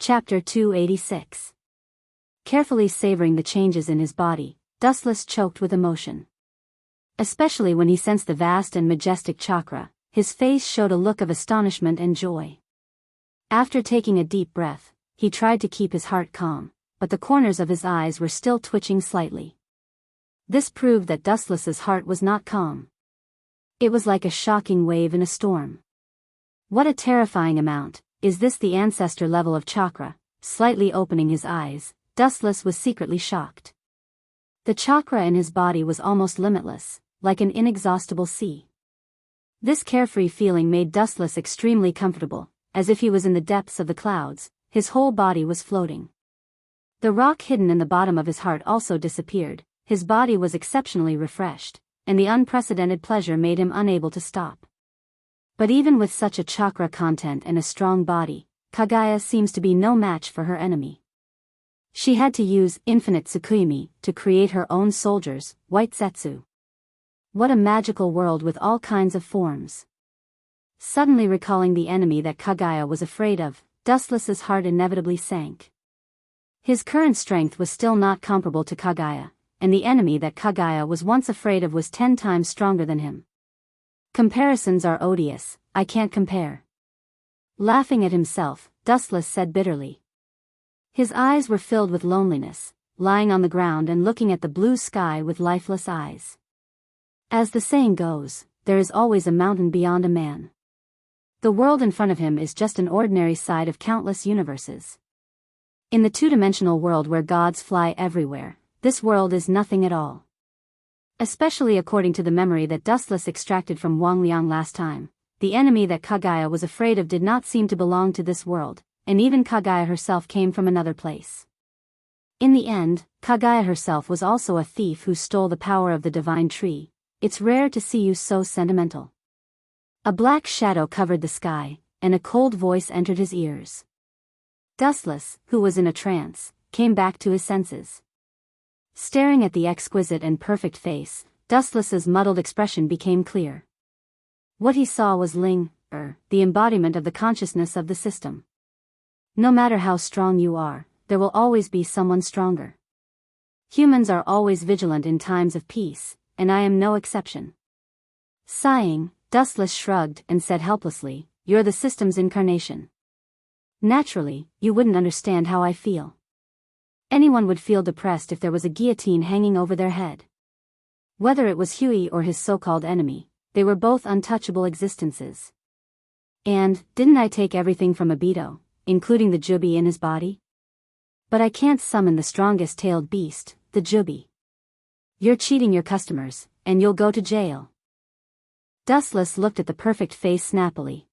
Chapter 286. Carefully savoring the changes in his body, Dustless choked with emotion. Especially when he sensed the vast and majestic chakra, his face showed a look of astonishment and joy. After taking a deep breath, he tried to keep his heart calm, but the corners of his eyes were still twitching slightly. This proved that Dustless's heart was not calm. It was like a shocking wave in a storm. What a terrifying amount! Is this the ancestor level of chakra? Slightly opening his eyes, Dustless was secretly shocked. The chakra in his body was almost limitless, like an inexhaustible sea. This carefree feeling made Dustless extremely comfortable, as if he was in the depths of the clouds. His whole body was floating. The rock hidden in the bottom of his heart also disappeared. His body was exceptionally refreshed, and the unprecedented pleasure made him unable to stop. But even with such a chakra content and a strong body, Kaguya seems to be no match for her enemy. She had to use infinite Tsukuyomi to create her own soldiers, white Zetsu. What a magical world with all kinds of forms. Suddenly recalling the enemy that Kaguya was afraid of, Dustless's heart inevitably sank. His current strength was still not comparable to Kaguya, and the enemy that Kaguya was once afraid of was 10 times stronger than him. Comparisons are odious, I can't compare. Laughing at himself, Dustless said bitterly. His eyes were filled with loneliness, lying on the ground and looking at the blue sky with lifeless eyes. As the saying goes, there is always a mountain beyond a man. The world in front of him is just an ordinary side of countless universes. In the two-dimensional world where gods fly everywhere, this world is nothing at all. Especially according to the memory that Dustless extracted from Wang Liang last time, the enemy that Kaguya was afraid of did not seem to belong to this world, and even Kaguya herself came from another place. In the end, Kaguya herself was also a thief who stole the power of the divine tree. It's rare to see you so sentimental. A black shadow covered the sky, and a cold voice entered his ears. Dustless, who was in a trance, came back to his senses. Staring at the exquisite and perfect face, Dustless's muddled expression became clear. What he saw was Ling, the embodiment of the consciousness of the system. No matter how strong you are, there will always be someone stronger. Humans are always vigilant in times of peace, and I am no exception. Sighing, Dustless shrugged and said helplessly, "You're the system's incarnation. Naturally, you wouldn't understand how I feel. Anyone would feel depressed if there was a guillotine hanging over their head." Whether it was Huey or his so-called enemy, they were both untouchable existences. And, didn't I take everything from Obito, including the Jubi in his body? But I can't summon the strongest tailed beast, the Jubi. You're cheating your customers, and you'll go to jail. Dustless looked at the perfect face snappily.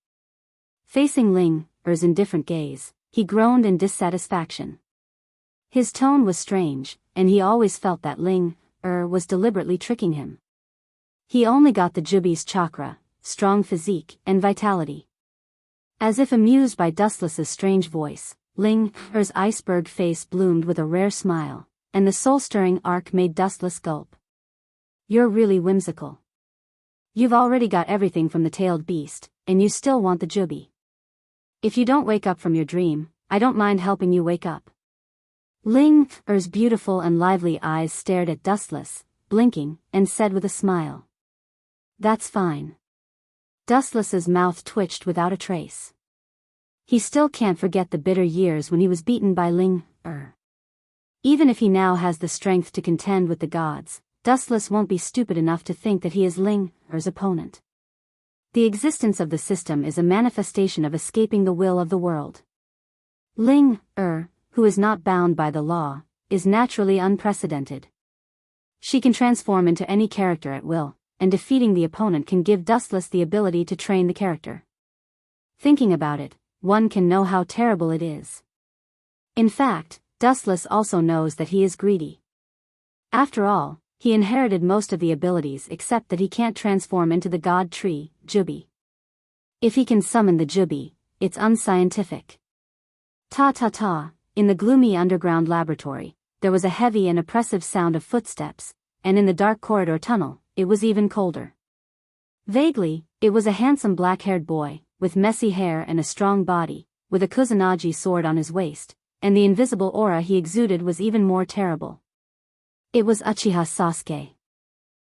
Facing Ling's indifferent gaze, he groaned in dissatisfaction. His tone was strange, and he always felt that Ling was deliberately tricking him. He only got the Jubi's chakra, strong physique, and vitality. As if amused by Dustless's strange voice, Ling's iceberg face bloomed with a rare smile, and the soul-stirring arc made Dustless gulp. "You're really whimsical. You've already got everything from the tailed beast, and you still want the Jubi. If you don't wake up from your dream, I don't mind helping you wake up." Ling's beautiful and lively eyes stared at Dustless, blinking, and said with a smile, "That's fine." Dustless's mouth twitched without a trace. He still can't forget the bitter years when he was beaten by Ling. Even if he now has the strength to contend with the gods, Dustless won't be stupid enough to think that he is Ling's opponent. The existence of the system is a manifestation of escaping the will of the world. Ling, who is not bound by the law, is naturally unprecedented. She can transform into any character at will, and defeating the opponent can give Dustless the ability to train the character. Thinking about it, one can know how terrible it is. In fact, Dustless also knows that he is greedy. After all, he inherited most of the abilities except that he can't transform into the god tree, Jubi. If he can summon the Jubi, it's unscientific. Ta-ta-ta. In the gloomy underground laboratory, there was a heavy and oppressive sound of footsteps, and in the dark corridor tunnel, it was even colder. Vaguely, it was a handsome black-haired boy, with messy hair and a strong body, with a Kusanagi sword on his waist, and the invisible aura he exuded was even more terrible. It was Uchiha Sasuke.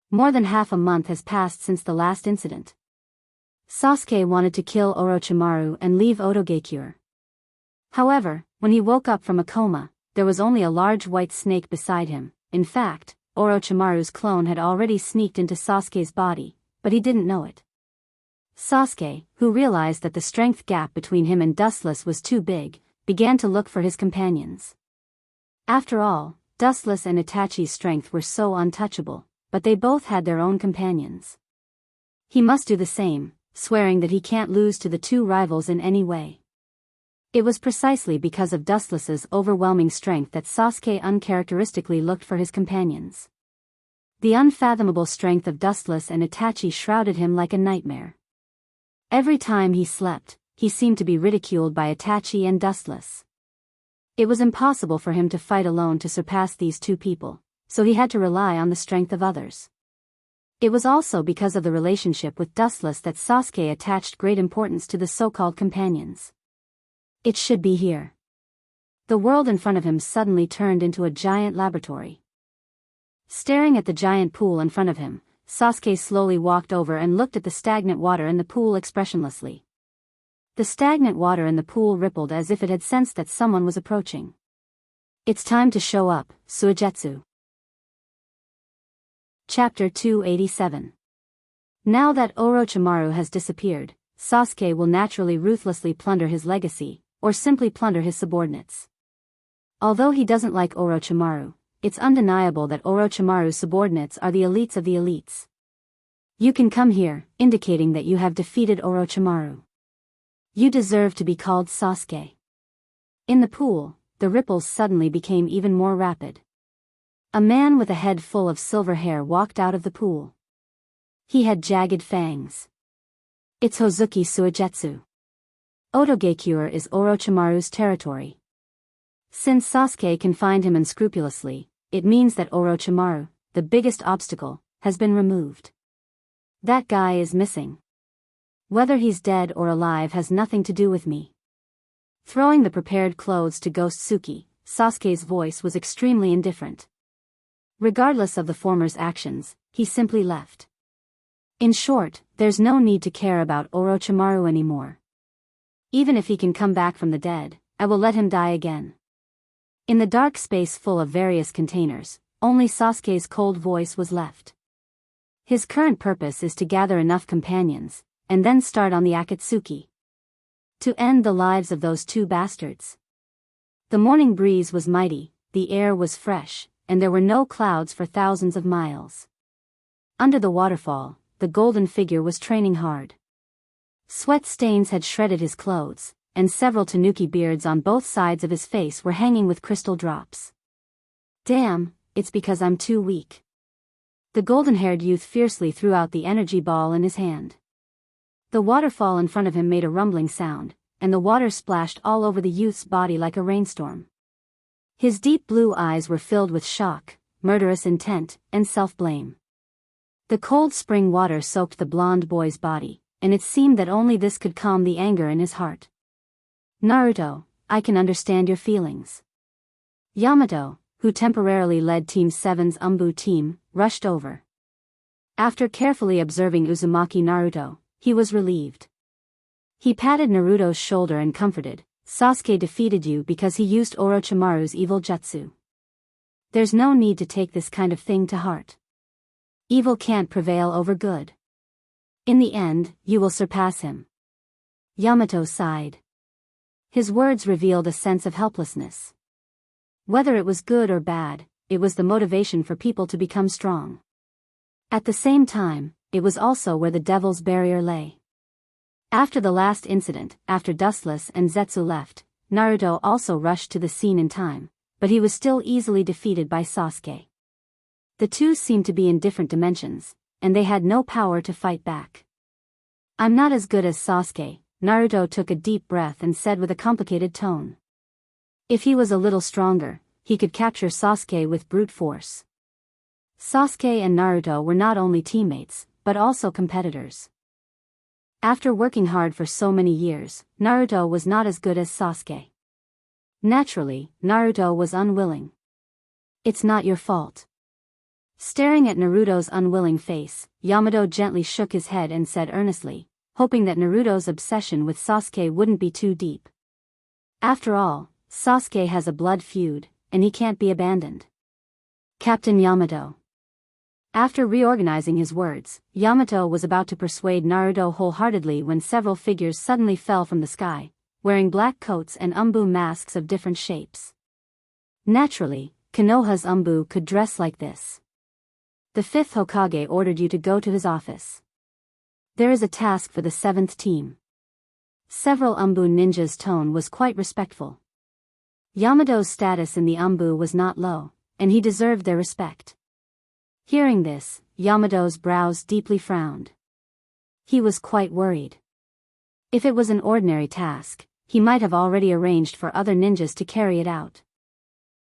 More than half a month has passed since the last incident. Sasuke wanted to kill Orochimaru and leave Odogakure. However, when he woke up from a coma, there was only a large white snake beside him. In fact, Orochimaru's clone had already sneaked into Sasuke's body, but he didn't know it. Sasuke, who realized that the strength gap between him and Dustless was too big, began to look for his companions. After all, Dustless and Itachi's strength were so untouchable, but they both had their own companions. He must do the same, swearing that he can't lose to the two rivals in any way. It was precisely because of Dustless's overwhelming strength that Sasuke uncharacteristically looked for his companions. The unfathomable strength of Dustless and Itachi shrouded him like a nightmare. Every time he slept, he seemed to be ridiculed by Itachi and Dustless. It was impossible for him to fight alone to surpass these two people, so he had to rely on the strength of others. It was also because of the relationship with Dustless that Sasuke attached great importance to the so-called companions. It should be here. The world in front of him suddenly turned into a giant laboratory. Staring at the giant pool in front of him, Sasuke slowly walked over and looked at the stagnant water in the pool expressionlessly. The stagnant water in the pool rippled as if it had sensed that someone was approaching. It's time to show up, Suigetsu. Chapter 287. Now that Orochimaru has disappeared, Sasuke will naturally ruthlessly plunder his legacy, or simply plunder his subordinates. Although he doesn't like Orochimaru, it's undeniable that Orochimaru's subordinates are the elites of the elites. You can come here, indicating that you have defeated Orochimaru. You deserve to be called Sasuke. In the pool, the ripples suddenly became even more rapid. A man with a head full of silver hair walked out of the pool. He had jagged fangs. It's Hozuki Suigetsu. Odogakure is Orochimaru's territory. Since Sasuke can find him unscrupulously, it means that Orochimaru, the biggest obstacle, has been removed. That guy is missing. Whether he's dead or alive has nothing to do with me. Throwing the prepared clothes to Ghost Tsuki, Sasuke's voice was extremely indifferent. Regardless of the former's actions, he simply left. In short, there's no need to care about Orochimaru anymore. Even if he can come back from the dead, I will let him die again. In the dark space full of various containers, only Sasuke's cold voice was left. His current purpose is to gather enough companions, and then start on the Akatsuki. To end the lives of those two bastards. The morning breeze was mighty, the air was fresh, and there were no clouds for thousands of miles. Under the waterfall, the golden figure was training hard. Sweat stains had shredded his clothes, and several tanuki beards on both sides of his face were hanging with crystal drops. Damn, it's because I'm too weak. The golden-haired youth fiercely threw out the energy ball in his hand. The waterfall in front of him made a rumbling sound, and the water splashed all over the youth's body like a rainstorm. His deep blue eyes were filled with shock, murderous intent, and self-blame. The cold spring water soaked the blonde boy's body, and it seemed that only this could calm the anger in his heart. Naruto, I can understand your feelings. Yamato, who temporarily led Team 7's Umbu team, rushed over. After carefully observing Uzumaki Naruto, he was relieved. He patted Naruto's shoulder and comforted, Sasuke defeated you because he used Orochimaru's evil jutsu. There's no need to take this kind of thing to heart. Evil can't prevail over good. In the end, you will surpass him. Yamato sighed. His words revealed a sense of helplessness. Whether it was good or bad, it was the motivation for people to become strong. At the same time, it was also where the devil's barrier lay. After the last incident, after Dustless and Zetsu left, Naruto also rushed to the scene in time, but he was still easily defeated by Sasuke. The two seemed to be in different dimensions, and they had no power to fight back. I'm not as good as Sasuke, Naruto took a deep breath and said with a complicated tone. If he was a little stronger, he could capture Sasuke with brute force. Sasuke and Naruto were not only teammates, but also competitors. After working hard for so many years, Naruto was not as good as Sasuke. Naturally, Naruto was unwilling. It's not your fault. Staring at Naruto's unwilling face, Yamato gently shook his head and said earnestly, hoping that Naruto's obsession with Sasuke wouldn't be too deep. After all, Sasuke has a blood feud, and he can't be abandoned. Captain Yamato. After reorganizing his words, Yamato was about to persuade Naruto wholeheartedly when several figures suddenly fell from the sky, wearing black coats and umbu masks of different shapes. Naturally, Konoha's umbu could dress like this. The 5th Hokage ordered you to go to his office. There is a task for the 7th team. Several umbu ninjas' tone was quite respectful. Yamato's status in the umbu was not low, and he deserved their respect. Hearing this, Yamato's brows deeply frowned. He was quite worried. If it was an ordinary task, he might have already arranged for other ninjas to carry it out.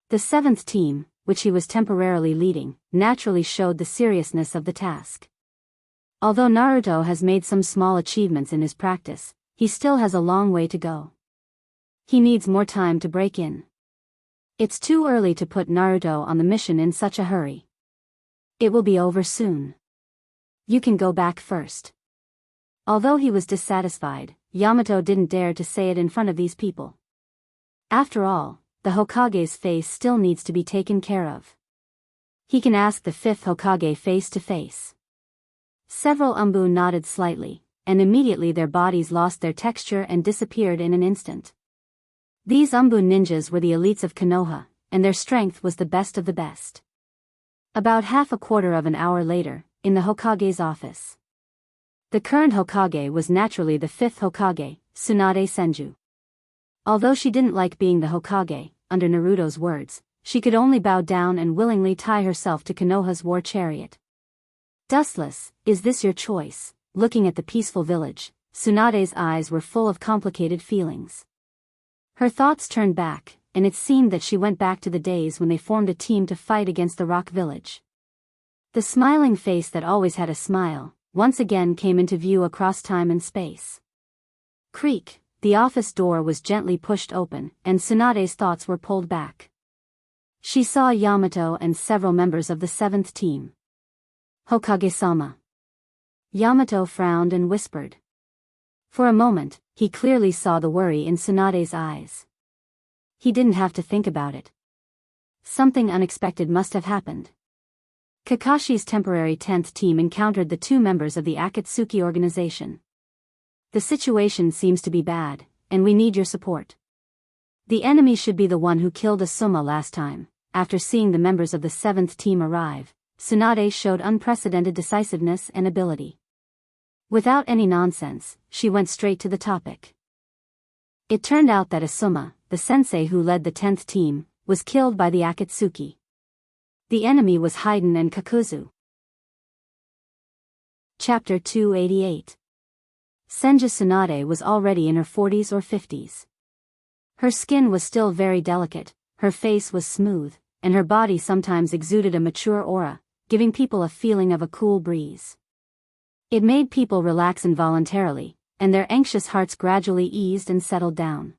The 7th team, which he was temporarily leading, naturally showed the seriousness of the task. Although Naruto has made some small achievements in his practice, he still has a long way to go. He needs more time to break in. It's too early to put Naruto on the mission in such a hurry. It will be over soon. You can go back first. Although he was dissatisfied, Yamato didn't dare to say it in front of these people. After all, the Hokage's face still needs to be taken care of. He can ask the 5th Hokage face to face. Several umbu nodded slightly, and immediately their bodies lost their texture and disappeared in an instant. These umbu ninjas were the elites of Konoha, and their strength was the best of the best. About half a quarter of an hour later, in the Hokage's office. The current Hokage was naturally the 5th Hokage, Tsunade Senju. Although she didn't like being the Hokage, under Naruto's words, she could only bow down and willingly tie herself to Konoha's war chariot. Dustless, is this your choice? Looking at the peaceful village, Tsunade's eyes were full of complicated feelings. Her thoughts turned back, and it seemed that she went back to the days when they formed a team to fight against the Rock Village. The smiling face that always had a smile, once again came into view across time and space. Creak, the office door was gently pushed open, and Tsunade's thoughts were pulled back. She saw Yamato and several members of the 7th team. Hokage-sama. Yamato frowned and whispered. For a moment, he clearly saw the worry in Tsunade's eyes. He didn't have to think about it. Something unexpected must have happened. Kakashi's temporary 10th team encountered the 2 members of the Akatsuki organization. The situation seems to be bad, and we need your support. The enemy should be the one who killed Asuma last time. After seeing the members of the 7th team arrive, Tsunade showed unprecedented decisiveness and ability. Without any nonsense, she went straight to the topic. It turned out that Asuma, the sensei who led the 10th team, was killed by the Akatsuki. The enemy was Haiden and Kakuzu. Chapter 288. Senju Tsunade was already in her 40s or 50s. Her skin was still very delicate, her face was smooth, and her body sometimes exuded a mature aura, giving people a feeling of a cool breeze. It made people relax involuntarily, and their anxious hearts gradually eased and settled down.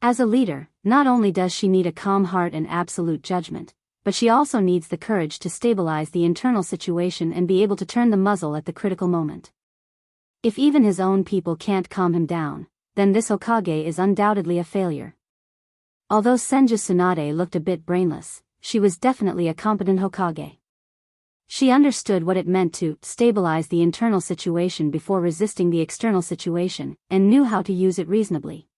As a leader, not only does she need a calm heart and absolute judgment, but she also needs the courage to stabilize the internal situation and be able to turn the muzzle at the critical moment. If even his own people can't calm him down, then this Hokage is undoubtedly a failure. Although Senju Tsunade looked a bit brainless, she was definitely a competent Hokage. She understood what it meant to stabilize the internal situation before resisting the external situation, and knew how to use it reasonably.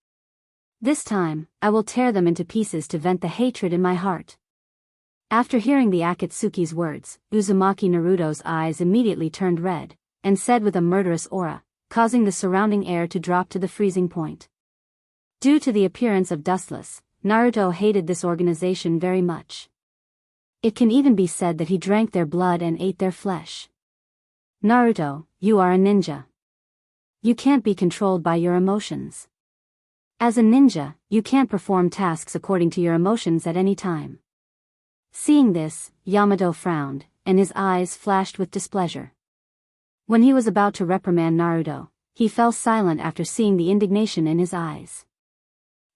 This time, I will tear them into pieces to vent the hatred in my heart. After hearing the Akatsuki's words, Uzumaki Naruto's eyes immediately turned red, and said with a murderous aura, causing the surrounding air to drop to the freezing point. Due to the appearance of Dustless, Naruto hated this organization very much. It can even be said that he drank their blood and ate their flesh. Naruto, you are a ninja. You can't be controlled by your emotions. As a ninja, you can't perform tasks according to your emotions at any time. Seeing this, Yamato frowned, and his eyes flashed with displeasure. When he was about to reprimand Naruto, he fell silent after seeing the indignation in his eyes.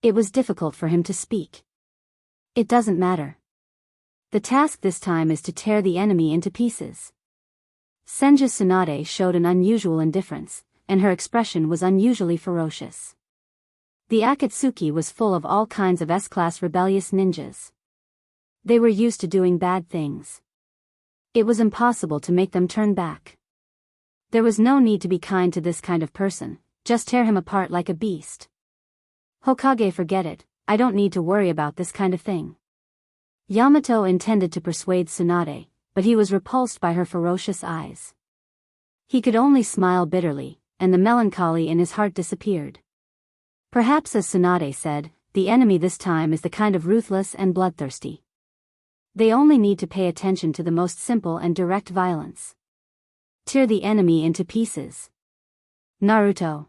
It was difficult for him to speak. It doesn't matter. The task this time is to tear the enemy into pieces. Senju Tsunade showed an unusual indifference, and her expression was unusually ferocious. The Akatsuki was full of all kinds of S-class rebellious ninjas. They were used to doing bad things. It was impossible to make them turn back. There was no need to be kind to this kind of person, just tear him apart like a beast. Hokage, forget it, I don't need to worry about this kind of thing. Yamato intended to persuade Tsunade, but he was repulsed by her ferocious eyes. He could only smile bitterly, and the melancholy in his heart disappeared. Perhaps, as Tsunade said, the enemy this time is the kind of ruthless and bloodthirsty. They only need to pay attention to the most simple and direct violence. Tear the enemy into pieces. Naruto.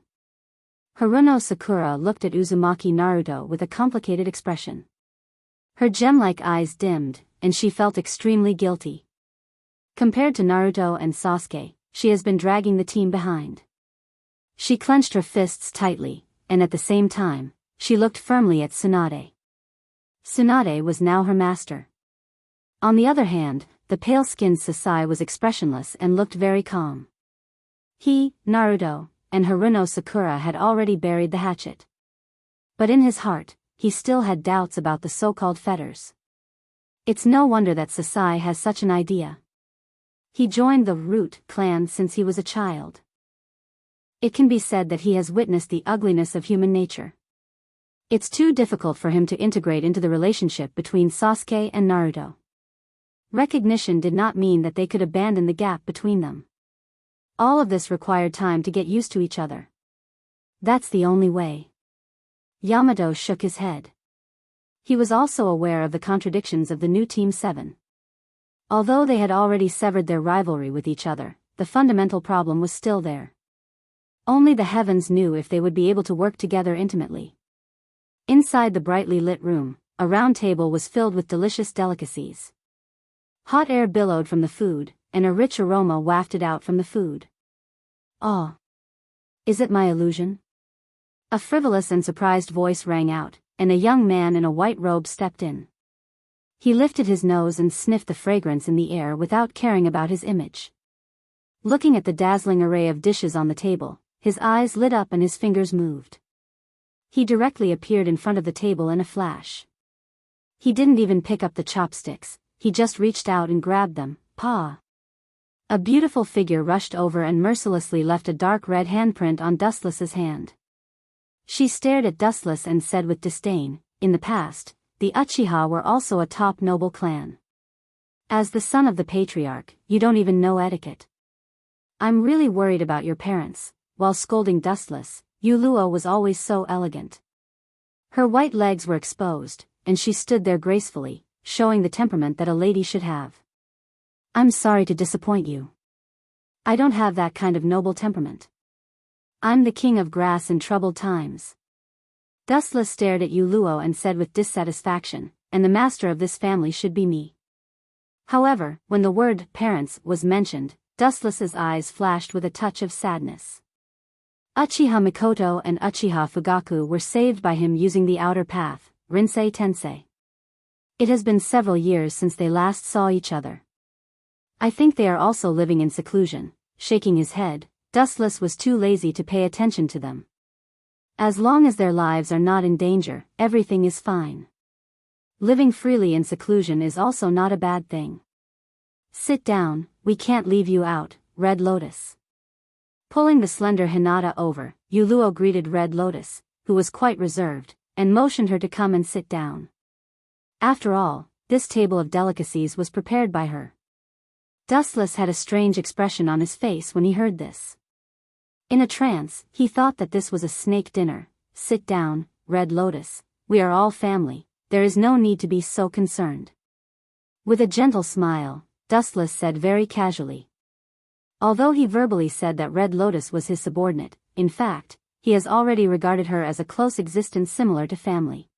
Haruno Sakura looked at Uzumaki Naruto with a complicated expression. Her gem-like eyes dimmed, and she felt extremely guilty. Compared to Naruto and Sasuke, she has been dragging the team behind. She clenched her fists tightly, and at the same time, she looked firmly at Tsunade. Tsunade was now her master. On the other hand, the pale-skinned Sasai was expressionless and looked very calm. He, Naruto, and Haruno Sakura had already buried the hatchet. But in his heart, he still had doubts about the so-called fetters. It's no wonder that Sasai has such an idea. He joined the Root clan since he was a child. It can be said that he has witnessed the ugliness of human nature. It's too difficult for him to integrate into the relationship between Sasuke and Naruto. Recognition did not mean that they could abandon the gap between them. All of this required time to get used to each other. That's the only way. Yamato shook his head. He was also aware of the contradictions of the new Team 7. Although they had already severed their rivalry with each other, the fundamental problem was still there. Only the heavens knew if they would be able to work together intimately. Inside the brightly lit room, a round table was filled with delicious delicacies. Hot air billowed from the food, and a rich aroma wafted out from the food. Oh! Is it my illusion? A frivolous and surprised voice rang out, and a young man in a white robe stepped in. He lifted his nose and sniffed the fragrance in the air without caring about his image. Looking at the dazzling array of dishes on the table, his eyes lit up and his fingers moved. He directly appeared in front of the table in a flash. He didn't even pick up the chopsticks, he just reached out and grabbed them. Pa! A beautiful figure rushed over and mercilessly left a dark red handprint on Dustless's hand. She stared at Dustless and said with disdain, in the past, the Uchiha were also a top noble clan. As the son of the patriarch, you don't even know etiquette. I'm really worried about your parents. While scolding Dustless, Yuluo was always so elegant. Her white legs were exposed, and she stood there gracefully, showing the temperament that a lady should have. I'm sorry to disappoint you. I don't have that kind of noble temperament. I'm the king of grass in troubled times. Dustless stared at Yuluo and said with dissatisfaction, and the master of this family should be me. However, when the word parents was mentioned, Dustless's eyes flashed with a touch of sadness. Uchiha Mikoto and Uchiha Fugaku were saved by him using the outer path, Rinsei Tensei. It has been several years since they last saw each other. I think they are also living in seclusion. Shaking his head, Dustless was too lazy to pay attention to them. As long as their lives are not in danger, everything is fine. Living freely in seclusion is also not a bad thing. Sit down, we can't leave you out, Red Lotus. Pulling the slender Hinata over, Yuluo greeted Red Lotus, who was quite reserved, and motioned her to come and sit down. After all, this table of delicacies was prepared by her. Dustless had a strange expression on his face when he heard this. In a trance, he thought that this was a snake dinner. Sit down, Red Lotus, we are all family, there is no need to be so concerned. With a gentle smile, Dustless said very casually. Although he verbally said that Red Lotus was his subordinate, in fact, he has already regarded her as a close existence similar to family.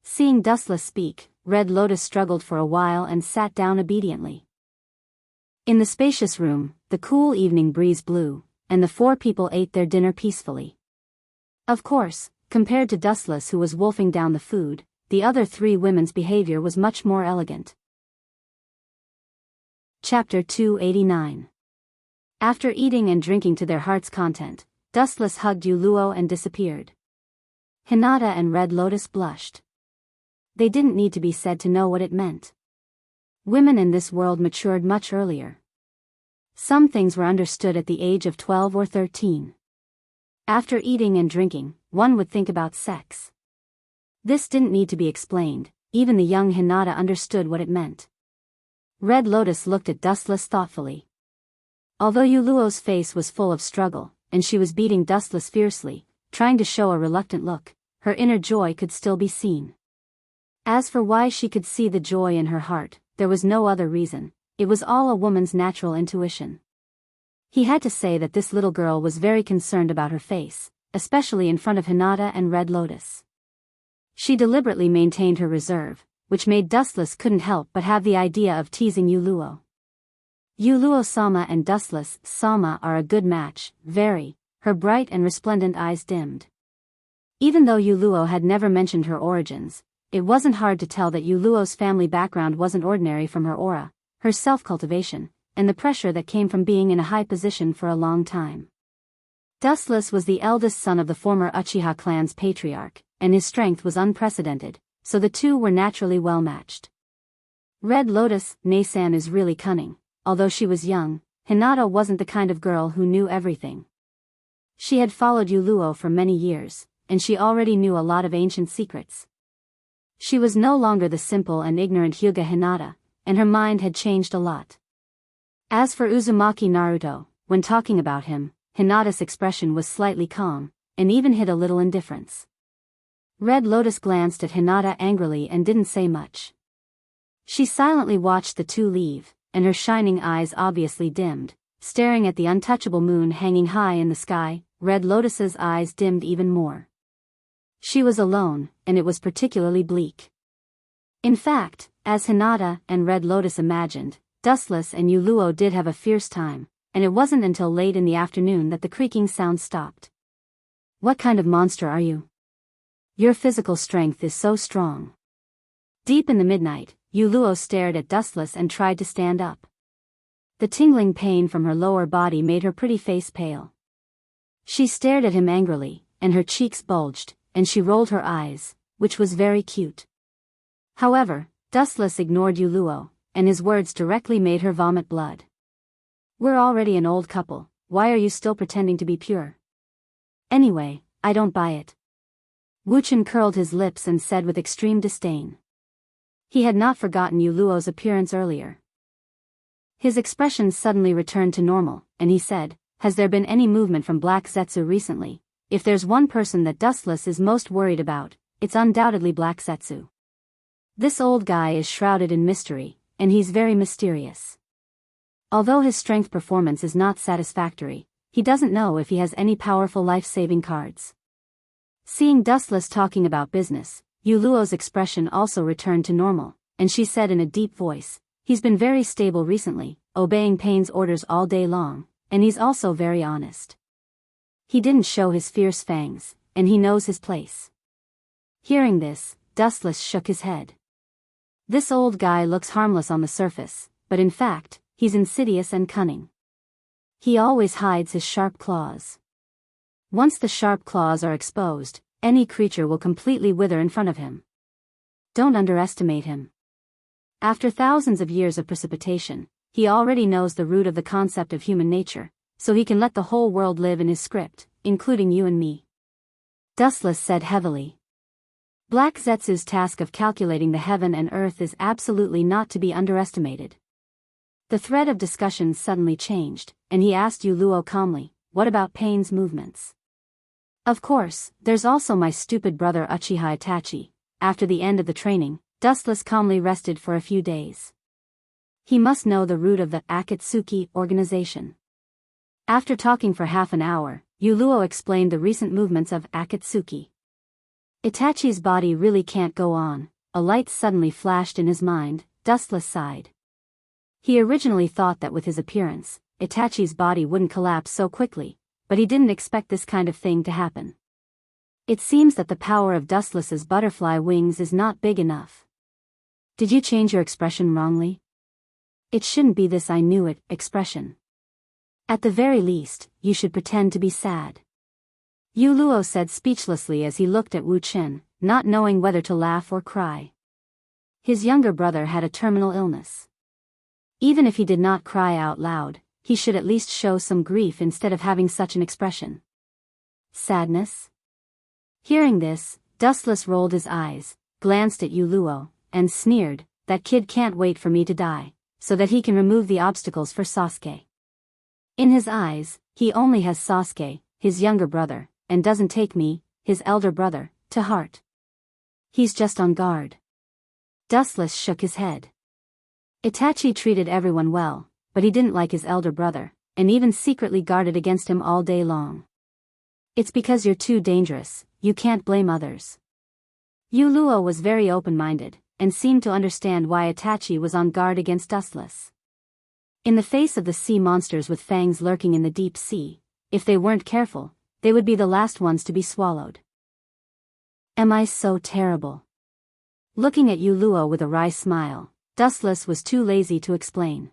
Seeing Dustless speak, Red Lotus struggled for a while and sat down obediently. In the spacious room, the cool evening breeze blew, and the four people ate their dinner peacefully. Of course, compared to Dustless, who was wolfing down the food, the other three women's behavior was much more elegant. Chapter 289. After eating and drinking to their heart's content, Dustless hugged Yuluo and disappeared. Hinata and Red Lotus blushed. They didn't need to be said to know what it meant. Women in this world matured much earlier. Some things were understood at the age of 12 or 13. After eating and drinking, one would think about sex. This didn't need to be explained, even the young Hinata understood what it meant. Red Lotus looked at Dustless thoughtfully. Although Yuluo's face was full of struggle, and she was beating Dustless fiercely, trying to show a reluctant look, her inner joy could still be seen. As for why she could see the joy in her heart, there was no other reason. It was all a woman's natural intuition. He had to say that this little girl was very concerned about her face, especially in front of Hinata and Red Lotus. She deliberately maintained her reserve, which made Dustless couldn't help but have the idea of teasing Yuluo. Yuluo-sama and Dustless-sama are a good match, very. Her bright and resplendent eyes dimmed. Even though Yuluo had never mentioned her origins, it wasn't hard to tell that Yuluo's family background wasn't ordinary from her aura, her self-cultivation, and the pressure that came from being in a high position for a long time. Dustless was the eldest son of the former Uchiha clan's patriarch, and his strength was unprecedented, so the two were naturally well matched. Red Lotus, Nasan is really cunning. Although she was young, Hinata wasn't the kind of girl who knew everything. She had followed Yuluo for many years, and she already knew a lot of ancient secrets. She was no longer the simple and ignorant Hyuga Hinata, and her mind had changed a lot. As for Uzumaki Naruto, when talking about him, Hinata's expression was slightly calm, and even hid a little indifference. Red Lotus glanced at Hinata angrily and didn't say much. She silently watched the two leave, and her shining eyes obviously dimmed, staring at the untouchable moon hanging high in the sky. Red Lotus's eyes dimmed even more. She was alone, and it was particularly bleak. In fact, as Hinata and Red Lotus imagined, Dustless and Yuluo did have a fierce time, and it wasn't until late in the afternoon that the creaking sound stopped. "What kind of monster are you? Your physical strength is so strong." Deep in the midnight, Yuluo stared at Dustless and tried to stand up. The tingling pain from her lower body made her pretty face pale. She stared at him angrily, and her cheeks bulged, and she rolled her eyes, which was very cute. However, Dustless ignored Yuluo, and his words directly made her vomit blood. "We're already an old couple, why are you still pretending to be pure? Anyway, I don't buy it." Wuchen curled his lips and said with extreme disdain. He had not forgotten Yuluo's appearance earlier. His expression suddenly returned to normal, and he said, "Has there been any movement from Black Zetsu recently? If there's one person that Dustless is most worried about, it's undoubtedly Black Zetsu. This old guy is shrouded in mystery, and he's very mysterious. Although his strength performance is not satisfactory, he doesn't know if he has any powerful life-saving cards." Seeing Dustless talking about business, Yuluo's expression also returned to normal, and she said in a deep voice, "He's been very stable recently, obeying Paine's orders all day long, and he's also very honest. He didn't show his fierce fangs, and he knows his place." Hearing this, Dustless shook his head. "This old guy looks harmless on the surface, but in fact, he's insidious and cunning. He always hides his sharp claws. Once the sharp claws are exposed, any creature will completely wither in front of him. Don't underestimate him. After thousands of years of precipitation, he already knows the root of the concept of human nature, so he can let the whole world live in his script, including you and me." Dustless said heavily. Black Zetsu's task of calculating the heaven and earth is absolutely not to be underestimated. The thread of discussion suddenly changed, and he asked Yuluo calmly, "What about Paine's movements?" "Of course, there's also my stupid brother Uchiha Itachi." After the end of the training, Dustless calmly rested for a few days. He must know the root of the Akatsuki organization. After talking for half an hour, Yuluo explained the recent movements of Akatsuki. Itachi's body really can't go on. A light suddenly flashed in his mind. Dustless sighed. He originally thought that with his appearance, Itachi's body wouldn't collapse so quickly, but he didn't expect this kind of thing to happen. It seems that the power of Dustless's butterfly wings is not big enough. Did you change your expression wrongly? It shouldn't be this "I knew it" expression. At the very least, you should pretend to be sad. Yu Luo said speechlessly as he looked at Wu Chen, not knowing whether to laugh or cry. His younger brother had a terminal illness. Even if he did not cry out loud, he should at least show some grief instead of having such an expression. Sadness? Hearing this, Dustless rolled his eyes, glanced at Yu Luo, and sneered, "That kid can't wait for me to die, so that he can remove the obstacles for Sasuke." In his eyes, he only has Sasuke, his younger brother, and doesn't take me, his elder brother, to heart. He's just on guard. Dustless shook his head. Itachi treated everyone well, but he didn't like his elder brother, and even secretly guarded against him all day long. It's because you're too dangerous, you can't blame others. Yu Luo was very open-minded, and seemed to understand why Itachi was on guard against Dustless. In the face of the sea monsters with fangs lurking in the deep sea, if they weren't careful, they would be the last ones to be swallowed. Am I so terrible? Looking at Yu Luo with a wry smile, Dustless was too lazy to explain.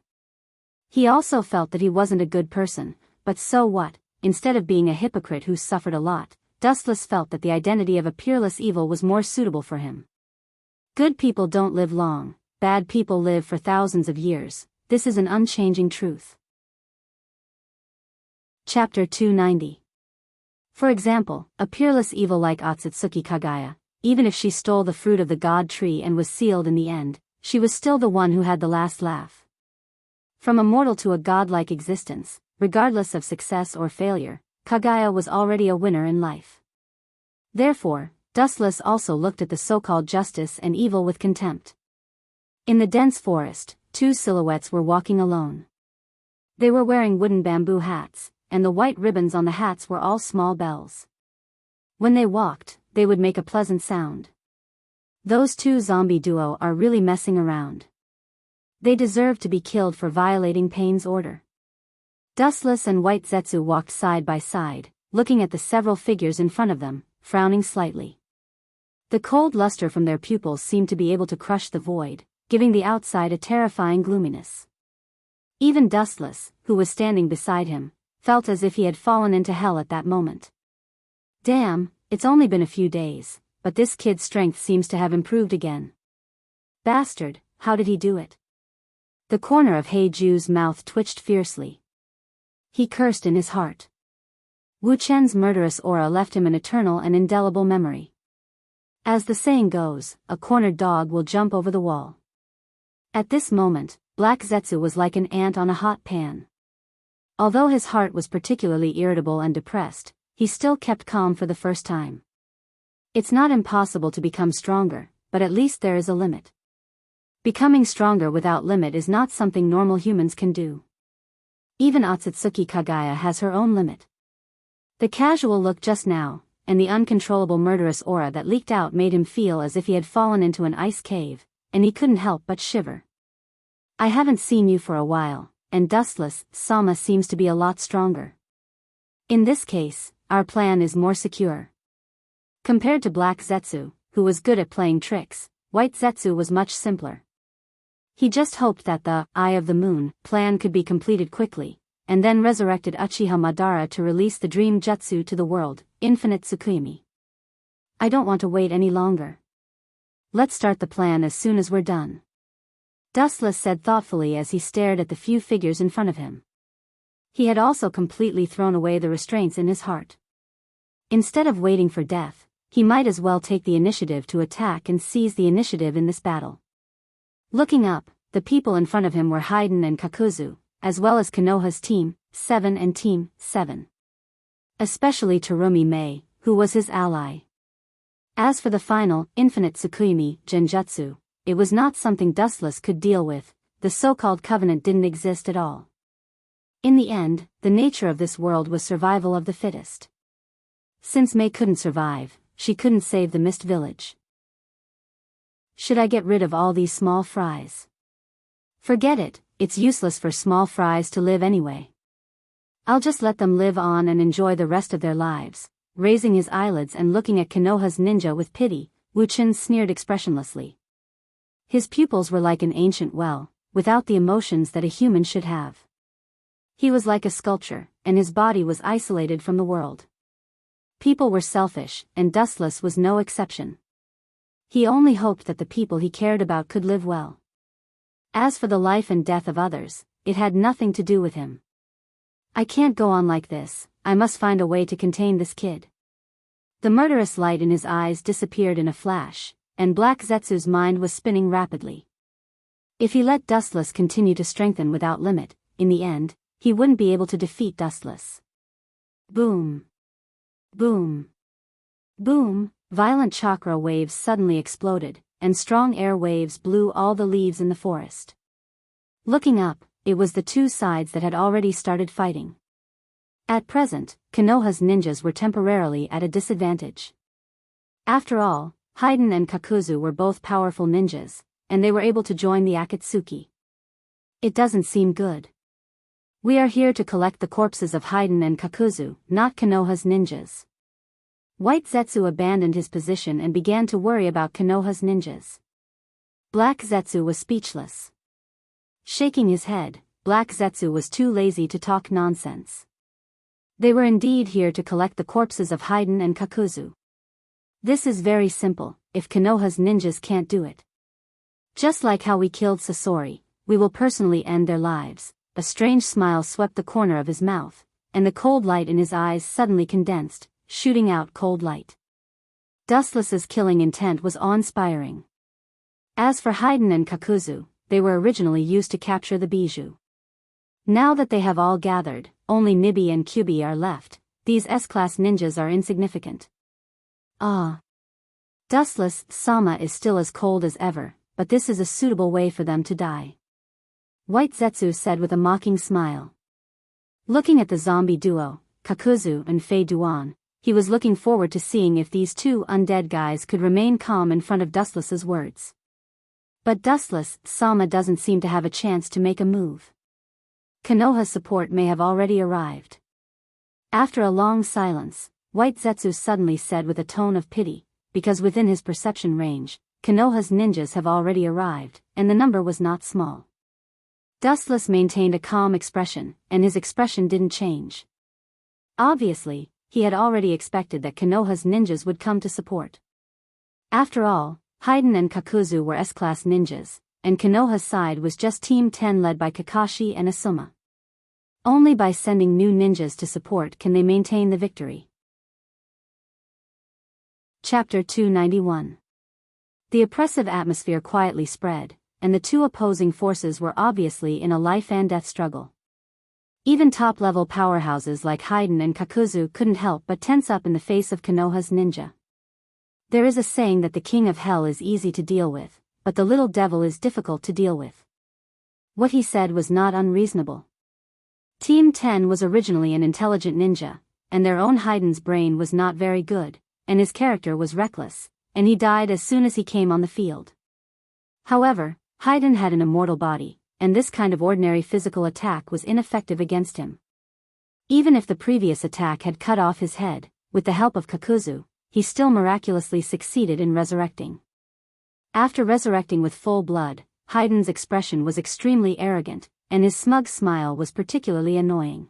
He also felt that he wasn't a good person, but so what? Instead of being a hypocrite who suffered a lot, Dustless felt that the identity of a peerless evil was more suitable for him. Good people don't live long, bad people live for thousands of years. This is an unchanging truth. Chapter 290. For example, a peerless evil like Otsutsuki Kagaya, even if she stole the fruit of the god tree and was sealed in the end, she was still the one who had the last laugh. From a mortal to a godlike existence, regardless of success or failure, Kagaya was already a winner in life. Therefore, Dustless also looked at the so-called justice and evil with contempt. In the dense forest, two silhouettes were walking alone. They were wearing wooden bamboo hats, and the white ribbons on the hats were all small bells. When they walked, they would make a pleasant sound. Those two zombie duo are really messing around. They deserve to be killed for violating Pain's order. Dustless and White Zetsu walked side by side, looking at the several figures in front of them, frowning slightly. The cold luster from their pupils seemed to be able to crush the void, giving the outside a terrifying gloominess. Even Dustless, who was standing beside him, felt as if he had fallen into hell at that moment. Damn, it's only been a few days, but this kid's strength seems to have improved again. Bastard, how did he do it? The corner of Heiju's mouth twitched fiercely. He cursed in his heart. Wu Chen's murderous aura left him an eternal and indelible memory. As the saying goes, a cornered dog will jump over the wall. At this moment, Black Zetsu was like an ant on a hot pan. Although his heart was particularly irritable and depressed, he still kept calm for the first time. It's not impossible to become stronger, but at least there is a limit. Becoming stronger without limit is not something normal humans can do. Even Otsutsuki Kagaya has her own limit. The casual look just now, and the uncontrollable murderous aura that leaked out made him feel as if he had fallen into an ice cave, and he couldn't help but shiver. I haven't seen you for a while, and Dustless Sama seems to be a lot stronger. In this case, our plan is more secure. Compared to Black Zetsu, who was good at playing tricks, White Zetsu was much simpler. He just hoped that the Eye of the Moon plan could be completed quickly, and then resurrected Uchiha Madara to release the dream jutsu to the world, Infinite Tsukuyomi. I don't want to wait any longer. Let's start the plan as soon as we're done. Dustless said thoughtfully as he stared at the few figures in front of him. He had also completely thrown away the restraints in his heart. Instead of waiting for death, he might as well take the initiative to attack and seize the initiative in this battle. Looking up, the people in front of him were Haiden and Kakuzu, as well as Konoha's Team 7 and Team 7. Especially Terumi Mei, who was his ally. As for the final, Infinite Tsukuyomi Genjutsu, it was not something Dustless could deal with. The so-called covenant didn't exist at all. In the end, the nature of this world was survival of the fittest. Since Mei couldn't survive, she couldn't save the Mist Village. Should I get rid of all these small fries? Forget it, it's useless for small fries to live anyway. I'll just let them live on and enjoy the rest of their lives. Raising his eyelids and looking at Konoha's ninja with pity, Wu Chen sneered expressionlessly. His pupils were like an ancient well, without the emotions that a human should have. He was like a sculpture, and his body was isolated from the world. People were selfish, and Dustless was no exception. He only hoped that the people he cared about could live well. As for the life and death of others, it had nothing to do with him. I can't go on like this, I must find a way to contain this kid. The murderous light in his eyes disappeared in a flash, and Black Zetsu's mind was spinning rapidly. If he let Dustless continue to strengthen without limit, in the end, he wouldn't be able to defeat Dustless. Boom. Boom. Boom, violent chakra waves suddenly exploded, and strong air waves blew all the leaves in the forest. Looking up, it was the two sides that had already started fighting. At present, Konoha's ninjas were temporarily at a disadvantage. After all, Haiden and Kakuzu were both powerful ninjas, and they were able to join the Akatsuki. It doesn't seem good. We are here to collect the corpses of Haiden and Kakuzu, not Konoha's ninjas. White Zetsu abandoned his position and began to worry about Konoha's ninjas. Black Zetsu was speechless. Shaking his head, Black Zetsu was too lazy to talk nonsense. They were indeed here to collect the corpses of Haiden and Kakuzu. This is very simple, if Konoha's ninjas can't do it. Just like how we killed Sasori, we will personally end their lives. A strange smile swept the corner of his mouth, and the cold light in his eyes suddenly condensed, shooting out cold light. Dustless's killing intent was awe-inspiring. As for Haiden and Kakuzu, they were originally used to capture the bijou. Now that they have all gathered, only Nibi and Kyubi are left. These S-class ninjas are insignificant. Ah. Dustless Sama is still as cold as ever, but this is a suitable way for them to die. White Zetsu said with a mocking smile. Looking at the zombie duo, Kakuzu and Fei Duan, he was looking forward to seeing if these two undead guys could remain calm in front of Dustless's words. But Dustless Sama doesn't seem to have a chance to make a move. Konoha's support may have already arrived. After a long silence, White Zetsu suddenly said with a tone of pity, because within his perception range, Konoha's ninjas have already arrived, and the number was not small. Dustless maintained a calm expression, and his expression didn't change. Obviously, he had already expected that Konoha's ninjas would come to support. After all, Haiden and Kakuzu were S-class ninjas, and Konoha's side was just Team 10 led by Kakashi and Asuma. Only by sending new ninjas to support can they maintain the victory. Chapter 291. The oppressive atmosphere quietly spread, and the two opposing forces were obviously in a life-and-death struggle. Even top-level powerhouses like Haiden and Kakuzu couldn't help but tense up in the face of Konoha's ninja. There is a saying that the king of hell is easy to deal with, but the little devil is difficult to deal with. What he said was not unreasonable. Team 10 was originally an intelligent ninja, and their own Haiden's brain was not very good, and his character was reckless, and he died as soon as he came on the field. However, Haiden had an immortal body, and this kind of ordinary physical attack was ineffective against him. Even if the previous attack had cut off his head, with the help of Kakuzu, he still miraculously succeeded in resurrecting. After resurrecting with full blood, Haiden's expression was extremely arrogant, and his smug smile was particularly annoying.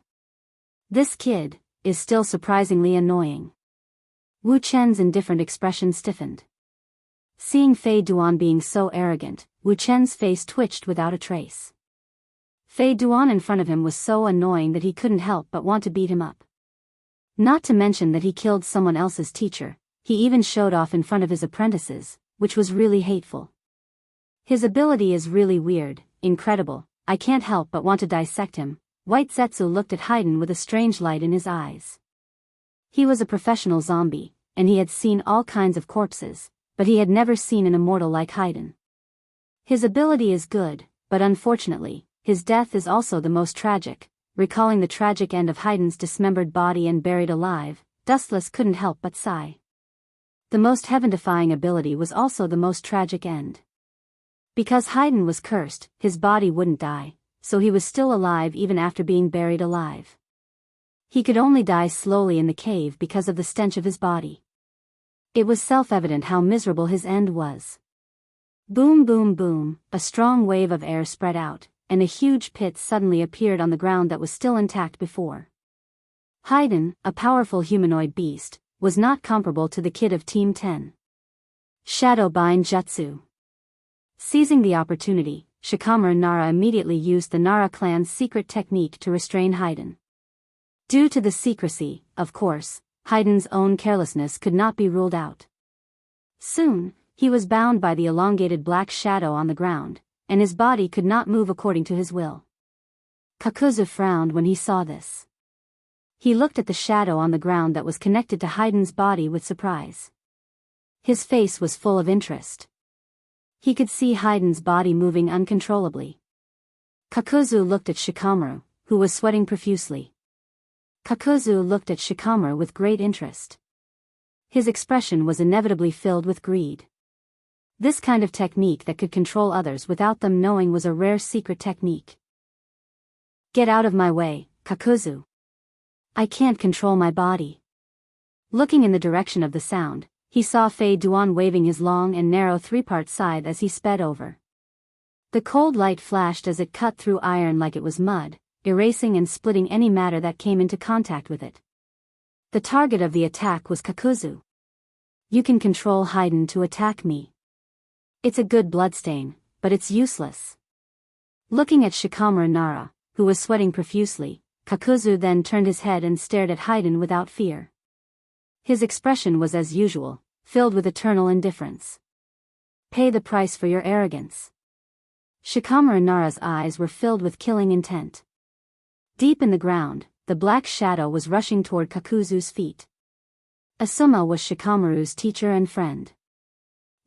This kid is still surprisingly annoying. Wu Chen's indifferent expression stiffened. Seeing Fei Duan being so arrogant, Wu Chen's face twitched without a trace. Fei Duan in front of him was so annoying that he couldn't help but want to beat him up. Not to mention that he killed someone else's teacher, he even showed off in front of his apprentices, which was really hateful. His ability is really weird, incredible, I can't help but want to dissect him. White Zetsu looked at Haiden with a strange light in his eyes. He was a professional zombie, and he had seen all kinds of corpses, but he had never seen an immortal like Haiden. His ability is good, but unfortunately, his death is also the most tragic. Recalling the tragic end of Haiden's dismembered body and buried alive, Dustless couldn't help but sigh. The most heaven-defying ability was also the most tragic end. Because Haiden was cursed, his body wouldn't die, so he was still alive even after being buried alive. He could only die slowly in the cave because of the stench of his body. It was self-evident how miserable his end was. Boom boom boom, a strong wave of air spread out, and a huge pit suddenly appeared on the ground that was still intact before. Haydn, a powerful humanoid beast, was not comparable to the kid of Team 10. Shadow Bind Jutsu. Seizing the opportunity, Shikamaru Nara immediately used the Nara clan's secret technique to restrain Haydn. Due to the secrecy, of course, Haydn's own carelessness could not be ruled out. Soon, he was bound by the elongated black shadow on the ground, and his body could not move according to his will. Kakuzu frowned when he saw this. He looked at the shadow on the ground that was connected to Haydn's body with surprise. His face was full of interest. He could see Haydn's body moving uncontrollably. Kakuzu looked at Shikamaru, who was sweating profusely. Kakuzu looked at Shikamaru with great interest. His expression was inevitably filled with greed. This kind of technique that could control others without them knowing was a rare secret technique. Get out of my way, Kakuzu. I can't control my body. Looking in the direction of the sound, he saw Fei Duan waving his long and narrow three-part scythe as he sped over. The cold light flashed as it cut through iron like it was mud, erasing and splitting any matter that came into contact with it. The target of the attack was Kakuzu. You can control Haydn to attack me. It's a good bloodstain, but it's useless. Looking at Shikamaru Nara, who was sweating profusely, Kakuzu then turned his head and stared at Haydn without fear. His expression was as usual, filled with eternal indifference. Pay the price for your arrogance. Shikamaru Nara's eyes were filled with killing intent. Deep in the ground, the black shadow was rushing toward Kakuzu's feet. Asuma was Shikamaru's teacher and friend.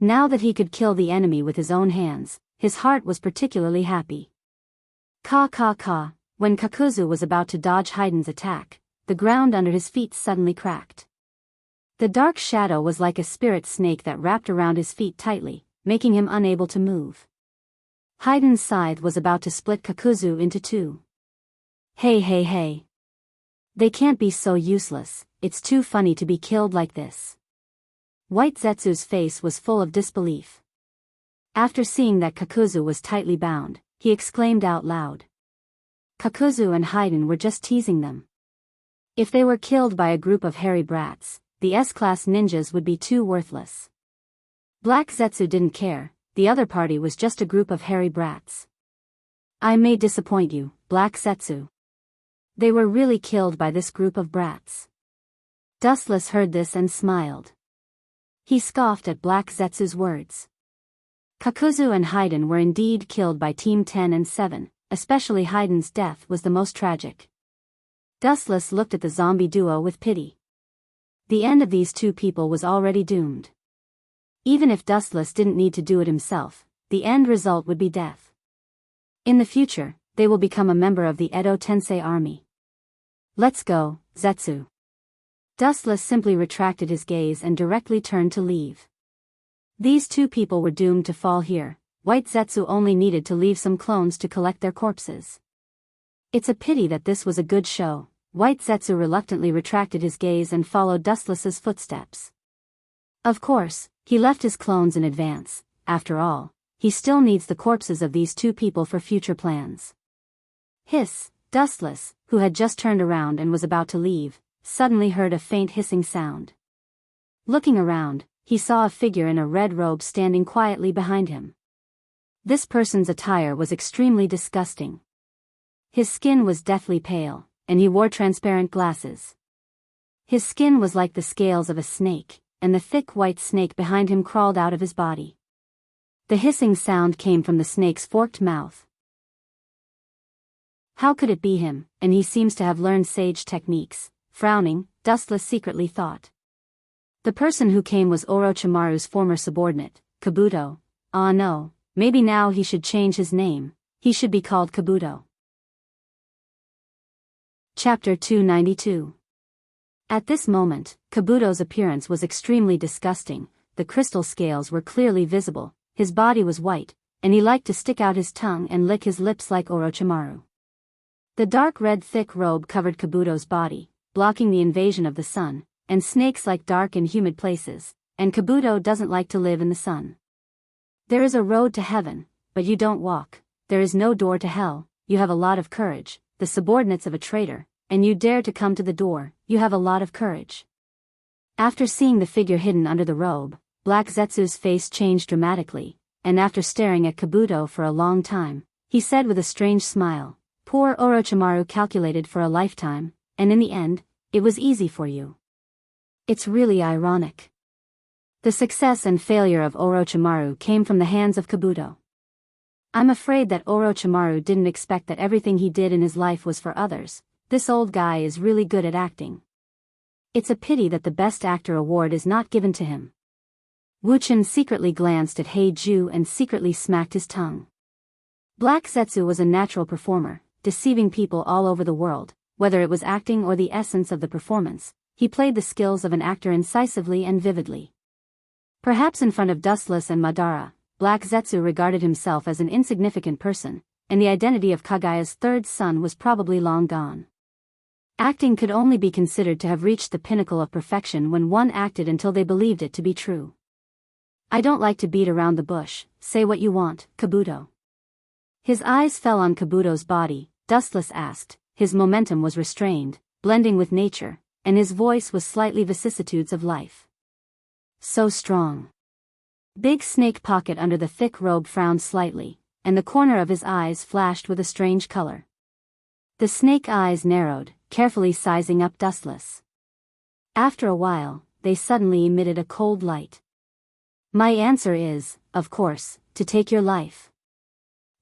Now that he could kill the enemy with his own hands, his heart was particularly happy. Ka. When Kakuzu was about to dodge Haydn's attack, the ground under his feet suddenly cracked. The dark shadow was like a spirit snake that wrapped around his feet tightly, making him unable to move. Haydn's scythe was about to split Kakuzu into two. Hey. They can't be so useless, it's too funny to be killed like this. White Zetsu's face was full of disbelief. After seeing that Kakuzu was tightly bound, he exclaimed out loud. Kakuzu and Haydn were just teasing them. If they were killed by a group of hairy brats, the S-class ninjas would be too worthless. Black Zetsu didn't care, the other party was just a group of hairy brats. I may disappoint you, Black Zetsu. They were really killed by this group of brats. Dustless heard this and smiled. He scoffed at Black Zetsu's words. Kakuzu and Haydn were indeed killed by Team 10 and 7, especially Haydn's death was the most tragic. Dustless looked at the zombie duo with pity. The end of these two people was already doomed. Even if Dustless didn't need to do it himself, the end result would be death. In the future, they will become a member of the Edo Tensei army. Let's go, Zetsu. Dustless simply retracted his gaze and directly turned to leave. These two people were doomed to fall here. White Zetsu only needed to leave some clones to collect their corpses. It's a pity that this was a good show. White Zetsu reluctantly retracted his gaze and followed Dustless's footsteps. Of course, he left his clones in advance. After all, he still needs the corpses of these two people for future plans. Hiss. Dustless, who had just turned around and was about to leave, suddenly heard a faint hissing sound. Looking around, he saw a figure in a red robe standing quietly behind him. This person's attire was extremely disgusting. His skin was deathly pale, and he wore transparent glasses. His skin was like the scales of a snake, and the thick white snake behind him crawled out of his body. The hissing sound came from the snake's forked mouth. How could it be him, and he seems to have learned sage techniques? Frowning, Dustless secretly thought. The person who came was Orochimaru's former subordinate, Kabuto. Ah no, maybe now he should change his name, he should be called Kabuto. Chapter 292. At this moment, Kabuto's appearance was extremely disgusting. The crystal scales were clearly visible, his body was white, and he liked to stick out his tongue and lick his lips like Orochimaru. The dark red thick robe covered Kabuto's body, blocking the invasion of the sun, and snakes like dark and humid places, and Kabuto doesn't like to live in the sun. There is a road to heaven, but you don't walk. There is no door to hell, you have a lot of courage, the subordinates of a traitor, and you dare to come to the door, you have a lot of courage. After seeing the figure hidden under the robe, Black Zetsu's face changed dramatically, and after staring at Kabuto for a long time, he said with a strange smile, "Poor Orochimaru calculated for a lifetime, and in the end, it was easy for you." It's really ironic. The success and failure of Orochimaru came from the hands of Kabuto. I'm afraid that Orochimaru didn't expect that everything he did in his life was for others. This old guy is really good at acting. It's a pity that the Best Actor award is not given to him. Wuchen secretly glanced at Heiju and secretly smacked his tongue. Black Zetsu was a natural performer, deceiving people all over the world, whether it was acting or the essence of the performance. He played the skills of an actor incisively and vividly. Perhaps in front of Dustless and Madara, Black Zetsu regarded himself as an insignificant person, and the identity of Kagaya's third son was probably long gone. Acting could only be considered to have reached the pinnacle of perfection when one acted until they believed it to be true. I don't like to beat around the bush, say what you want, Kabuto. His eyes fell on Kabuto's body, Dustless asked, his momentum was restrained, blending with nature, and his voice was slightly vicissitudes of life. So strong. Big Snake Pocket under the thick robe frowned slightly, and the corner of his eyes flashed with a strange color. The snake eyes narrowed, carefully sizing up Dustless. After a while, they suddenly emitted a cold light. My answer is, of course, to take your life.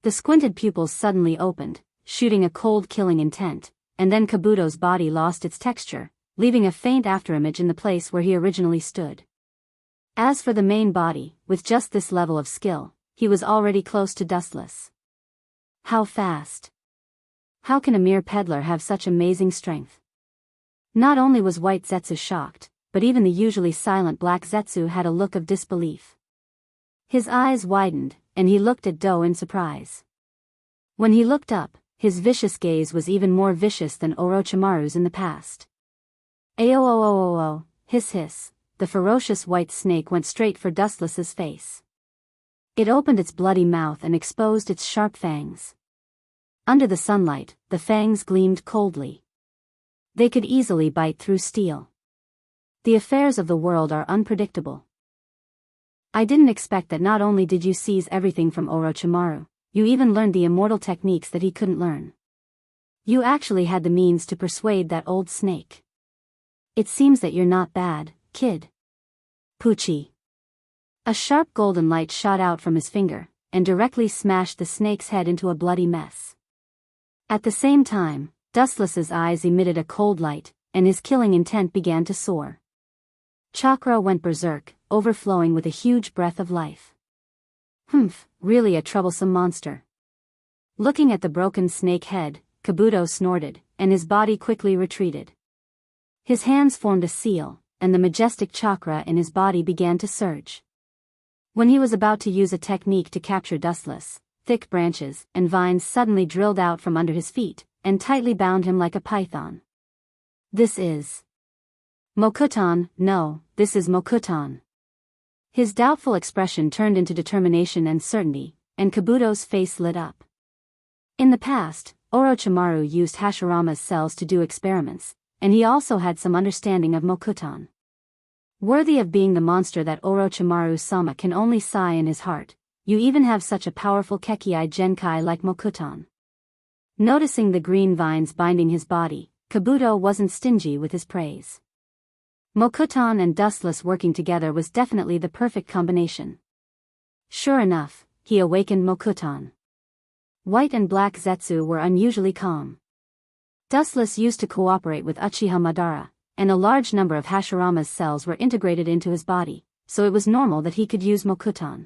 The squinted pupils suddenly opened, shooting a cold killing intent, and then Kabuto's body lost its texture, leaving a faint afterimage in the place where he originally stood. As for the main body, with just this level of skill, he was already close to Dustless. How fast? How can a mere peddler have such amazing strength? Not only was White Zetsu shocked, but even the usually silent Black Zetsu had a look of disbelief. His eyes widened, and he looked at Do in surprise. When he looked up, his vicious gaze was even more vicious than Orochimaru's in the past. Ayo, hiss hiss, the ferocious white snake went straight for Dustless's face. It opened its bloody mouth and exposed its sharp fangs. Under the sunlight, the fangs gleamed coldly. They could easily bite through steel. The affairs of the world are unpredictable. I didn't expect that not only did you seize everything from Orochimaru, you even learned the immortal techniques that he couldn't learn. You actually had the means to persuade that old snake. It seems that you're not bad, kid. Pucci. A sharp golden light shot out from his finger, and directly smashed the snake's head into a bloody mess. At the same time, Dustless's eyes emitted a cold light, and his killing intent began to soar. Chakra went berserk, overflowing with a huge breath of life. Humph, really a troublesome monster. Looking at the broken snake head, Kabuto snorted, and his body quickly retreated. His hands formed a seal, and the majestic chakra in his body began to surge. When he was about to use a technique to capture Dustless, thick branches and vines suddenly drilled out from under his feet, and tightly bound him like a python. This is Mokuton, no, this is Mokuton. His doubtful expression turned into determination and certainty, and Kabuto's face lit up. In the past, Orochimaru used Hashirama's cells to do experiments, and he also had some understanding of Mokuton. Worthy of being the monster that Orochimaru-sama can only sigh in his heart, you even have such a powerful Kekii Genkai like Mokuton. Noticing the green vines binding his body, Kabuto wasn't stingy with his praise. Mokuton and Dustless working together was definitely the perfect combination. Sure enough, he awakened Mokuton. White and Black Zetsu were unusually calm. Dustless used to cooperate with Uchiha Madara, and a large number of Hashirama's cells were integrated into his body, so it was normal that he could use Mokuton.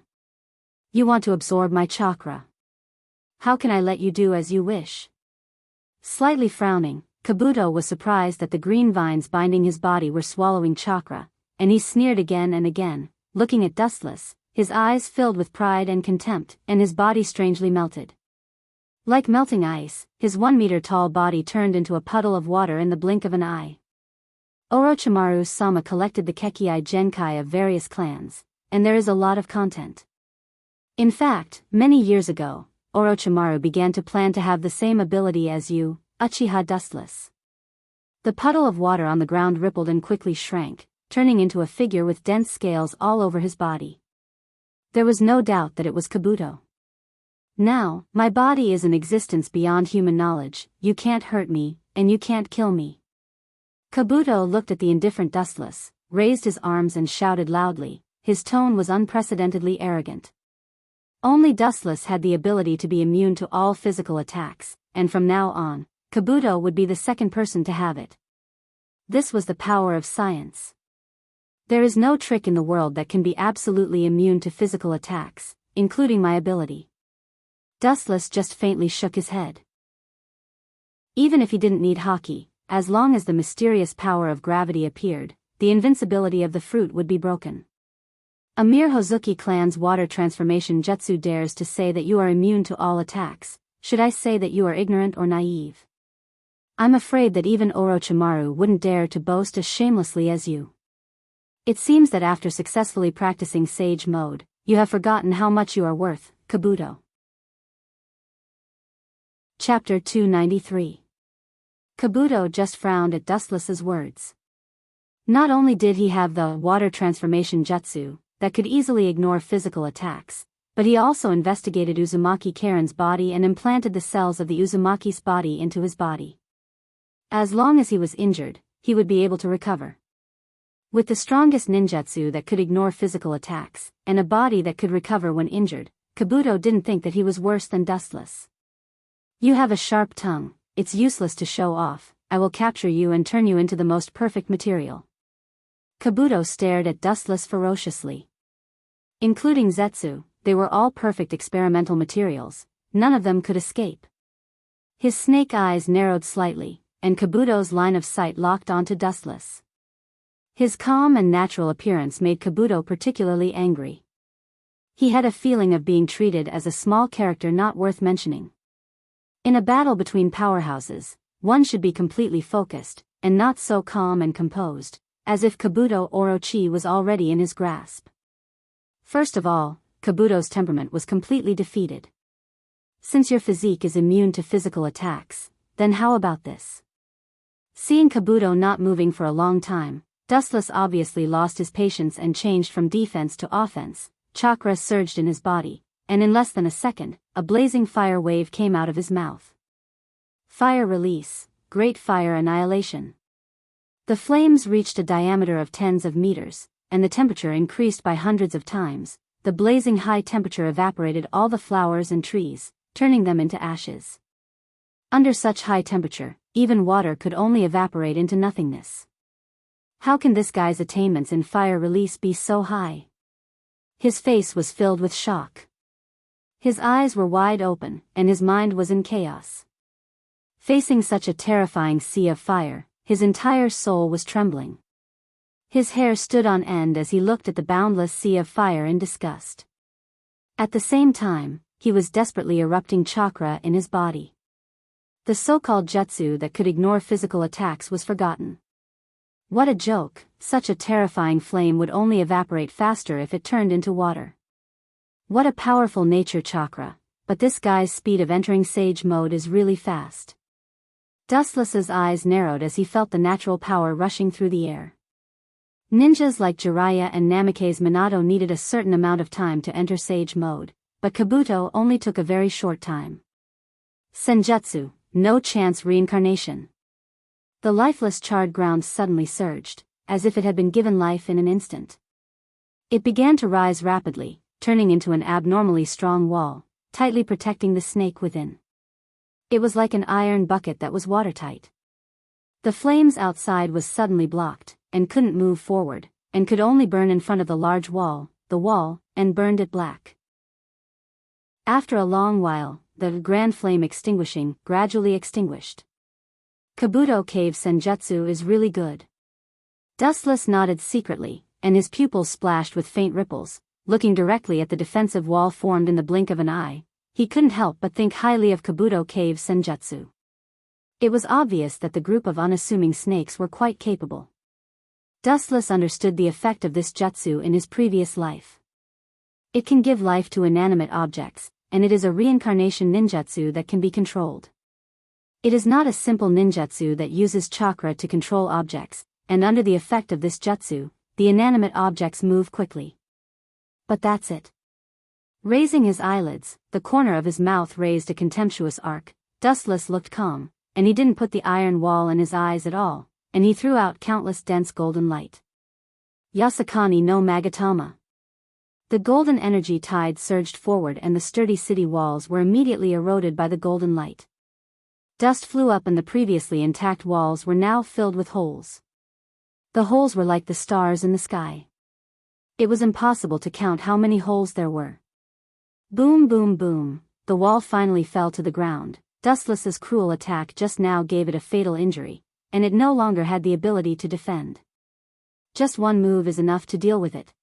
You want to absorb my chakra. How can I let you do as you wish? Slightly frowning, Kabuto was surprised that the green vines binding his body were swallowing chakra, and he sneered again and again, looking at Dustless, his eyes filled with pride and contempt, and his body strangely melted. Like melting ice, his 1-meter-tall body turned into a puddle of water in the blink of an eye. Orochimaru-sama collected the Kekii Genkai of various clans, and there is a lot of content. In fact, many years ago, Orochimaru began to plan to have the same ability as you, Uchiha Dustless. The puddle of water on the ground rippled and quickly shrank, turning into a figure with dense scales all over his body. There was no doubt that it was Kabuto. Now, my body is an existence beyond human knowledge, you can't hurt me, and you can't kill me. Kabuto looked at the indifferent Dustless, raised his arms and shouted loudly. His tone was unprecedentedly arrogant. Only Dustless had the ability to be immune to all physical attacks, and from now on, Kabuto would be the second person to have it. This was the power of science. There is no trick in the world that can be absolutely immune to physical attacks, including my ability. Dustless just faintly shook his head. Even if he didn't need Haki, as long as the mysterious power of gravity appeared, the invincibility of the fruit would be broken. A mere Hozuki clan's water transformation jutsu dares to say that you are immune to all attacks. Should I say that you are ignorant or naive? I'm afraid that even Orochimaru wouldn't dare to boast as shamelessly as you. It seems that after successfully practicing Sage Mode, you have forgotten how much you are worth, Kabuto. Chapter 293. Kabuto just frowned at Dustless's words. Not only did he have the water transformation jutsu that could easily ignore physical attacks, but he also investigated Uzumaki Karen's body and implanted the cells of the Uzumaki's body into his body. As long as he was injured, he would be able to recover. With the strongest ninjutsu that could ignore physical attacks, and a body that could recover when injured, Kabuto didn't think that he was worse than Dustless. You have a sharp tongue, it's useless to show off, I will capture you and turn you into the most perfect material. Kabuto stared at Dustless ferociously. Including Zetsu, they were all perfect experimental materials, none of them could escape. His snake eyes narrowed slightly, and Kabuto's line of sight locked onto Dustless. His calm and natural appearance made Kabuto particularly angry. He had a feeling of being treated as a small character not worth mentioning. In a battle between powerhouses, one should be completely focused, and not so calm and composed, as if Kabuto Orochi was already in his grasp. First of all, Kabuto's temperament was completely defeated. Since your physique is immune to physical attacks, then how about this? Seeing Kabuto not moving for a long time, Dustless obviously lost his patience and changed from defense to offense. Chakra surged in his body, and in less than a second, a blazing fire wave came out of his mouth. Fire release, great fire annihilation. The flames reached a diameter of tens of meters, and the temperature increased by hundreds of times. The blazing high temperature evaporated all the flowers and trees, turning them into ashes. Under such high temperature, even water could only evaporate into nothingness. How can this guy's attainments in fire release be so high? His face was filled with shock. His eyes were wide open, and his mind was in chaos. Facing such a terrifying sea of fire, his entire soul was trembling. His hair stood on end as he looked at the boundless sea of fire in disgust. At the same time, he was desperately erupting chakra in his body. The so-called jutsu that could ignore physical attacks was forgotten. What a joke, such a terrifying flame would only evaporate faster if it turned into water. What a powerful nature chakra, but this guy's speed of entering Sage Mode is really fast. Dustless's eyes narrowed as he felt the natural power rushing through the air. Ninjas like Jiraiya and Namikaze Minato needed a certain amount of time to enter Sage Mode, but Kabuto only took a very short time. Senjutsu, no chance reincarnation. The lifeless charred ground suddenly surged, as if it had been given life in an instant. It began to rise rapidly, turning into an abnormally strong wall, tightly protecting the snake within. It was like an iron bucket that was watertight. The flames outside was suddenly blocked, and couldn't move forward, and could only burn in front of the large wall, and burned it black. After a long while, the grand flame gradually extinguished. Kabuto Cave Senjutsu is really good. Dustless nodded secretly, and his pupils splashed with faint ripples, looking directly at the defensive wall formed in the blink of an eye. He couldn't help but think highly of Kabuto Cave Senjutsu. It was obvious that the group of unassuming snakes were quite capable. Dustless understood the effect of this jutsu in his previous life. It can give life to inanimate objects, and it is a reincarnation ninjutsu that can be controlled. It is not a simple ninjutsu that uses chakra to control objects, and under the effect of this jutsu, the inanimate objects move quickly. But that's it. Raising his eyelids, the corner of his mouth raised a contemptuous arc. Dustless looked calm, and he didn't put the iron wall in his eyes at all, and he threw out countless dense golden light. Yasakani no Magatama. The golden energy tide surged forward and the sturdy city walls were immediately eroded by the golden light. Dust flew up and the previously intact walls were now filled with holes. The holes were like the stars in the sky. It was impossible to count how many holes there were. Boom boom boom, the wall finally fell to the ground. Dustless's cruel attack just now gave it a fatal injury, and it no longer had the ability to defend. Just one move is enough to deal with it.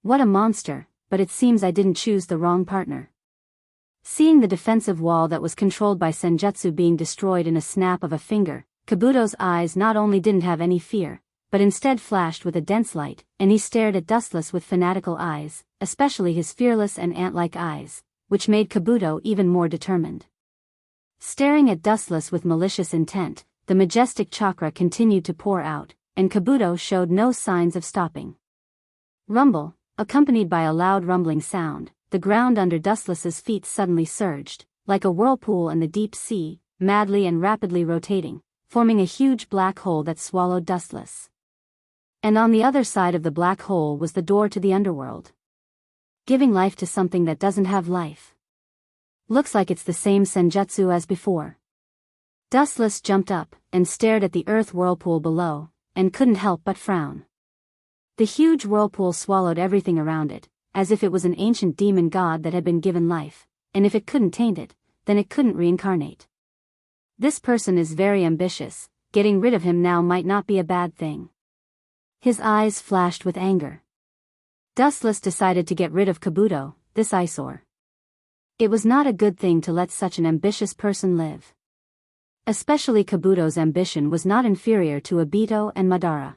What a monster, but it seems I didn't choose the wrong partner. Seeing the defensive wall that was controlled by Senjutsu being destroyed in a snap of a finger, Kabuto's eyes not only didn't have any fear, but instead flashed with a dense light, and he stared at Dustless with fanatical eyes, especially his fearless and ant-like eyes, which made Kabuto even more determined. Staring at Dustless with malicious intent, the majestic chakra continued to pour out, and Kabuto showed no signs of stopping. Rumble, accompanied by a loud rumbling sound, the ground under Dustless's feet suddenly surged, like a whirlpool in the deep sea, madly and rapidly rotating, forming a huge black hole that swallowed Dustless. And on the other side of the black hole was the door to the underworld. Giving life to something that doesn't have life. Looks like it's the same Senjutsu as before. Dustless jumped up and stared at the earth whirlpool below, and couldn't help but frown. The huge whirlpool swallowed everything around it, as if it was an ancient demon god that had been given life, and if it couldn't taint it, then it couldn't reincarnate. This person is very ambitious, getting rid of him now might not be a bad thing. His eyes flashed with anger. Dustless decided to get rid of Kabuto, this eyesore. It was not a good thing to let such an ambitious person live. Especially Kabuto's ambition was not inferior to Obito and Madara.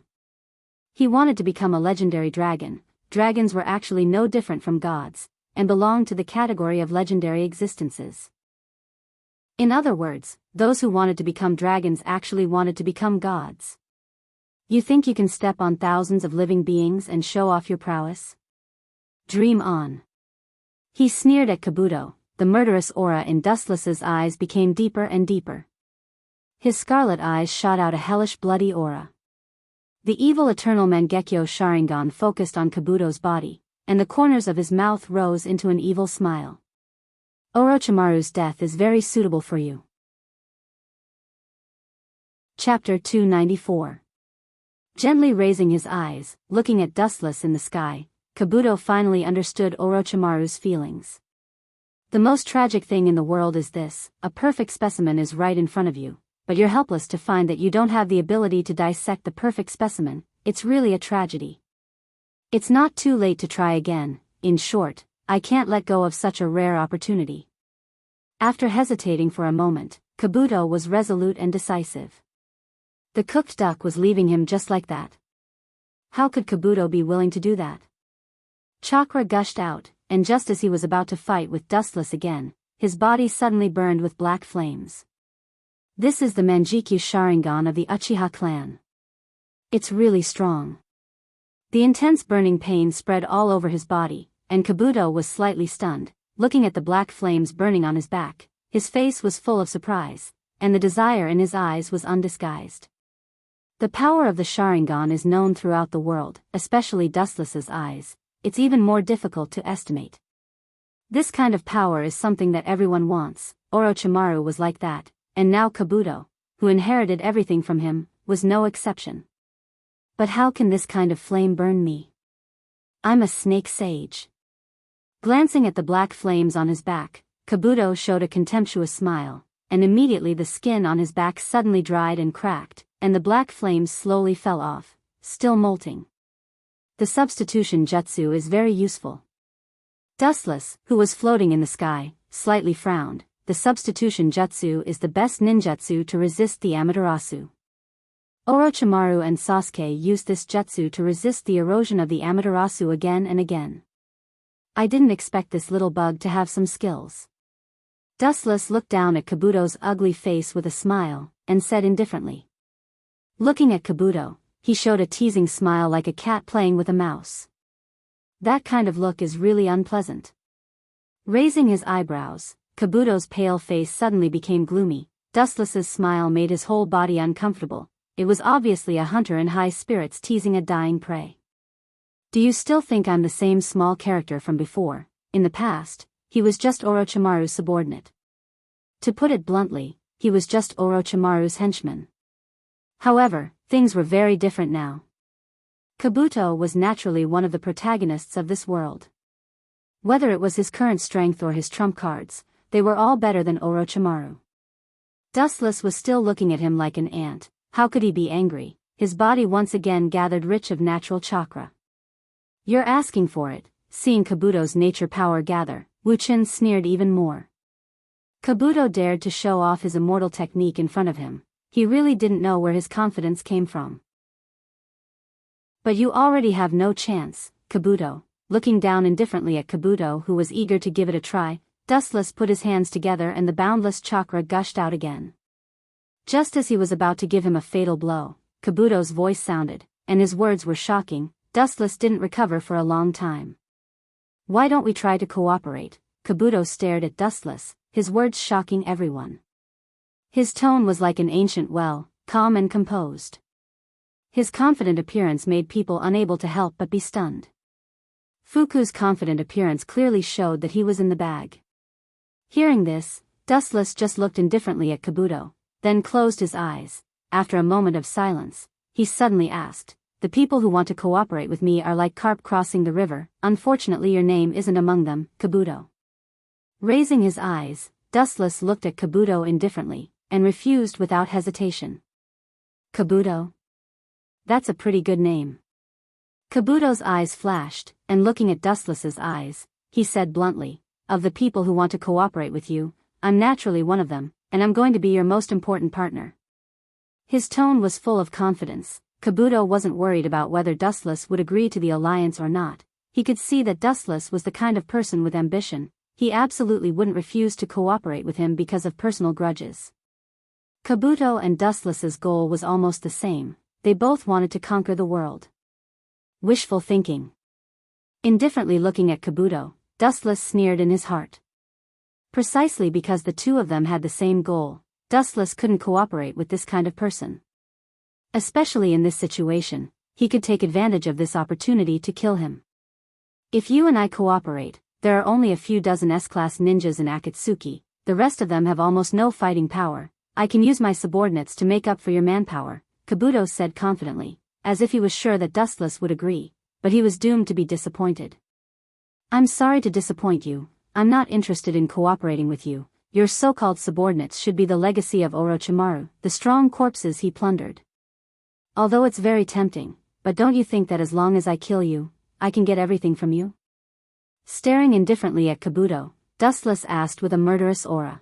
He wanted to become a legendary dragon. Dragons were actually no different from gods, and belonged to the category of legendary existences. In other words, those who wanted to become dragons actually wanted to become gods. You think you can step on thousands of living beings and show off your prowess? Dream on. He sneered at Kabuto. The murderous aura in Dustless's eyes became deeper and deeper. His scarlet eyes shot out a hellish bloody aura. The evil eternal Mangekyo Sharingan focused on Kabuto's body, and the corners of his mouth rose into an evil smile. Orochimaru's death is very suitable for you. Chapter 294. Gently raising his eyes, looking at Dustless in the sky, Kabuto finally understood Orochimaru's feelings. The most tragic thing in the world is this: a perfect specimen is right in front of you, but you're helpless to find that you don't have the ability to dissect the perfect specimen. It's really a tragedy. It's not too late to try again. In short, I can't let go of such a rare opportunity. After hesitating for a moment, Kabuto was resolute and decisive. The cooked duck was leaving him just like that. How could Kabuto be willing to do that? Chakra gushed out, and just as he was about to fight with Dustless again, his body suddenly burned with black flames. This is the Mangekyo Sharingan of the Uchiha clan. It's really strong. The intense burning pain spread all over his body, and Kabuto was slightly stunned, looking at the black flames burning on his back. His face was full of surprise, and the desire in his eyes was undisguised. The power of the Sharingan is known throughout the world, especially Dustless's eyes. It's even more difficult to estimate. This kind of power is something that everyone wants. Orochimaru was like that, and now Kabuto, who inherited everything from him, was no exception. But how can this kind of flame burn me? I'm a snake sage. Glancing at the black flames on his back, Kabuto showed a contemptuous smile, and immediately the skin on his back suddenly dried and cracked, and the black flames slowly fell off, still molting. The substitution jutsu is very useful. Dustless, who was floating in the sky, slightly frowned. The substitution jutsu is the best ninjutsu to resist the Amaterasu. Orochimaru and Sasuke used this jutsu to resist the erosion of the Amaterasu again and again. I didn't expect this little bug to have some skills. Dustless looked down at Kabuto's ugly face with a smile, and said indifferently. Looking at Kabuto, he showed a teasing smile like a cat playing with a mouse. That kind of look is really unpleasant. Raising his eyebrows, Kabuto's pale face suddenly became gloomy. Dustless's smile made his whole body uncomfortable. It was obviously a hunter in high spirits teasing a dying prey. Do you still think I'm the same small character from before? In the past, he was just Orochimaru's subordinate. To put it bluntly, he was just Orochimaru's henchman. However, things were very different now. Kabuto was naturally one of the protagonists of this world. Whether it was his current strength or his trump cards, they were all better than Orochimaru. Dustless was still looking at him like an ant. How could he be angry? His body once again gathered rich of natural chakra. You're asking for it. Seeing Kabuto's nature power gather, Wuchen sneered even more. Kabuto dared to show off his immortal technique in front of him. He really didn't know where his confidence came from. But you already have no chance, Kabuto. Looking down indifferently at Kabuto, who was eager to give it a try, Dustless put his hands together and the boundless chakra gushed out again. Just as he was about to give him a fatal blow, Kabuto's voice sounded, and his words were shocking. Dustless didn't recover for a long time. Why don't we try to cooperate? Kabuto stared at Dustless, his words shocking everyone. His tone was like an ancient well, calm and composed. His confident appearance made people unable to help but be stunned. Fuku's confident appearance clearly showed that he was in the bag. Hearing this, Dustless just looked indifferently at Kabuto, then closed his eyes. After a moment of silence, he suddenly asked, "The people who want to cooperate with me are like carp crossing the river. Unfortunately your name isn't among them, Kabuto." Raising his eyes, Dustless looked at Kabuto indifferently, and refused without hesitation. Kabuto? That's a pretty good name. Kabuto's eyes flashed, and looking at Dustless's eyes, he said bluntly, "Of the people who want to cooperate with you, I'm naturally one of them, and I'm going to be your most important partner." His tone was full of confidence. Kabuto wasn't worried about whether Dustless would agree to the alliance or not. He could see that Dustless was the kind of person with ambition. He absolutely wouldn't refuse to cooperate with him because of personal grudges. Kabuto and Dustless's goal was almost the same. They both wanted to conquer the world. Wishful thinking. Indifferently looking at Kabuto, Dustless sneered in his heart. Precisely because the two of them had the same goal, Dustless couldn't cooperate with this kind of person. Especially in this situation, he could take advantage of this opportunity to kill him. If you and I cooperate, there are only a few dozen S-class ninjas in Akatsuki, the rest of them have almost no fighting power. I can use my subordinates to make up for your manpower, Kabuto said confidently, as if he was sure that Dustless would agree, but he was doomed to be disappointed. "I'm sorry to disappoint you. I'm not interested in cooperating with you. Your so-called subordinates should be the legacy of Orochimaru, the strong corpses he plundered. Although it's very tempting, but don't you think that as long as I kill you, I can get everything from you?" Staring indifferently at Kabuto, Dustless asked with a murderous aura.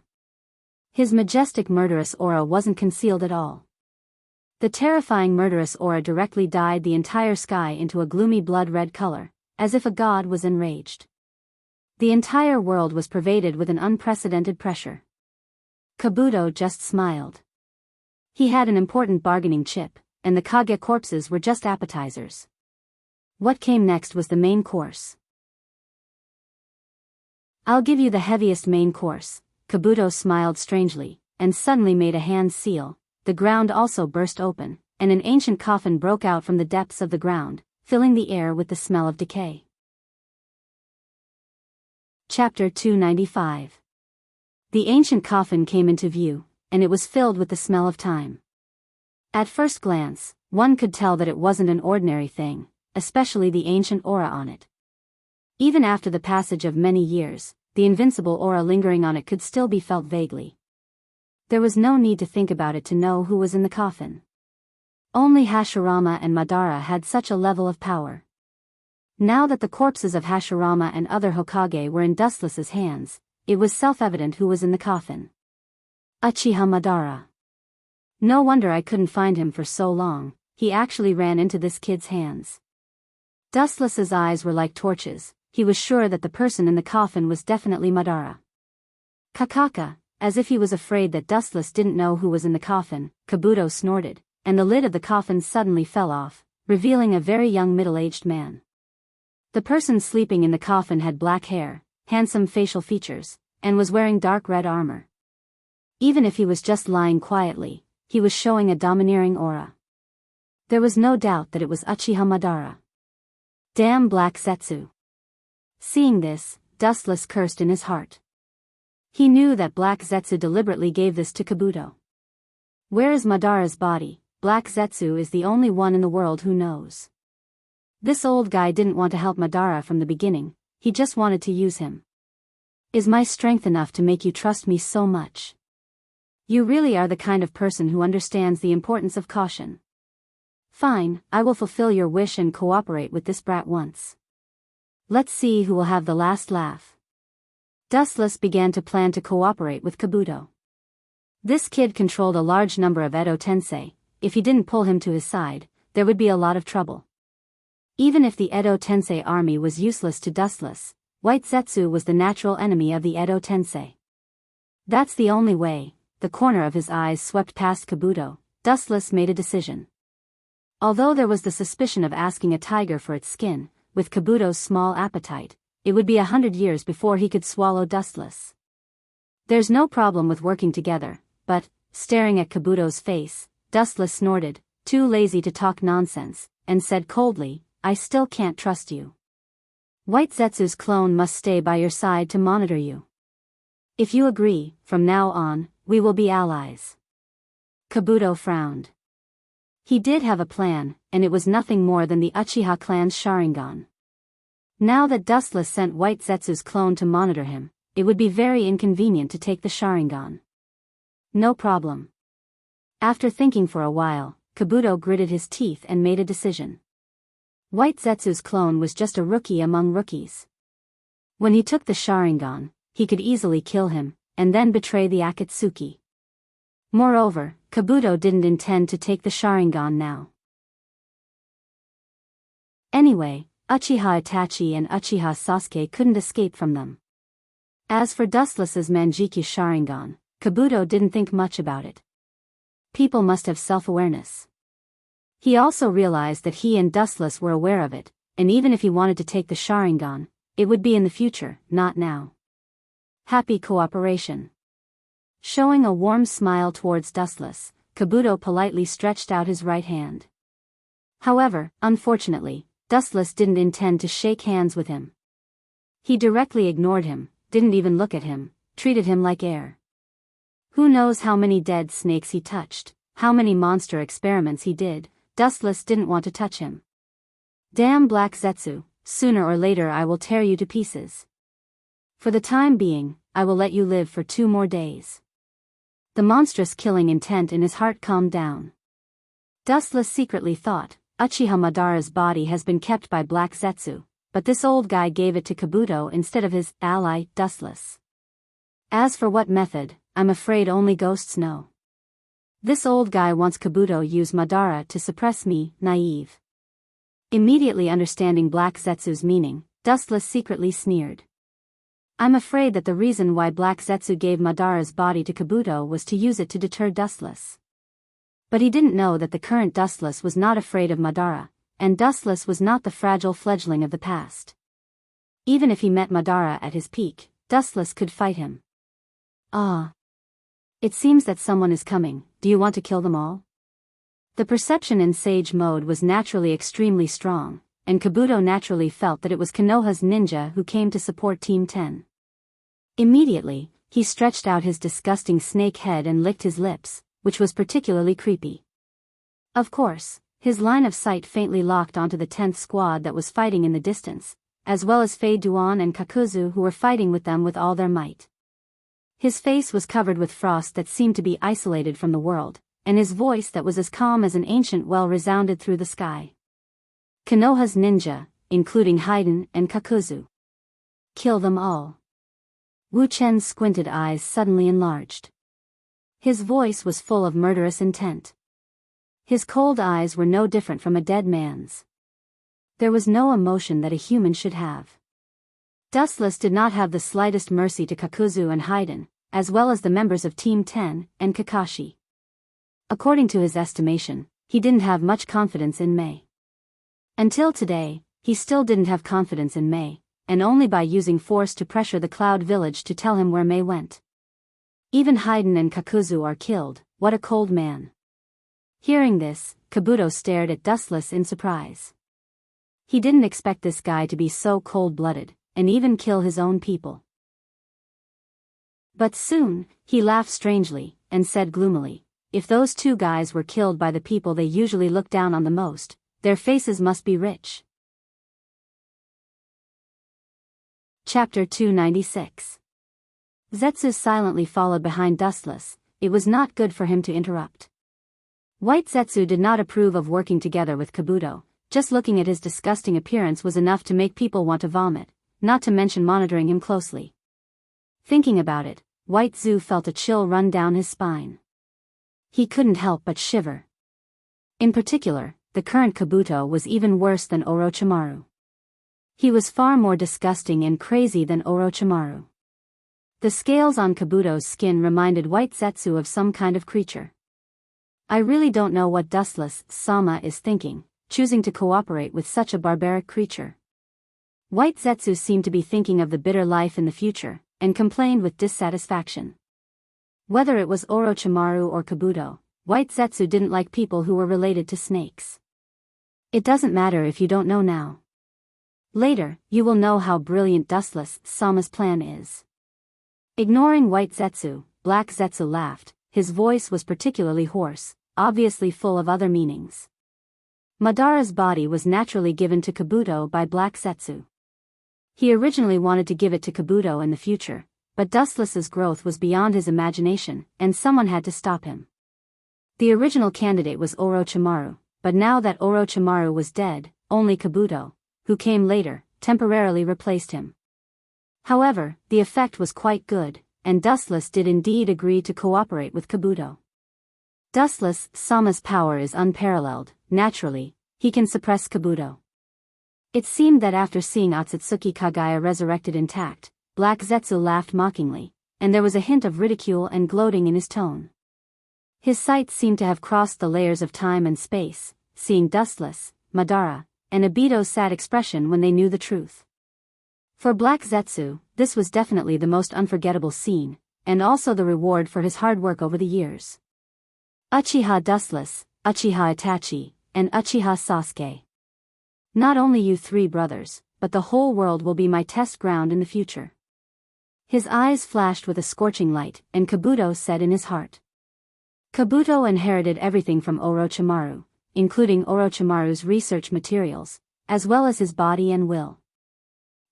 His majestic murderous aura wasn't concealed at all. The terrifying murderous aura directly dyed the entire sky into a gloomy blood-red color, as if a god was enraged. The entire world was pervaded with an unprecedented pressure. Kabuto just smiled. He had an important bargaining chip, and the Kage corpses were just appetizers. What came next was the main course. "I'll give you the heaviest main course." Kabuto smiled strangely, and suddenly made a hand seal. The ground also burst open, and an ancient coffin broke out from the depths of the ground, filling the air with the smell of decay. Chapter 295. The ancient coffin came into view, and it was filled with the smell of time. At first glance, one could tell that it wasn't an ordinary thing, especially the ancient aura on it. Even after the passage of many years, the invincible aura lingering on it could still be felt vaguely. There was no need to think about it to know who was in the coffin. Only Hashirama and Madara had such a level of power. Now that the corpses of Hashirama and other Hokage were in Dustless's hands, it was self-evident who was in the coffin. Uchiha Madara. No wonder I couldn't find him for so long, he actually ran into this kid's hands. Dustless's eyes were like torches, he was sure that the person in the coffin was definitely Madara. Kakaka, as if he was afraid that Dustless didn't know who was in the coffin, Kabuto snorted, and the lid of the coffin suddenly fell off, revealing a very young middle-aged man. The person sleeping in the coffin had black hair, handsome facial features, and was wearing dark red armor. Even if he was just lying quietly, he was showing a domineering aura. There was no doubt that it was Uchiha Madara. Damn Black Zetsu. Seeing this, Dustless cursed in his heart. He knew that Black Zetsu deliberately gave this to Kabuto. Where is Madara's body? Black Zetsu is the only one in the world who knows. This old guy didn't want to help Madara from the beginning, he just wanted to use him. Is my strength enough to make you trust me so much? You really are the kind of person who understands the importance of caution. Fine, I will fulfill your wish and cooperate with this brat once. Let's see who will have the last laugh. Dustless began to plan to cooperate with Kabuto. This kid controlled a large number of Edo Tensei. If he didn't pull him to his side, there would be a lot of trouble. Even if the Edo Tensei army was useless to Dustless, White Zetsu was the natural enemy of the Edo Tensei. That's the only way. The corner of his eyes swept past Kabuto. Dustless made a decision. Although there was the suspicion of asking a tiger for its skin, with Kabuto's small appetite, it would be 100 years before he could swallow Dustless. There's no problem with working together, but, staring at Kabuto's face, Dustless snorted, too lazy to talk nonsense, and said coldly, I still can't trust you. White Zetsu's clone must stay by your side to monitor you. If you agree, from now on, we will be allies. Kabuto frowned. He did have a plan, and it was nothing more than the Uchiha clan's Sharingan. Now that Dustless sent White Zetsu's clone to monitor him, it would be very inconvenient to take the Sharingan. No problem. After thinking for a while, Kabuto gritted his teeth and made a decision. White Zetsu's clone was just a rookie among rookies. When he took the Sharingan, he could easily kill him, and then betray the Akatsuki. Moreover, Kabuto didn't intend to take the Sharingan now. Anyway, Uchiha Itachi and Uchiha Sasuke couldn't escape from them. As for Dustless's Manjikyu Sharingan, Kabuto didn't think much about it. People must have self-awareness. He also realized that he and Dustless were aware of it, and even if he wanted to take the Sharingan, it would be in the future, not now. Happy cooperation. Showing a warm smile towards Dustless, Kabuto politely stretched out his right hand. However, unfortunately, Dustless didn't intend to shake hands with him. He directly ignored him, didn't even look at him, treated him like air. Who knows how many dead snakes he touched, how many monster experiments he did, Dustless didn't want to touch him. Damn Black Zetsu, sooner or later I will tear you to pieces. For the time being, I will let you live for 2 more days. The monstrous killing intent in his heart calmed down. Dustless secretly thought, Uchiha Madara's body has been kept by Black Zetsu, but this old guy gave it to Kabuto instead of his ally, Dustless. As for what method, I'm afraid only ghosts know. This old guy wants Kabuto use Madara to suppress me, naive. Immediately understanding Black Zetsu's meaning, Dustless secretly sneered. I'm afraid that the reason why Black Zetsu gave Madara's body to Kabuto was to use it to deter Dustless. But he didn't know that the current Dustless was not afraid of Madara, and Dustless was not the fragile fledgling of the past. Even if he met Madara at his peak, Dustless could fight him. Ah. It seems that someone is coming, do you want to kill them all? The perception in Sage mode was naturally extremely strong, and Kabuto naturally felt that it was Konoha's ninja who came to support Team 10. Immediately, he stretched out his disgusting snake head and licked his lips, which was particularly creepy. Of course, his line of sight faintly locked onto the 10th squad that was fighting in the distance, as well as Fei Duan and Kakuzu who were fighting with them with all their might. His face was covered with frost that seemed to be isolated from the world, and his voice that was as calm as an ancient well resounded through the sky. Konoha's ninja, including Haiden and Kakuzu. Kill them all. Wu Chen's squinted eyes suddenly enlarged. His voice was full of murderous intent. His cold eyes were no different from a dead man's. There was no emotion that a human should have. Dustless did not have the slightest mercy to Kakuzu and Haiden, as well as the members of Team 10 and Kakashi. According to his estimation, he didn't have much confidence in Mei. Until today, he still didn't have confidence in Mei, and only by using force to pressure the Cloud Village to tell him where Mei went. Even Haiden and Kakuzu are killed. What a cold man. Hearing this, Kabuto stared at Dustless in surprise. He didn't expect this guy to be so cold-blooded, and even kill his own people. But soon, he laughed strangely, and said gloomily, if those two guys were killed by the people they usually look down on the most, their faces must be rich. Chapter 296. Zetsu silently followed behind Dustless. It was not good for him to interrupt. White Zetsu did not approve of working together with Kabuto. Just looking at his disgusting appearance was enough to make people want to vomit, not to mention monitoring him closely. Thinking about it, White Zu felt a chill run down his spine. He couldn't help but shiver. In particular, the current Kabuto was even worse than Orochimaru. He was far more disgusting and crazy than Orochimaru. The scales on Kabuto's skin reminded White Zetsu of some kind of creature. I really don't know what Dustless-sama is thinking, choosing to cooperate with such a barbaric creature. White Zetsu seemed to be thinking of the bitter life in the future, and complained with dissatisfaction. Whether it was Orochimaru or Kabuto, White Zetsu didn't like people who were related to snakes. It doesn't matter if you don't know now. Later, you will know how brilliant Dustless-sama's plan is. Ignoring White Zetsu, Black Zetsu laughed. His voice was particularly hoarse, obviously full of other meanings. Madara's body was naturally given to Kabuto by Black Zetsu. He originally wanted to give it to Kabuto in the future, but Dustless's growth was beyond his imagination, and someone had to stop him. The original candidate was Orochimaru, but now that Orochimaru was dead, only Kabuto, who came later, temporarily replaced him. However, the effect was quite good, and Dustless did indeed agree to cooperate with Kabuto. Dustless-sama's power is unparalleled. Naturally, he can suppress Kabuto. It seemed that after seeing Otsutsuki Kagaya resurrected intact, Black Zetsu laughed mockingly, and there was a hint of ridicule and gloating in his tone. His sight seemed to have crossed the layers of time and space, seeing Dustless, Madara, and Obito's sad expression when they knew the truth. For Black Zetsu, this was definitely the most unforgettable scene, and also the reward for his hard work over the years. Uchiha Dustless, Uchiha Itachi, and Uchiha Sasuke. Not only you three brothers, but the whole world will be my test ground in the future. His eyes flashed with a scorching light, and Kabuto said in his heart. Kabuto inherited everything from Orochimaru, including Orochimaru's research materials, as well as his body and will.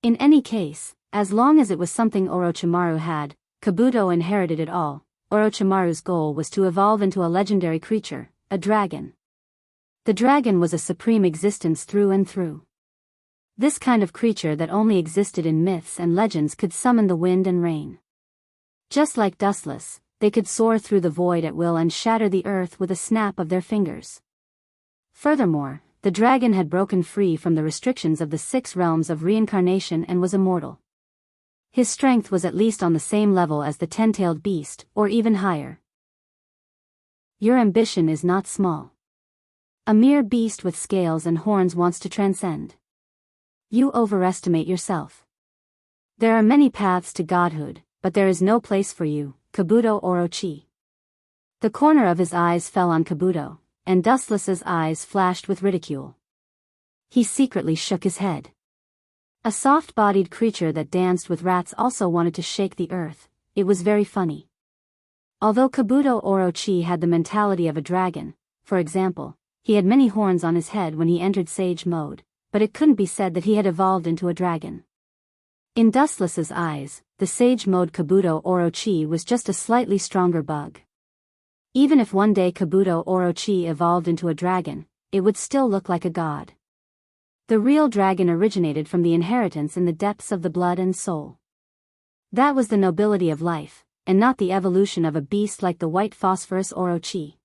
In any case, as long as it was something Orochimaru had, Kabuto inherited it all. Orochimaru's goal was to evolve into a legendary creature, a dragon. The dragon was a supreme existence through and through. This kind of creature that only existed in myths and legends could summon the wind and rain. Just like Dustless, they could soar through the void at will and shatter the earth with a snap of their fingers. Furthermore, the dragon had broken free from the restrictions of the 6 realms of reincarnation and was immortal. His strength was at least on the same level as the 10-tailed beast, or even higher. Your ambition is not small. A mere beast with scales and horns wants to transcend. You overestimate yourself. There are many paths to godhood, but there is no place for you, Kabuto Orochi. The corner of his eyes fell on Kabuto, and Dustless's eyes flashed with ridicule. He secretly shook his head. A soft-bodied creature that danced with rats also wanted to shake the earth. It was very funny. Although Kabuto Orochi had the mentality of a dragon, for example, he had many horns on his head when he entered Sage mode, but it couldn't be said that he had evolved into a dragon. In Dustless's eyes, the Sage mode Kabuto Orochi was just a slightly stronger bug. Even if one day Kabuto Orochi evolved into a dragon, it would still look like a god. The real dragon originated from the inheritance in the depths of the blood and soul. That was the nobility of life, and not the evolution of a beast like the white phosphorus Orochi.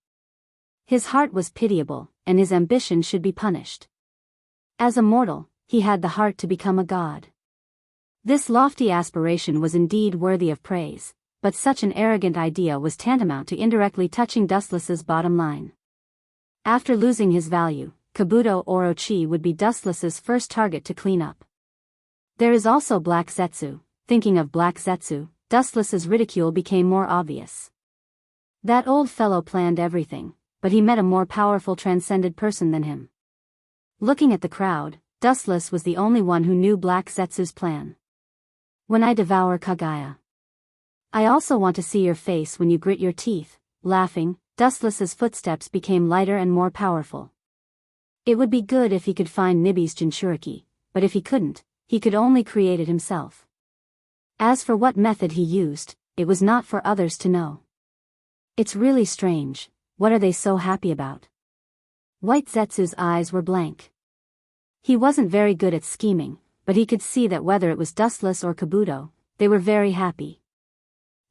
His heart was pitiable, and his ambition should be punished. As a mortal, he had the heart to become a god. This lofty aspiration was indeed worthy of praise, but such an arrogant idea was tantamount to indirectly touching Dustless's bottom line. After losing his value, Kabuto Orochi would be Dustless's first target to clean up. There is also Black Zetsu. Thinking of Black Zetsu, Dustless's ridicule became more obvious. That old fellow planned everything, but he met a more powerful transcended person than him. Looking at the crowd, Dustless was the only one who knew Black Zetsu's plan. When I devour Kaguya. I also want to see your face when you grit your teeth. Laughing, Dustless's footsteps became lighter and more powerful. It would be good if he could find Nibby's Jinchuriki, but if he couldn't, he could only create it himself. As for what method he used, it was not for others to know. It's really strange, what are they so happy about? White Zetsu's eyes were blank. He wasn't very good at scheming, but he could see that whether it was Dustless or Kabuto, they were very happy.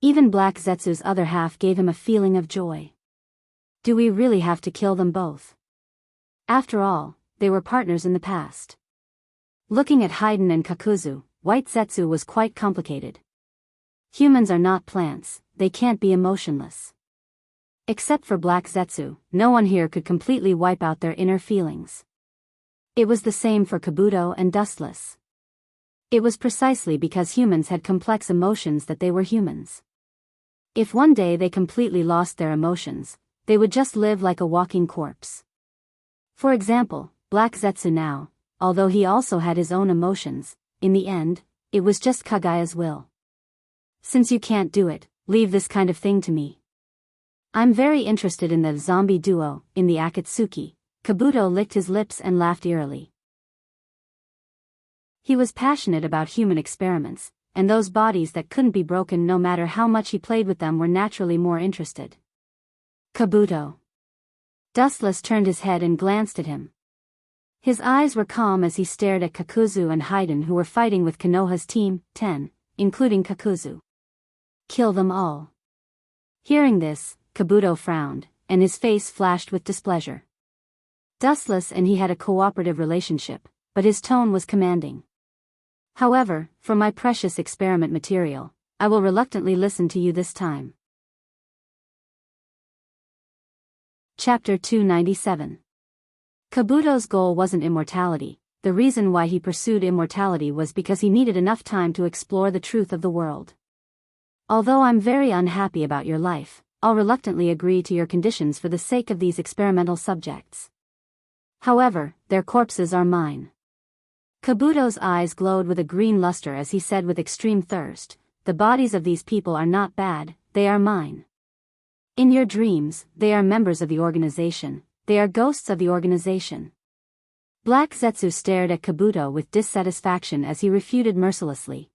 Even Black Zetsu's other half gave him a feeling of joy. Do we really have to kill them both? After all, they were partners in the past. Looking at Haiden and Kakuzu, White Zetsu was quite complicated. Humans are not plants, they can't be emotionless. Except for Black Zetsu, no one here could completely wipe out their inner feelings. It was the same for Kabuto and Dustless. It was precisely because humans had complex emotions that they were humans. If one day they completely lost their emotions, they would just live like a walking corpse. For example, Black Zetsu now, although he also had his own emotions, in the end, it was just Kaguya's will. Since you can't do it, leave this kind of thing to me. I'm very interested in the zombie duo, in the Akatsuki. Kabuto licked his lips and laughed eerily. He was passionate about human experiments, and those bodies that couldn't be broken no matter how much he played with them were naturally more interested. Kabuto. Dustless turned his head and glanced at him. His eyes were calm as he stared at Kakuzu and Haiden, who were fighting with Konoha's team, 10, including Kakuzu. Kill them all. Hearing this, Kabuto frowned, and his face flashed with displeasure. Dustless and he had a cooperative relationship, but his tone was commanding. However, for my precious experiment material, I will reluctantly listen to you this time. Chapter 297. Kabuto's goal wasn't immortality. The reason why he pursued immortality was because he needed enough time to explore the truth of the world. Although I'm very unhappy about your life, I'll reluctantly agree to your conditions for the sake of these experimental subjects. However, their corpses are mine. Kabuto's eyes glowed with a green luster as he said with extreme thirst, the bodies of these people are not bad, they are mine. In your dreams, they are members of the organization, they are ghosts of the organization. Black Zetsu stared at Kabuto with dissatisfaction as he refuted mercilessly.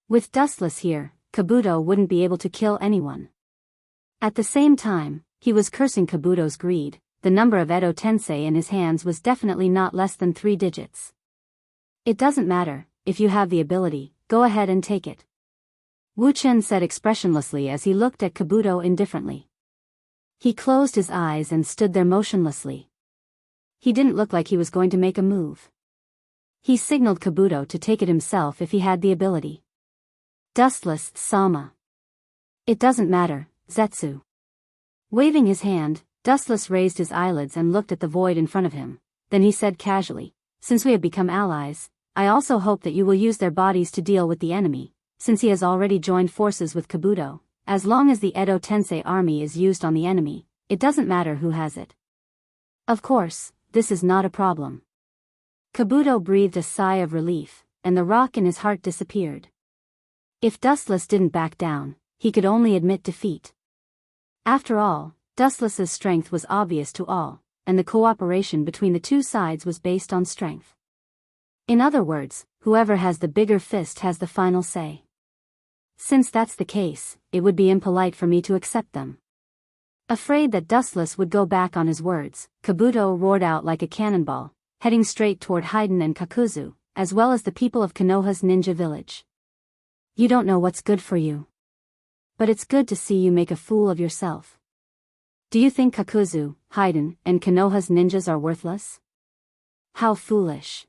With Dustless here, Kabuto wouldn't be able to kill anyone. At the same time, he was cursing Kabuto's greed. The number of Edo Tensei in his hands was definitely not less than 3 digits. It doesn't matter, if you have the ability, go ahead and take it. Wu Chen said expressionlessly as he looked at Kabuto indifferently. He closed his eyes and stood there motionlessly. He didn't look like he was going to make a move. He signaled Kabuto to take it himself if he had the ability. Dustless, Sama. It doesn't matter, Zetsu. Waving his hand, Dustless raised his eyelids and looked at the void in front of him. Then he said casually, since we have become allies, I also hope that you will use their bodies to deal with the enemy, since he has already joined forces with Kabuto. As long as the Edo Tensei army is used on the enemy, it doesn't matter who has it. Of course, this is not a problem. Kabuto breathed a sigh of relief, and the rock in his heart disappeared. If Dustless didn't back down, he could only admit defeat. After all, Dustless's strength was obvious to all, and the cooperation between the two sides was based on strength. In other words, whoever has the bigger fist has the final say. Since that's the case, it would be impolite for me to accept them. Afraid that Dustless would go back on his words, Kabuto roared out like a cannonball, heading straight toward Haiden and Kakuzu, as well as the people of Konoha's ninja village. You don't know what's good for you. but it's good to see you make a fool of yourself. Do you think Kakuzu, Haiden, and Konoha's ninjas are worthless? How foolish.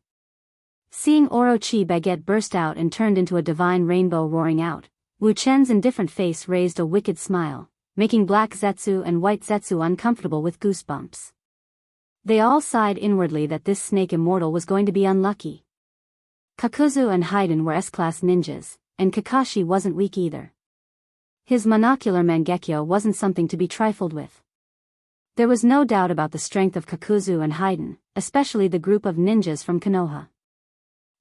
Seeing Orochi Baguette burst out and turned into a divine rainbow roaring out, Wu Chen's indifferent face raised a wicked smile, making Black Zetsu and White Zetsu uncomfortable with goosebumps. They all sighed inwardly that this snake immortal was going to be unlucky. Kakuzu and Haiden were S-class ninjas, and Kakashi wasn't weak either. His monocular Mangekyo wasn't something to be trifled with. There was no doubt about the strength of Kakuzu and Haiden, especially the group of ninjas from Konoha.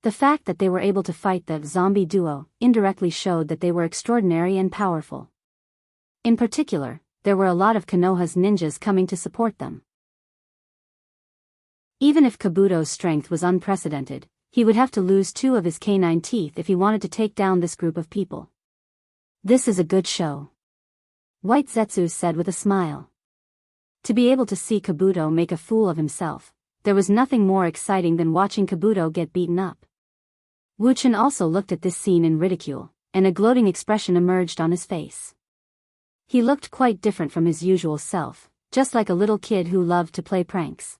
The fact that they were able to fight the zombie duo indirectly showed that they were extraordinary and powerful. In particular, there were a lot of Konoha's ninjas coming to support them. Even if Kabuto's strength was unprecedented, he would have to lose 2 of his canine teeth if he wanted to take down this group of people. This is a good show, White Zetsu said with a smile. To be able to see Kabuto make a fool of himself, there was nothing more exciting than watching Kabuto get beaten up. Wu Chen also looked at this scene in ridicule, and a gloating expression emerged on his face. He looked quite different from his usual self, just like a little kid who loved to play pranks.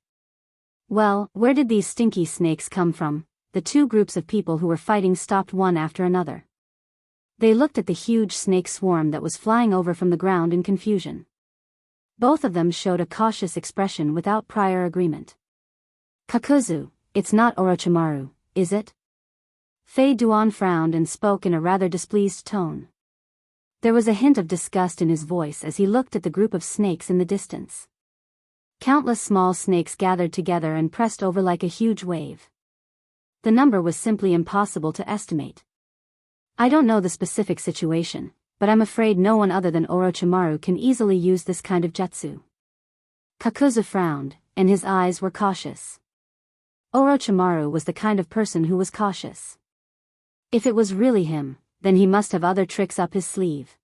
Well, where did these stinky snakes come from? The 2 groups of people who were fighting stopped one after another. They looked at the huge snake swarm that was flying over from the ground in confusion. Both of them showed a cautious expression without prior agreement. Kakuzu, it's not Orochimaru, is it? Fei Duan frowned and spoke in a rather displeased tone. There was a hint of disgust in his voice as he looked at the group of snakes in the distance. Countless small snakes gathered together and pressed over like a huge wave. The number was simply impossible to estimate. I don't know the specific situation, but I'm afraid no one other than Orochimaru can easily use this kind of jutsu. Kakuzu frowned, and his eyes were cautious. Orochimaru was the kind of person who was cautious. If it was really him, then he must have other tricks up his sleeve.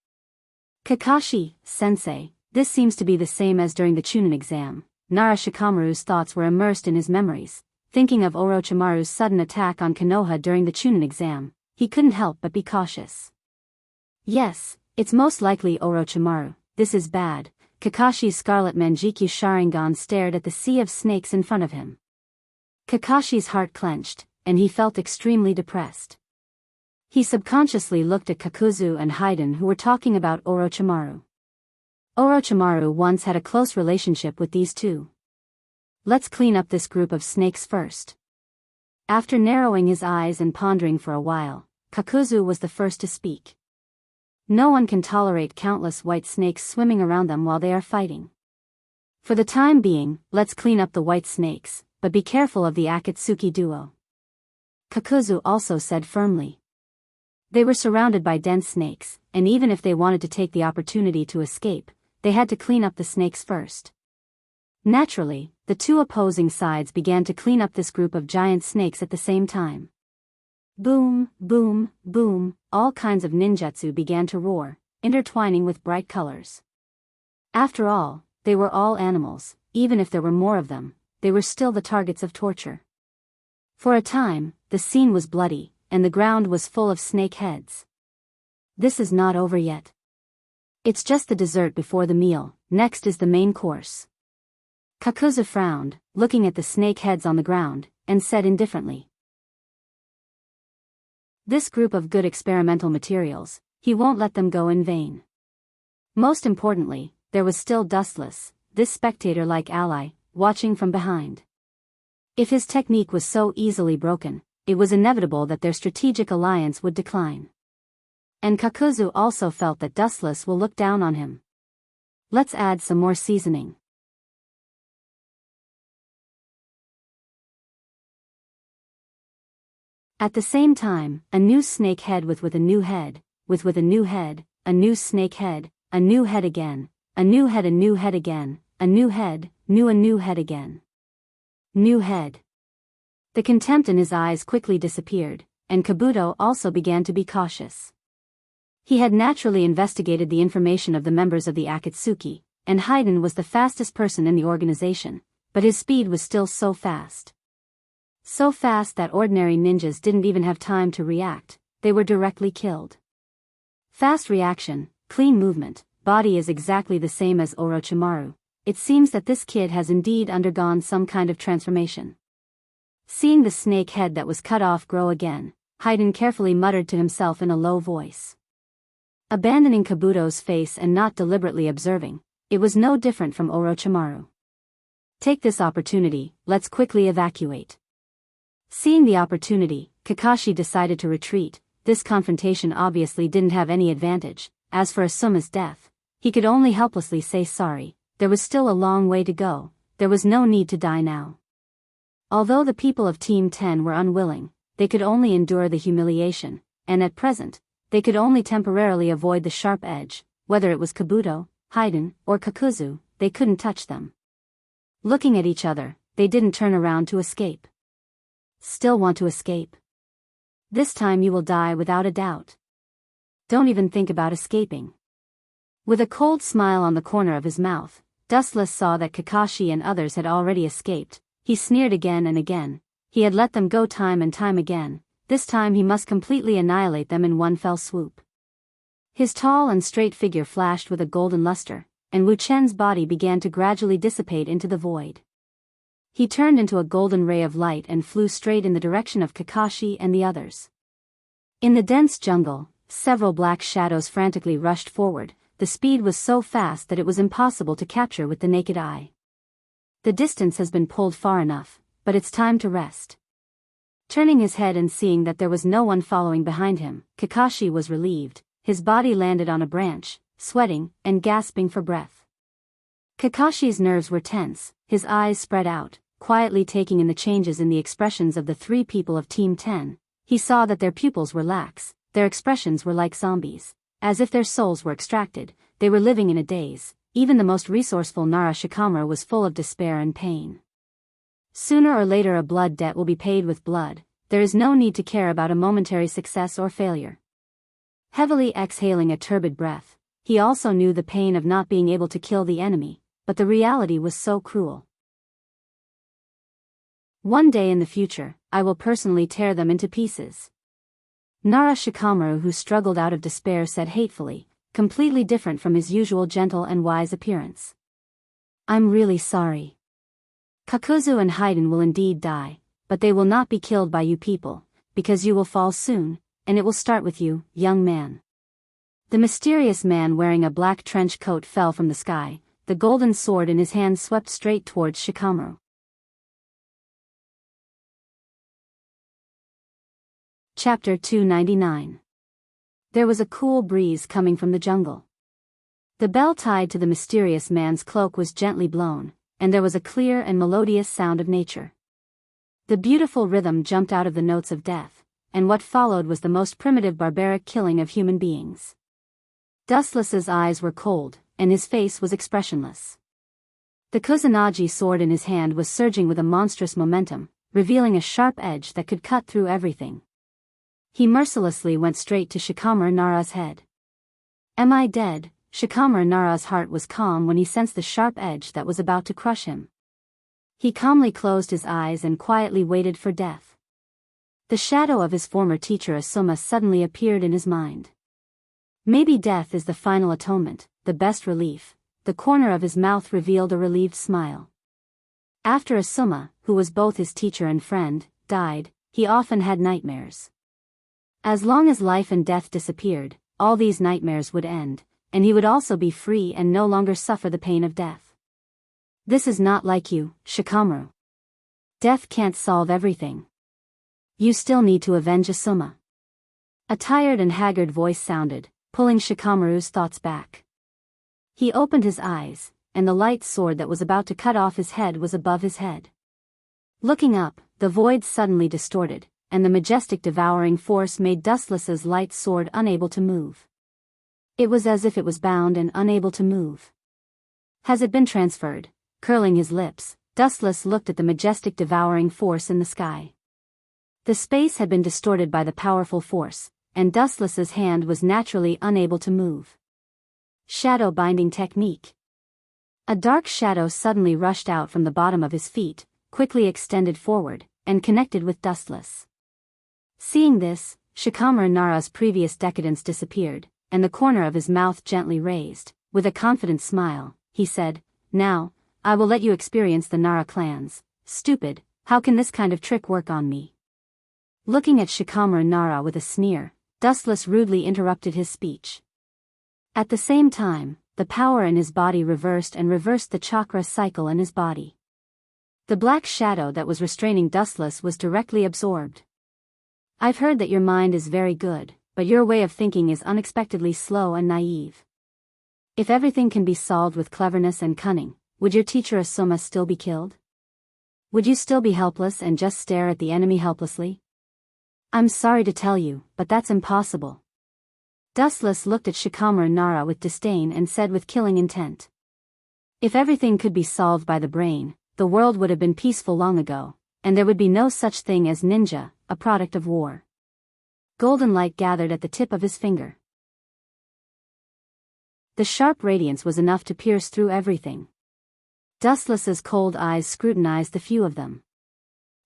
Kakashi, sensei, this seems to be the same as during the Chunin exam. Nara Shikamaru's thoughts were immersed in his memories. Thinking of Orochimaru's sudden attack on Konoha during the Chunin exam, he couldn't help but be cautious. Yes, it's most likely Orochimaru. This is bad. Kakashi's Scarlet Manjikyu Sharingan stared at the sea of snakes in front of him. Kakashi's heart clenched, and he felt extremely depressed. He subconsciously looked at Kakuzu and Haiden who were talking about Orochimaru. Orochimaru once had a close relationship with these 2. Let's clean up this group of snakes first. After narrowing his eyes and pondering for a while, Kakuzu was the first to speak. No one can tolerate countless white snakes swimming around them while they are fighting. For the time being, let's clean up the white snakes, but be careful of the Akatsuki duo. Kakuzu also said firmly. They were surrounded by dense snakes, and even if they wanted to take the opportunity to escape, they had to clean up the snakes first. Naturally, the 2 opposing sides began to clean up this group of giant snakes at the same time. Boom, boom, boom, all kinds of ninjutsu began to roar, intertwining with bright colors. After all, they were all animals, even if there were more of them, they were still the targets of torture. For a time, the scene was bloody, and the ground was full of snake heads. This is not over yet. It's just the dessert before the meal, next is the main course. Kakuzu frowned, looking at the snake heads on the ground, and said indifferently. This group of good experimental materials, he won't let them go in vain. Most importantly, there was still Dustless, this spectator-like ally, watching from behind. If his technique was so easily broken, it was inevitable that their strategic alliance would decline. And Kakuzu also felt that Dustless will look down on him. Let's add some more seasoning. At the same time, a new snake head with a new head, with a new head, a new snake head, a new head again, a new head again, a new head, a new head again. New head. The contempt in his eyes quickly disappeared, and Kabuto also began to be cautious. He had naturally investigated the information of the members of the Akatsuki, and Haiden was the fastest person in the organization, but his speed was still so fast. So fast that ordinary ninjas didn't even have time to react, they were directly killed. Fast reaction, clean movement, body is exactly the same as Orochimaru. It seems that this kid has indeed undergone some kind of transformation. Seeing the snake head that was cut off grow again, Haiden carefully muttered to himself in a low voice. Abandoning Kabuto's face and not deliberately observing, it was no different from Orochimaru. Take this opportunity, let's quickly evacuate. Seeing the opportunity, Kakashi decided to retreat. This confrontation obviously didn't have any advantage. As for Asuma's death, he could only helplessly say sorry. There was still a long way to go. There was no need to die now. Although the people of Team 10 were unwilling, they could only endure the humiliation, and at present, they could only temporarily avoid the sharp edge. Whether it was Kabuto, Haiden, or Kakuzu, they couldn't touch them. Looking at each other, they didn't turn around to escape. Still want to escape? This time you will die without a doubt. Don't even think about escaping. With a cold smile on the corner of his mouth, Dustless saw that Kakashi and others had already escaped. He sneered again and again. He had let them go time and time again. This time he must completely annihilate them in one fell swoop. His tall and straight figure flashed with a golden luster, and Wu Chen's body began to gradually dissipate into the void. He turned into a golden ray of light and flew straight in the direction of Kakashi and the others. In the dense jungle, several black shadows frantically rushed forward. The speed was so fast that it was impossible to capture with the naked eye. The distance has been pulled far enough, but it's time to rest. Turning his head and seeing that there was no one following behind him, Kakashi was relieved. His body landed on a branch, sweating and gasping for breath. Kakashi's nerves were tense, his eyes spread out, quietly taking in the changes in the expressions of the three people of Team 10. He saw that their pupils were lax, their expressions were like zombies. As if their souls were extracted, they were living in a daze. Even the most resourceful Nara Shikamaru was full of despair and pain. Sooner or later a blood debt will be paid with blood. There is no need to care about a momentary success or failure. Heavily exhaling a turbid breath, he also knew the pain of not being able to kill the enemy, but the reality was so cruel. One day in the future, I will personally tear them into pieces. Nara Shikamaru, who struggled out of despair, said hatefully, completely different from his usual gentle and wise appearance. I'm really sorry. Kakuzu and Haiden will indeed die, but they will not be killed by you people, because you will fall soon, and it will start with you, young man. The mysterious man wearing a black trench coat fell from the sky, the golden sword in his hand swept straight towards Shikamaru. Chapter 299. There was a cool breeze coming from the jungle. The bell tied to the mysterious man's cloak was gently blown, and there was a clear and melodious sound of nature. The beautiful rhythm jumped out of the notes of death, and what followed was the most primitive barbaric killing of human beings. Dustless's eyes were cold, and his face was expressionless. The Kusanagi sword in his hand was surging with a monstrous momentum, revealing a sharp edge that could cut through everything. He mercilessly went straight to Shikamaru Nara's head. Am I dead? Shikamaru Nara's heart was calm when he sensed the sharp edge that was about to crush him. He calmly closed his eyes and quietly waited for death. The shadow of his former teacher Asuma suddenly appeared in his mind. Maybe death is the final atonement, the best relief. The corner of his mouth revealed a relieved smile. After Asuma, who was both his teacher and friend, died, he often had nightmares. As long as life and death disappeared, all these nightmares would end, and he would also be free and no longer suffer the pain of death. This is not like you, Shikamaru. Death can't solve everything. You still need to avenge Asuma. A tired and haggard voice sounded, pulling Shikamaru's thoughts back. He opened his eyes, and the light sword that was about to cut off his head was above his head. Looking up, the void suddenly distorted, and the majestic devouring force made Dustless's light sword unable to move. It was as if it was bound and unable to move. Has it been transferred? Curling his lips, Dustless looked at the majestic devouring force in the sky. The space had been distorted by the powerful force, and Dustless's hand was naturally unable to move. Shadow binding technique. A dark shadow suddenly rushed out from the bottom of his feet, quickly extended forward, and connected with Dustless. Seeing this, Shikamaru Nara's previous decadence disappeared, and the corner of his mouth gently raised. With a confident smile, he said, "Now, I will let you experience the Nara clans. Stupid, how can this kind of trick work on me?" Looking at Shikamaru Nara with a sneer, Dustless rudely interrupted his speech. At the same time, the power in his body reversed the chakra cycle in his body. The black shadow that was restraining Dustless was directly absorbed. "I've heard that your mind is very good, but your way of thinking is unexpectedly slow and naive. If everything can be solved with cleverness and cunning, would your teacher Asuma still be killed? Would you still be helpless and just stare at the enemy helplessly? I'm sorry to tell you, but that's impossible." Dustless looked at Shikamaru Nara with disdain and said with killing intent, "If everything could be solved by the brain, the world would have been peaceful long ago, and there would be no such thing as ninja, a product of war." Golden light gathered at the tip of his finger. The sharp radiance was enough to pierce through everything. Dustless's cold eyes scrutinized the few of them.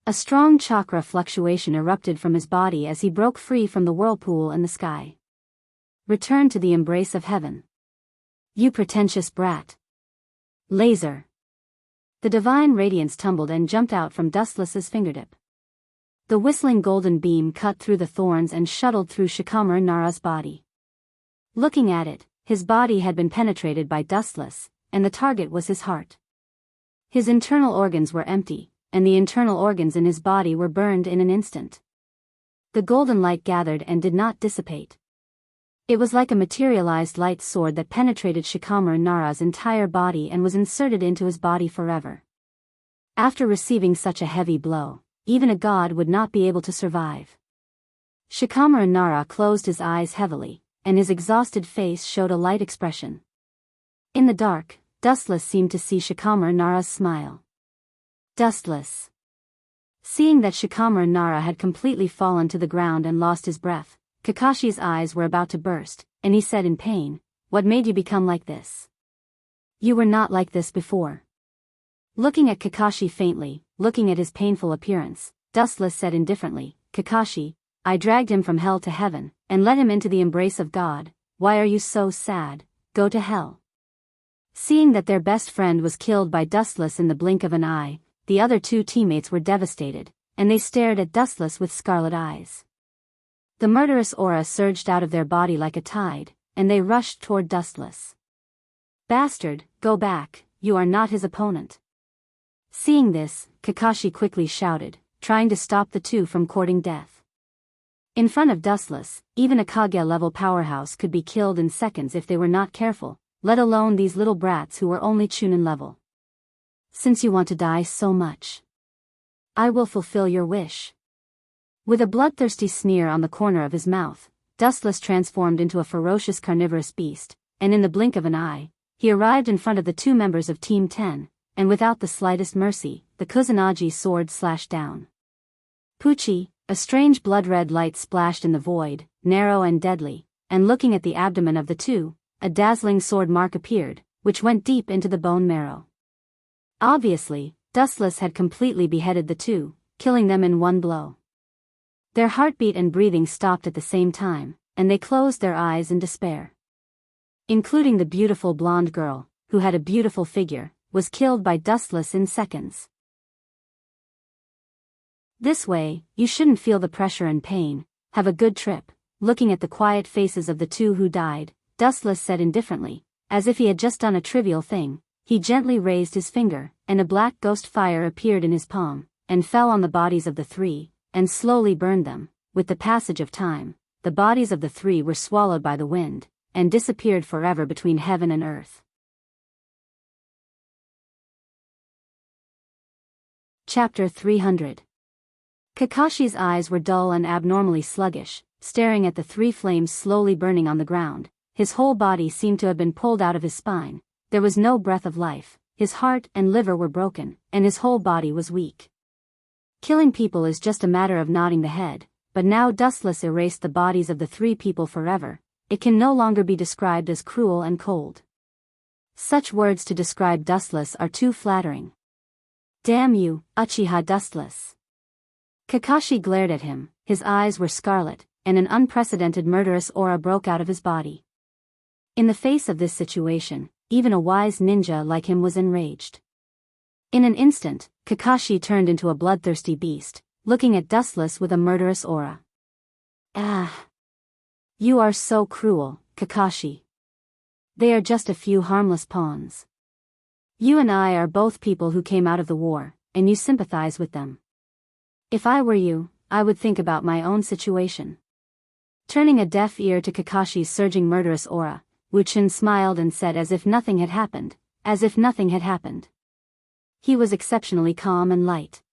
A strong chakra fluctuation erupted from his body as he broke free from the whirlpool and the sky. "Return to the embrace of heaven. You pretentious brat." Laser. The divine radiance tumbled and jumped out from Dustless's fingertip. The whistling golden beam cut through the thorns and shuttled through Shikamaru Nara's body. Looking at it, his body had been penetrated by Dustless, and the target was his heart. His internal organs were empty, and the internal organs in his body were burned in an instant. The golden light gathered and did not dissipate. It was like a materialized light sword that penetrated Shikamaru Nara's entire body and was inserted into his body forever. After receiving such a heavy blow, even a god would not be able to survive. Shikamaru Nara closed his eyes heavily, and his exhausted face showed a light expression. In the dark, Dustless seemed to see Shikamaru Nara's smile. Dustless. Seeing that Shikamaru Nara had completely fallen to the ground and lost his breath, Kakashi's eyes were about to burst, and he said in pain, "What made you become like this? You were not like this before." Looking at Kakashi faintly, looking at his painful appearance, Dustless said indifferently, "Kakashi, I dragged him from hell to heaven, and led him into the embrace of God. Why are you so sad? Go to hell." Seeing that their best friend was killed by Dustless in the blink of an eye, the other two teammates were devastated, and they stared at Dustless with scarlet eyes. The murderous aura surged out of their body like a tide, and they rushed toward Dustless. "Bastard, go back, you are not his opponent." Seeing this, Kakashi quickly shouted, trying to stop the two from courting death. In front of Dustless, even a Kage-level powerhouse could be killed in seconds if they were not careful, let alone these little brats who were only Chunin level. "Since you want to die so much, I will fulfill your wish." With a bloodthirsty sneer on the corner of his mouth, Dustless transformed into a ferocious carnivorous beast, and in the blink of an eye, he arrived in front of the two members of Team 10, and without the slightest mercy, the Kusanagi sword slashed down. Pucci, a strange blood-red light splashed in the void, narrow and deadly, and looking at the abdomen of the two, a dazzling sword mark appeared, which went deep into the bone marrow. Obviously, Dustless had completely beheaded the two, killing them in one blow. Their heartbeat and breathing stopped at the same time, and they closed their eyes in despair. Including the beautiful blonde girl, who had a beautiful figure, was killed by Dustless in seconds. This way, you shouldn't feel the pressure and pain. Have a good trip. Looking at the quiet faces of the two who died, Dustless said indifferently, as if he had just done a trivial thing. He gently raised his finger, and a black ghost fire appeared in his palm, and fell on the bodies of the three, and slowly burned them. With the passage of time, the bodies of the three were swallowed by the wind, and disappeared forever between heaven and earth. Chapter 300. Kakashi's eyes were dull and abnormally sluggish, staring at the three flames slowly burning on the ground. His whole body seemed to have been pulled out of his spine. There was no breath of life, his heart and liver were broken, and his whole body was weak. Killing people is just a matter of nodding the head, but now Dustless erased the bodies of the three people forever. It can no longer be described as cruel and cold. Such words to describe Dustless are too flattering. Damn you, Uchiha Dustless. Kakashi glared at him, his eyes were scarlet, and an unprecedented murderous aura broke out of his body. In the face of this situation, even a wise ninja like him was enraged. In an instant, Kakashi turned into a bloodthirsty beast, looking at Dustless with a murderous aura. Ah! You are so cruel, Kakashi. They are just a few harmless pawns. You and I are both people who came out of the war, and you sympathize with them. If I were you, I would think about my own situation. Turning a deaf ear to Kakashi's surging murderous aura, Wu-chan smiled and said as if nothing had happened, as if nothing had happened. He was exceptionally calm and light.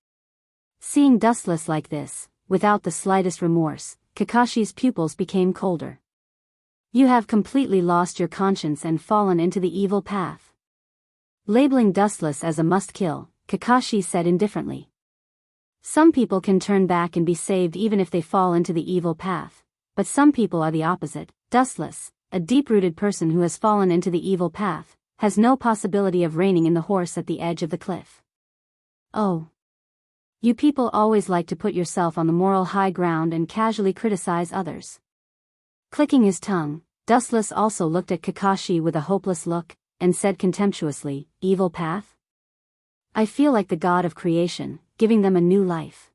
Seeing Dustless like this, without the slightest remorse, Kakashi's pupils became colder. You have completely lost your conscience and fallen into the evil path. Labeling Dustless as a must-kill, Kakashi said indifferently. Some people can turn back and be saved even if they fall into the evil path, but some people are the opposite. Dustless, a deep-rooted person who has fallen into the evil path, has no possibility of reining in the horse at the edge of the cliff. Oh. You people always like to put yourself on the moral high ground and casually criticize others. Clicking his tongue, Dustless also looked at Kakashi with a hopeless look, and said contemptuously, "Evil path? I feel like the god of creation, giving them a new life."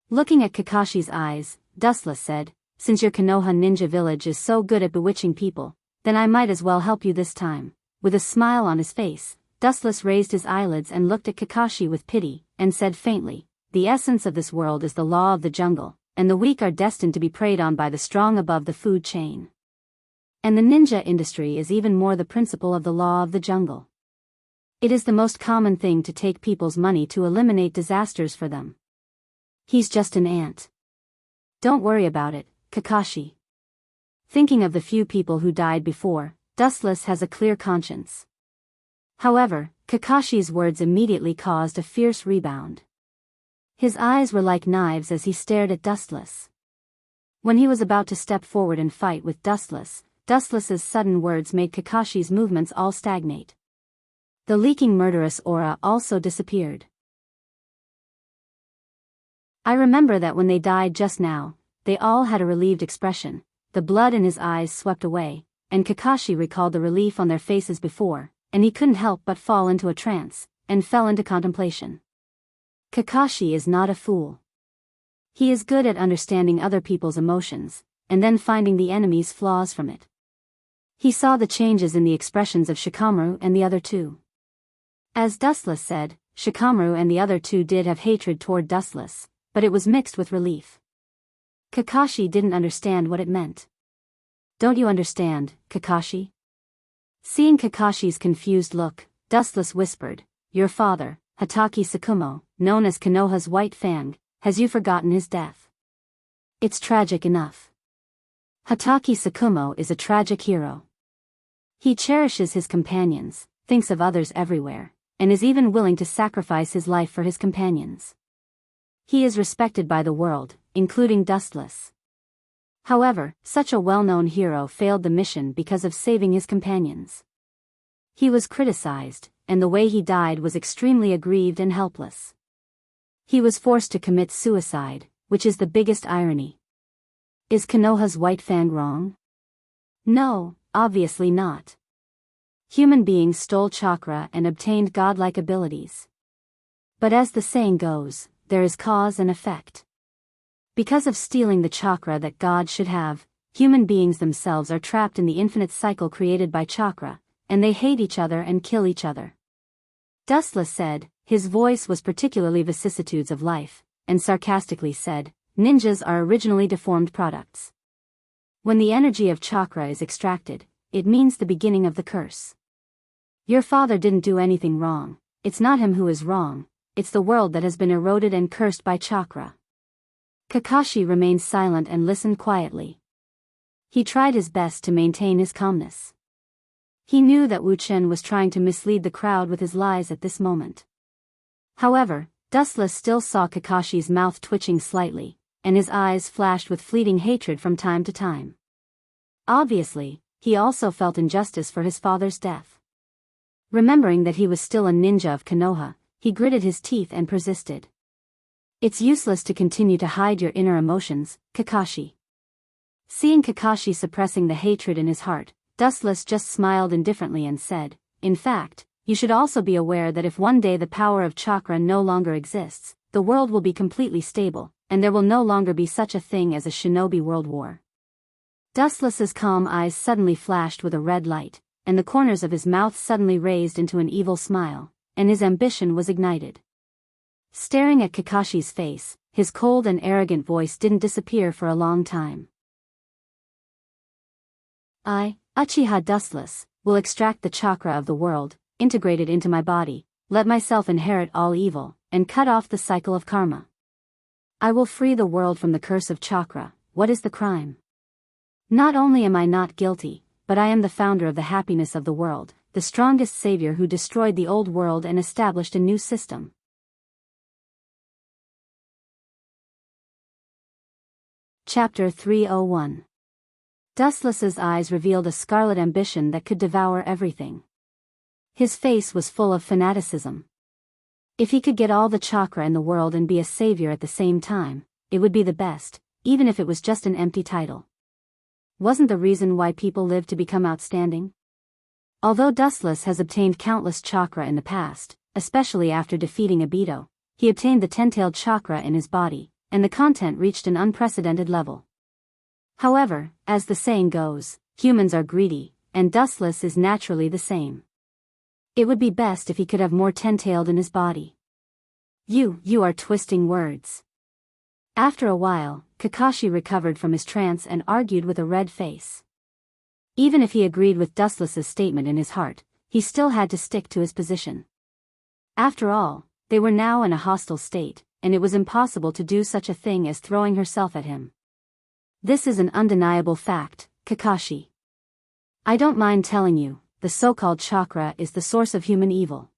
Looking at Kakashi's eyes, Dustless said, "Since your Konoha ninja village is so good at bewitching people, then I might as well help you this time." With a smile on his face, Dustless raised his eyelids and looked at Kakashi with pity, and said faintly, "The essence of this world is the law of the jungle, and the weak are destined to be preyed on by the strong above the food chain. And the ninja industry is even more the principle of the law of the jungle. It is the most common thing to take people's money to eliminate disasters for them. He's just an ant. Don't worry about it, Kakashi. Thinking of the few people who died before, Dustless has a clear conscience." However, Kakashi's words immediately caused a fierce rebound. His eyes were like knives as he stared at Dustless. When he was about to step forward and fight with Dustless's sudden words made Kakashi's movements all stagnate. The leaking murderous aura also disappeared. I remember that when they died just now, they all had a relieved expression, the blood in his eyes swept away, and Kakashi recalled the relief on their faces before, and he couldn't help but fall into a trance, and fell into contemplation. Kakashi is not a fool. He is good at understanding other people's emotions, and then finding the enemy's flaws from it. He saw the changes in the expressions of Shikamaru and the other two. As Dustless said, Shikamaru and the other two did have hatred toward Dustless, but it was mixed with relief. Kakashi didn't understand what it meant. "Don't you understand, Kakashi?" Seeing Kakashi's confused look, Dustless whispered, "Your father, Hatake Tsukumo, known as Konoha's White Fang, has you forgotten his death? It's tragic enough. Hatake Tsukumo is a tragic hero. He cherishes his companions, thinks of others everywhere, and is even willing to sacrifice his life for his companions. He is respected by the world, including Dustless. However, such a well-known hero failed the mission because of saving his companions. He was criticized, and the way he died was extremely aggrieved and helpless. He was forced to commit suicide, which is the biggest irony. Is Konoha's White Fang wrong? No, obviously not. Human beings stole chakra and obtained godlike abilities. But as the saying goes, there is cause and effect. Because of stealing the chakra that God should have, human beings themselves are trapped in the infinite cycle created by chakra, and they hate each other and kill each other. Dustless said, his voice was particularly vicissitudes of life, and sarcastically said, "Ninjas are originally deformed products. When the energy of chakra is extracted, it means the beginning of the curse. Your father didn't do anything wrong, it's not him who is wrong, it's the world that has been eroded and cursed by chakra." Kakashi remained silent and listened quietly. He tried his best to maintain his calmness. He knew that Wu-chen was trying to mislead the crowd with his lies at this moment. However, Dustless still saw Kakashi's mouth twitching slightly, and his eyes flashed with fleeting hatred from time to time. Obviously, he also felt injustice for his father's death. Remembering that he was still a ninja of Konoha, he gritted his teeth and persisted. "It's useless to continue to hide your inner emotions, Kakashi." Seeing Kakashi suppressing the hatred in his heart, Dustless just smiled indifferently and said, "In fact, you should also be aware that if one day the power of chakra no longer exists, the world will be completely stable, and there will no longer be such a thing as a shinobi world war." Dustless's calm eyes suddenly flashed with a red light, and the corners of his mouth suddenly raised into an evil smile, and his ambition was ignited. Staring at Kakashi's face, his cold and arrogant voice didn't disappear for a long time. "I, Uchiha Dustless, will extract the chakra of the world, integrate it into my body, let myself inherit all evil, and cut off the cycle of karma. I will free the world from the curse of chakra. What is the crime? Not only am I not guilty, but I am the founder of the happiness of the world, the strongest savior who destroyed the old world and established a new system." Chapter 301. Dustless's eyes revealed a scarlet ambition that could devour everything. His face was full of fanaticism. If he could get all the chakra in the world and be a savior at the same time, it would be the best, even if it was just an empty title. Wasn't the reason why people live to become outstanding? Although Dustless has obtained countless chakra in the past, especially after defeating Obito, he obtained the 10-tailed chakra in his body, and the content reached an unprecedented level. However, as the saying goes, humans are greedy, and Dustless is naturally the same. It would be best if he could have more 10-tailed in his body. You are twisting words." After a while, Kakashi recovered from his trance and argued with a red face. Even if he agreed with Dustless's statement in his heart, he still had to stick to his position. After all, they were now in a hostile state, and it was impossible to do such a thing as throwing herself at him. "This is an undeniable fact, Kakashi. I don't mind telling you, the so-called chakra is the source of human evil.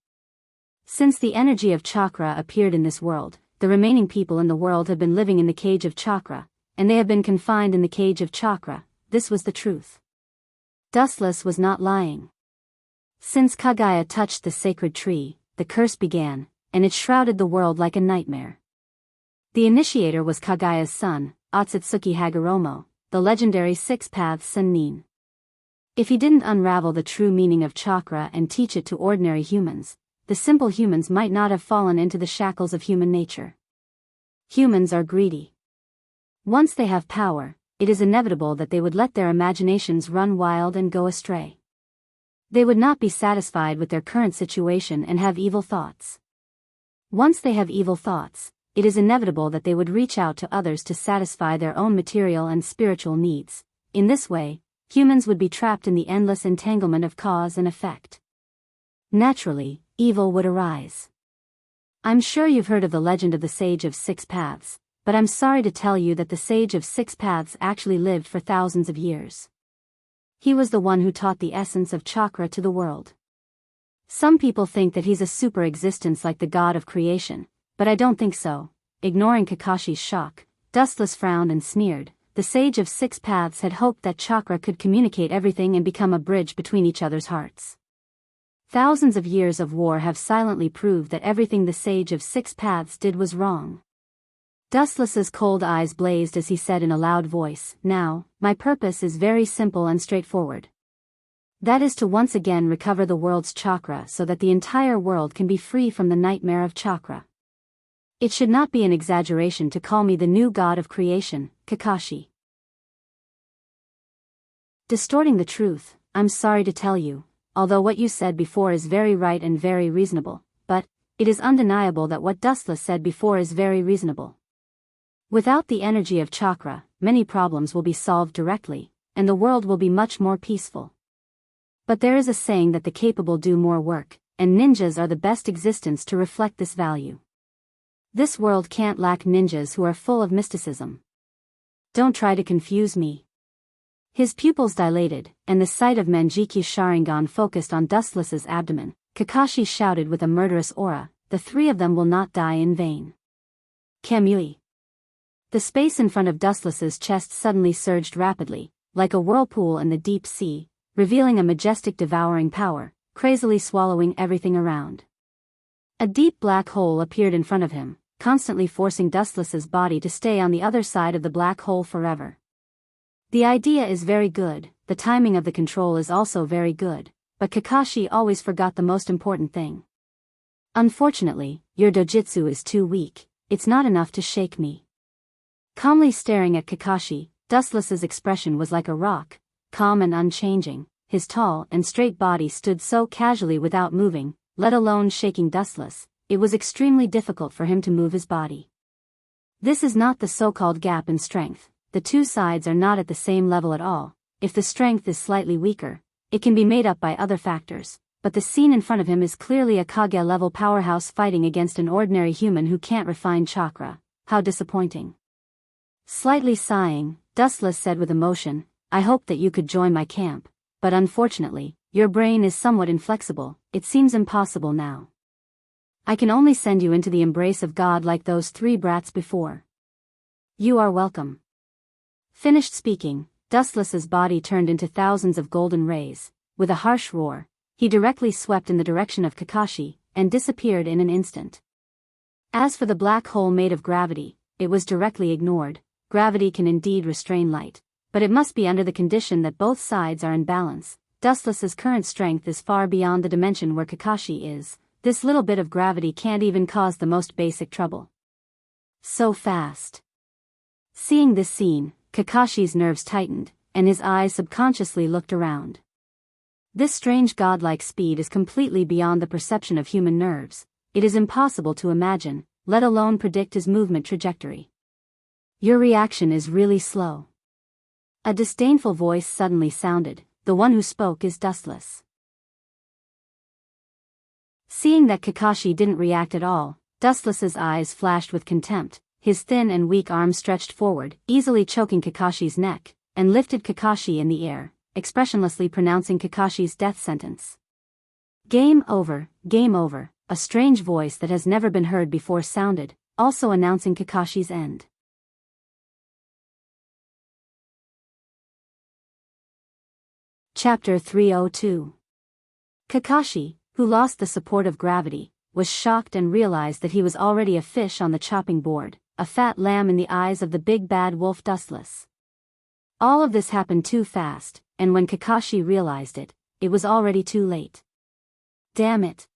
Since the energy of chakra appeared in this world, the remaining people in the world have been living in the cage of chakra, and they have been confined in the cage of chakra. This was the truth." Dustless was not lying. Since Kaguya touched the sacred tree, the curse began, and it shrouded the world like a nightmare. The initiator was Kaguya's son, Otsutsuki Hagoromo, the legendary six-paths Sennin. If he didn't unravel the true meaning of chakra and teach it to ordinary humans, the simple humans might not have fallen into the shackles of human nature. Humans are greedy. Once they have power, it is inevitable that they would let their imaginations run wild and go astray. They would not be satisfied with their current situation and have evil thoughts. Once they have evil thoughts, it is inevitable that they would reach out to others to satisfy their own material and spiritual needs. In this way, humans would be trapped in the endless entanglement of cause and effect. Naturally, evil would arise. I'm sure you've heard of the legend of the Sage of Six Paths, but I'm sorry to tell you that the Sage of Six Paths actually lived for thousands of years. He was the one who taught the essence of chakra to the world. Some people think that he's a super existence like the god of creation, but I don't think so. Ignoring Kakashi's shock, Dustless frowned and sneered. The Sage of Six Paths had hoped that chakra could communicate everything and become a bridge between each other's hearts. Thousands of years of war have silently proved that everything the Sage of Six Paths did was wrong. Dustless's cold eyes blazed as he said in a loud voice, "Now, my purpose is very simple and straightforward. That is to once again recover the world's chakra so that the entire world can be free from the nightmare of chakra. It should not be an exaggeration to call me the new god of creation, Kakashi." Distorting the truth, I'm sorry to tell you, although what you said before is very right and very reasonable, but it is undeniable that what Dustless said before is very reasonable. Without the energy of chakra, many problems will be solved directly, and the world will be much more peaceful. But there is a saying that the capable do more work, and ninjas are the best existence to reflect this value. This world can't lack ninjas who are full of mysticism. Don't try to confuse me. His pupils dilated, and the sight of Manjiki's Sharingan focused on Dustless's abdomen. Kakashi shouted with a murderous aura, "The three of them will not die in vain." Kamui. The space in front of Dustless's chest suddenly surged rapidly, like a whirlpool in the deep sea, revealing a majestic devouring power, crazily swallowing everything around. A deep black hole appeared in front of him, constantly forcing Dustless's body to stay on the other side of the black hole forever. The idea is very good, the timing of the control is also very good, but Kakashi always forgot the most important thing. Unfortunately, your dojutsu is too weak, it's not enough to shake me. Calmly staring at Kakashi, Dustless's expression was like a rock, calm and unchanging. His tall and straight body stood so casually without moving, let alone shaking Dustless. It was extremely difficult for him to move his body. This is not the so-called gap in strength. The two sides are not at the same level at all. If the strength is slightly weaker, it can be made up by other factors, but the scene in front of him is clearly a Kage-level powerhouse fighting against an ordinary human who can't refine chakra. How disappointing. Slightly sighing, Dustless said with emotion, I hoped that you could join my camp, but unfortunately, your brain is somewhat inflexible, it seems impossible now. I can only send you into the embrace of God like those three brats before. You are welcome. Finished speaking, Dustless's body turned into thousands of golden rays. With a harsh roar, he directly swept in the direction of Kakashi, and disappeared in an instant. As for the black hole made of gravity, it was directly ignored. Gravity can indeed restrain light, but it must be under the condition that both sides are in balance. Dustless's current strength is far beyond the dimension where Kakashi is. This little bit of gravity can't even cause the most basic trouble. So fast. Seeing this scene, Kakashi's nerves tightened, and his eyes subconsciously looked around. This strange godlike speed is completely beyond the perception of human nerves. It is impossible to imagine, let alone predict his movement trajectory. Your reaction is really slow. A disdainful voice suddenly sounded. The one who spoke is Dustless. Seeing that Kakashi didn't react at all, Dustless's eyes flashed with contempt. His thin and weak arm stretched forward, easily choking Kakashi's neck, and lifted Kakashi in the air, expressionlessly pronouncing Kakashi's death sentence. Game over, a strange voice that has never been heard before sounded, also announcing Kakashi's end. Chapter 302. Kakashi, who lost the support of gravity, was shocked and realized that he was already a fish on the chopping board, a fat lamb in the eyes of the big bad wolf Dustless. All of this happened too fast, and when Kakashi realized it, it was already too late. Damn it.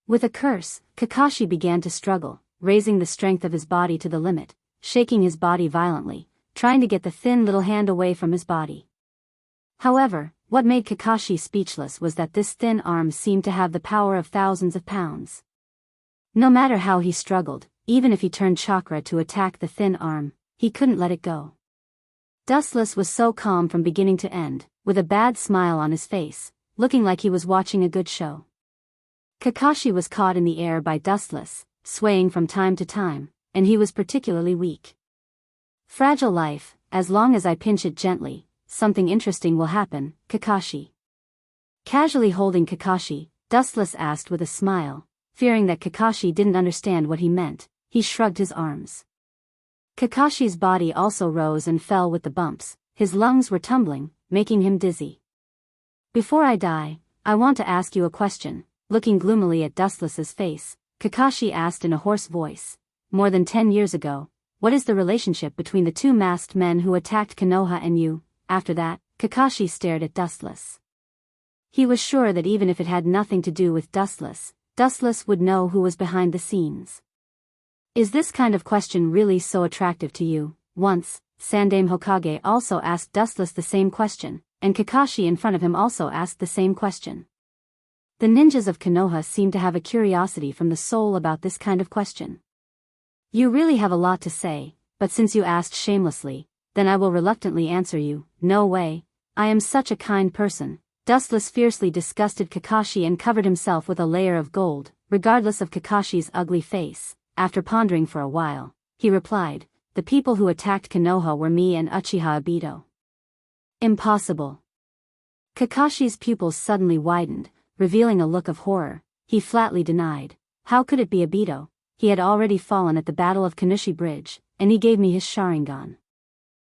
With a curse, Kakashi began to struggle, raising the strength of his body to the limit, shaking his body violently, trying to get the thin little hand away from his body. However, what made Kakashi speechless was that this thin arm seemed to have the power of thousands of pounds. No matter how he struggled, even if he turned chakra to attack the thin arm, he couldn't let it go. Dustless was so calm from beginning to end, with a bad smile on his face, looking like he was watching a good show. Kakashi was caught in the air by Dustless, swaying from time to time, and he was particularly weak. Fragile life, as long as I pinch it gently, something interesting will happen, Kakashi. Casually holding Kakashi, Dustless asked with a smile, fearing that Kakashi didn't understand what he meant, he shrugged his arms. Kakashi's body also rose and fell with the bumps, his lungs were tumbling, making him dizzy. Before I die, I want to ask you a question. Looking gloomily at Dustless's face, Kakashi asked in a hoarse voice. More than 10 years ago, what is the relationship between the two masked men who attacked Konoha and you? After that, Kakashi stared at Dustless. He was sure that even if it had nothing to do with Dustless, Dustless would know who was behind the scenes. Is this kind of question really so attractive to you? Once, Sandaime Hokage also asked Dustless the same question, and Kakashi in front of him also asked the same question. The ninjas of Konoha seem to have a curiosity from the soul about this kind of question. You really have a lot to say, but since you asked shamelessly, then I will reluctantly answer you. No way, I am such a kind person. Dustless fiercely disgusted Kakashi and covered himself with a layer of gold, regardless of Kakashi's ugly face. After pondering for a while, he replied, the people who attacked Konoha were me and Uchiha Obito. Impossible. Kakashi's pupils suddenly widened, revealing a look of horror. He flatly denied. How could it be Obito? He had already fallen at the Battle of Kanushi Bridge, and he gave me his Sharingan.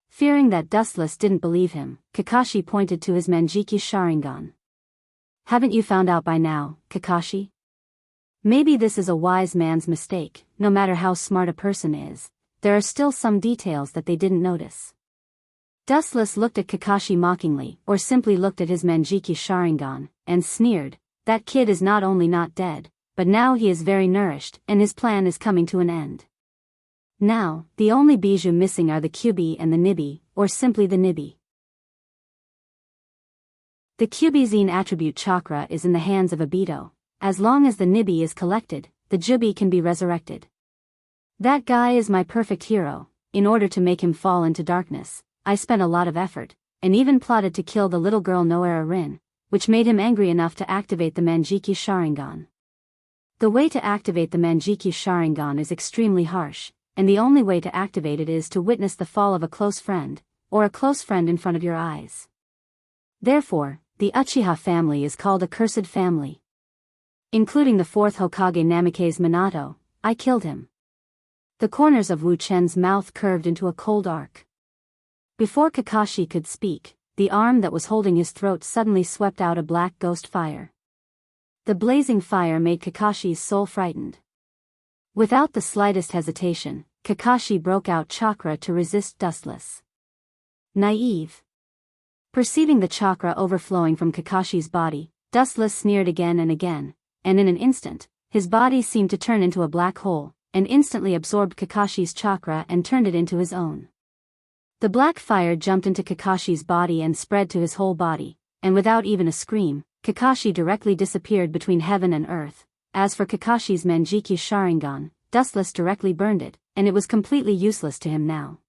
Fearing that Dustless didn't believe him, Kakashi pointed to his Manjiki Sharingan. Haven't you found out by now, Kakashi? Maybe this is a wise man's mistake. No matter how smart a person is, there are still some details that they didn't notice. Dustless looked at Kakashi mockingly, or simply looked at his Manjiki Sharingan, and sneered, "That kid is not only not dead, but now he is very nourished, and his plan is coming to an end." Now, the only bijou missing are the Kyubi and the Nibi, or simply the Nibi. The Kyubi-Zen attribute chakra is in the hands of Obito. As long as the Nibi is collected, the Jubi can be resurrected. That guy is my perfect hero. In order to make him fall into darkness, I spent a lot of effort, and even plotted to kill the little girl Noera Rin, which made him angry enough to activate the Manjiki Sharingan. The way to activate the Manjiki Sharingan is extremely harsh, and the only way to activate it is to witness the fall of a close friend, or a close friend in front of your eyes. Therefore, the Uchiha family is called a cursed family. Including the fourth Hokage Namikaze Minato, I killed him. The corners of Wu Chen's mouth curved into a cold arc. Before Kakashi could speak, the arm that was holding his throat suddenly swept out a black ghost fire. The blazing fire made Kakashi's soul frightened. Without the slightest hesitation, Kakashi broke out chakra to resist Dustless. Naive. Perceiving the chakra overflowing from Kakashi's body, Dustless sneered again and again, and in an instant, his body seemed to turn into a black hole, and instantly absorbed Kakashi's chakra and turned it into his own. The black fire jumped into Kakashi's body and spread to his whole body, and without even a scream, Kakashi directly disappeared between heaven and earth. As for Kakashi's Manjiki Sharingan, Dustless directly burned it, and it was completely useless to him now.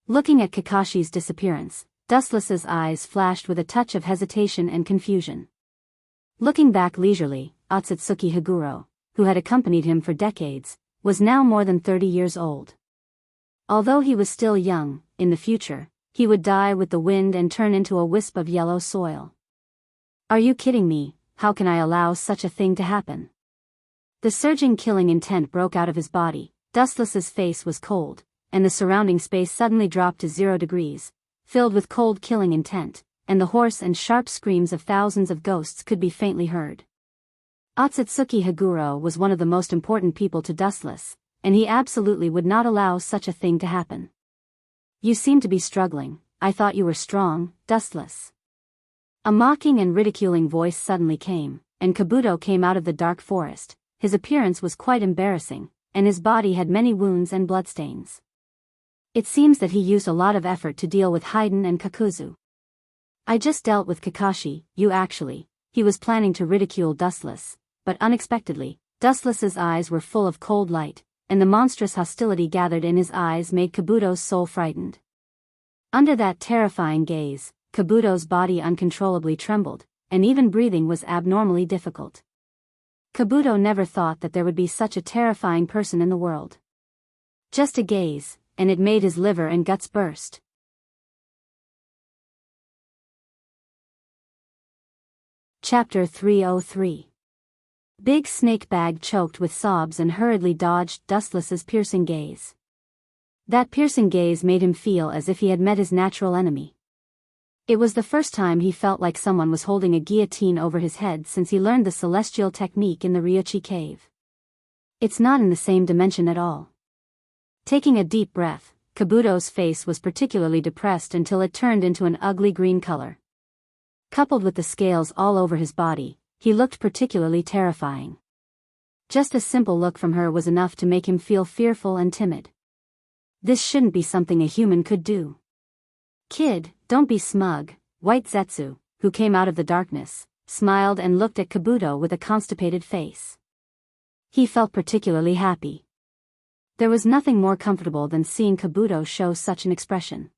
Looking at Kakashi's disappearance, Dustless's eyes flashed with a touch of hesitation and confusion. Looking back leisurely, Otsutsuki Higuro, who had accompanied him for decades, was now more than 30 years old. Although he was still young, in the future, he would die with the wind and turn into a wisp of yellow soil. Are you kidding me? How can I allow such a thing to happen? The surging killing intent broke out of his body. Dustless's face was cold, and the surrounding space suddenly dropped to 0 degrees, filled with cold killing intent, and the hoarse and sharp screams of thousands of ghosts could be faintly heard. Otsutsuki Higuro was one of the most important people to Dustless, and he absolutely would not allow such a thing to happen. You seem to be struggling. I thought you were strong, Dustless. A mocking and ridiculing voice suddenly came, and Kabuto came out of the dark forest. His appearance was quite embarrassing, and his body had many wounds and bloodstains. It seems that he used a lot of effort to deal with Haiden and Kakuzu. I just dealt with Kakashi. He was planning to ridicule Dustless, but unexpectedly, Dustless's eyes were full of cold light, and the monstrous hostility gathered in his eyes made Kabuto's soul frightened. Under that terrifying gaze, Kabuto's body uncontrollably trembled, and even breathing was abnormally difficult. Kabuto never thought that there would be such a terrifying person in the world. Just a gaze, and it made his liver and guts burst. Chapter 303. Big Snake Bag choked with sobs and hurriedly dodged Dustless's piercing gaze. That piercing gaze made him feel as if he had met his natural enemy. It was the first time he felt like someone was holding a guillotine over his head since he learned the celestial technique in the Ryuchi cave. It's not in the same dimension at all. Taking a deep breath, Kabuto's face was particularly depressed until it turned into an ugly green color. Coupled with the scales all over his body, he looked particularly terrifying. Just a simple look from her was enough to make him feel fearful and timid. This shouldn't be something a human could do. Kid, don't be smug. White Zetsu, who came out of the darkness, smiled and looked at Kabuto with a constipated face. He felt particularly happy. There was nothing more comfortable than seeing Kabuto show such an expression.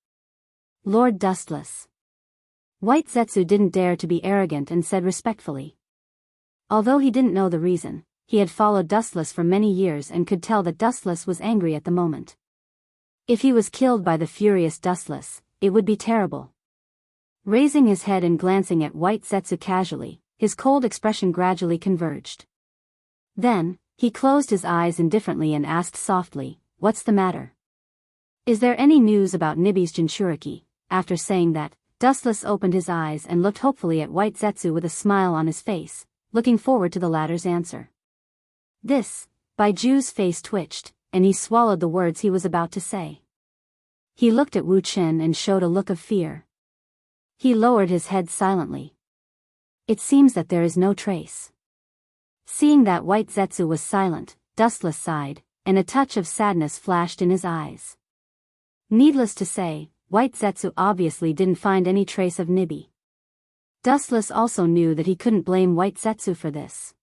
Lord Dustless. White Zetsu didn't dare to be arrogant and said respectfully. Although he didn't know the reason, he had followed Dustless for many years and could tell that Dustless was angry at the moment. If he was killed by the furious Dustless, it would be terrible. Raising his head and glancing at White Zetsu casually, his cold expression gradually converged. Then, he closed his eyes indifferently and asked softly, "What's the matter? Is there any news about Nibi's Jinchuriki?" After saying that, Dustless opened his eyes and looked hopefully at White Zetsu with a smile on his face, looking forward to the latter's answer. Baiju's face twitched, and he swallowed the words he was about to say. He looked at Wu Chen and showed a look of fear. He lowered his head silently. It seems that there is no trace. Seeing that White Zetsu was silent, Dustless sighed, and a touch of sadness flashed in his eyes. Needless to say, White Zetsu obviously didn't find any trace of Nibi. Dustless also knew that he couldn't blame White Zetsu for this.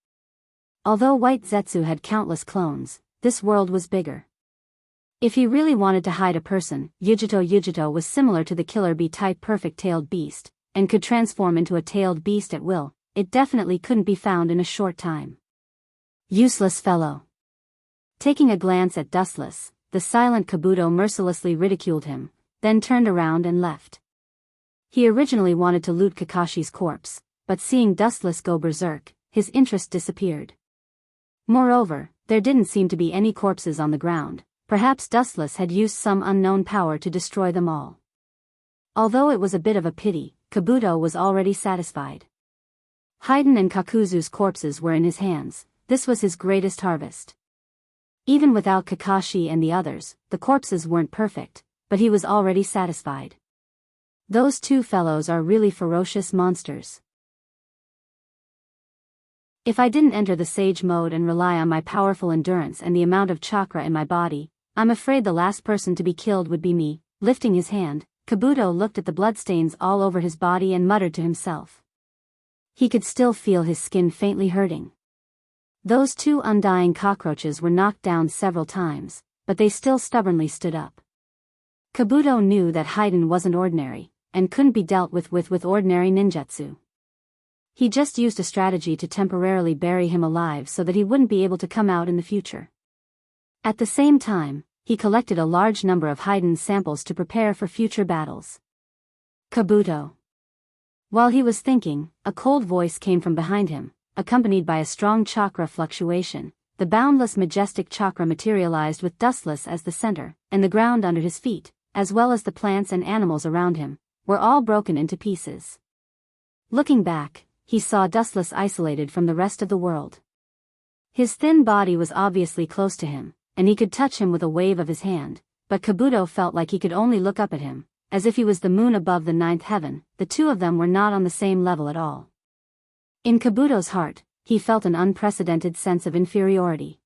Although White Zetsu had countless clones, this world was bigger. If he really wanted to hide a person, Yujito was similar to the killer bee-type perfect-tailed beast, and could transform into a tailed beast at will. It definitely couldn't be found in a short time. Useless fellow. Taking a glance at Dustless, the silent Kabuto mercilessly ridiculed him, then turned around and left. He originally wanted to loot Kakashi's corpse, but seeing Dustless go berserk, his interest disappeared. Moreover, there didn't seem to be any corpses on the ground. Perhaps Dustless had used some unknown power to destroy them all. Although it was a bit of a pity, Kabuto was already satisfied. Haiden and Kakuzu's corpses were in his hands. This was his greatest harvest. Even without Kakashi and the others, the corpses weren't perfect, but he was already satisfied. Those two fellows are really ferocious monsters. If I didn't enter the sage mode and rely on my powerful endurance and the amount of chakra in my body, I'm afraid the last person to be killed would be me. Lifting his hand, Kabuto looked at the bloodstains all over his body and muttered to himself. He could still feel his skin faintly hurting. Those two undying cockroaches were knocked down several times, but they still stubbornly stood up. Kabuto knew that Haiden wasn't ordinary, and couldn't be dealt with ordinary ninjutsu. He just used a strategy to temporarily bury him alive so that he wouldn't be able to come out in the future. At the same time, he collected a large number of Haiden's samples to prepare for future battles. Kabuto. While he was thinking, a cold voice came from behind him, accompanied by a strong chakra fluctuation. The boundless majestic chakra materialized with Dustless as the center, and the ground under his feet, as well as the plants and animals around him, were all broken into pieces. Looking back, he saw Dustless isolated from the rest of the world. His thin body was obviously close to him, and he could touch him with a wave of his hand, but Kabuto felt like he could only look up at him, as if he was the moon above the ninth heaven. The two of them were not on the same level at all. In Kabuto's heart, he felt an unprecedented sense of inferiority.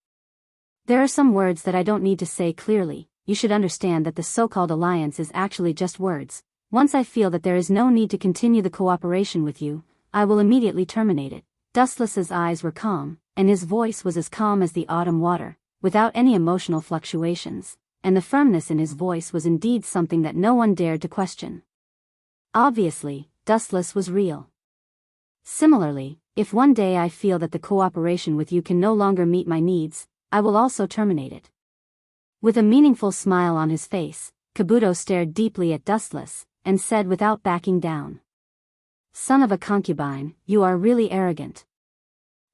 There are some words that I don't need to say clearly. You should understand that the so-called alliance is actually just words. Once I feel that there is no need to continue the cooperation with you, I will immediately terminate it. Dustless's eyes were calm, and his voice was as calm as the autumn water, without any emotional fluctuations, and the firmness in his voice was indeed something that no one dared to question. Obviously, Dustless was real. Similarly, if one day I feel that the cooperation with you can no longer meet my needs, I will also terminate it. With a meaningful smile on his face, Kabuto stared deeply at Dustless, and said without backing down. Son of a concubine, you are really arrogant.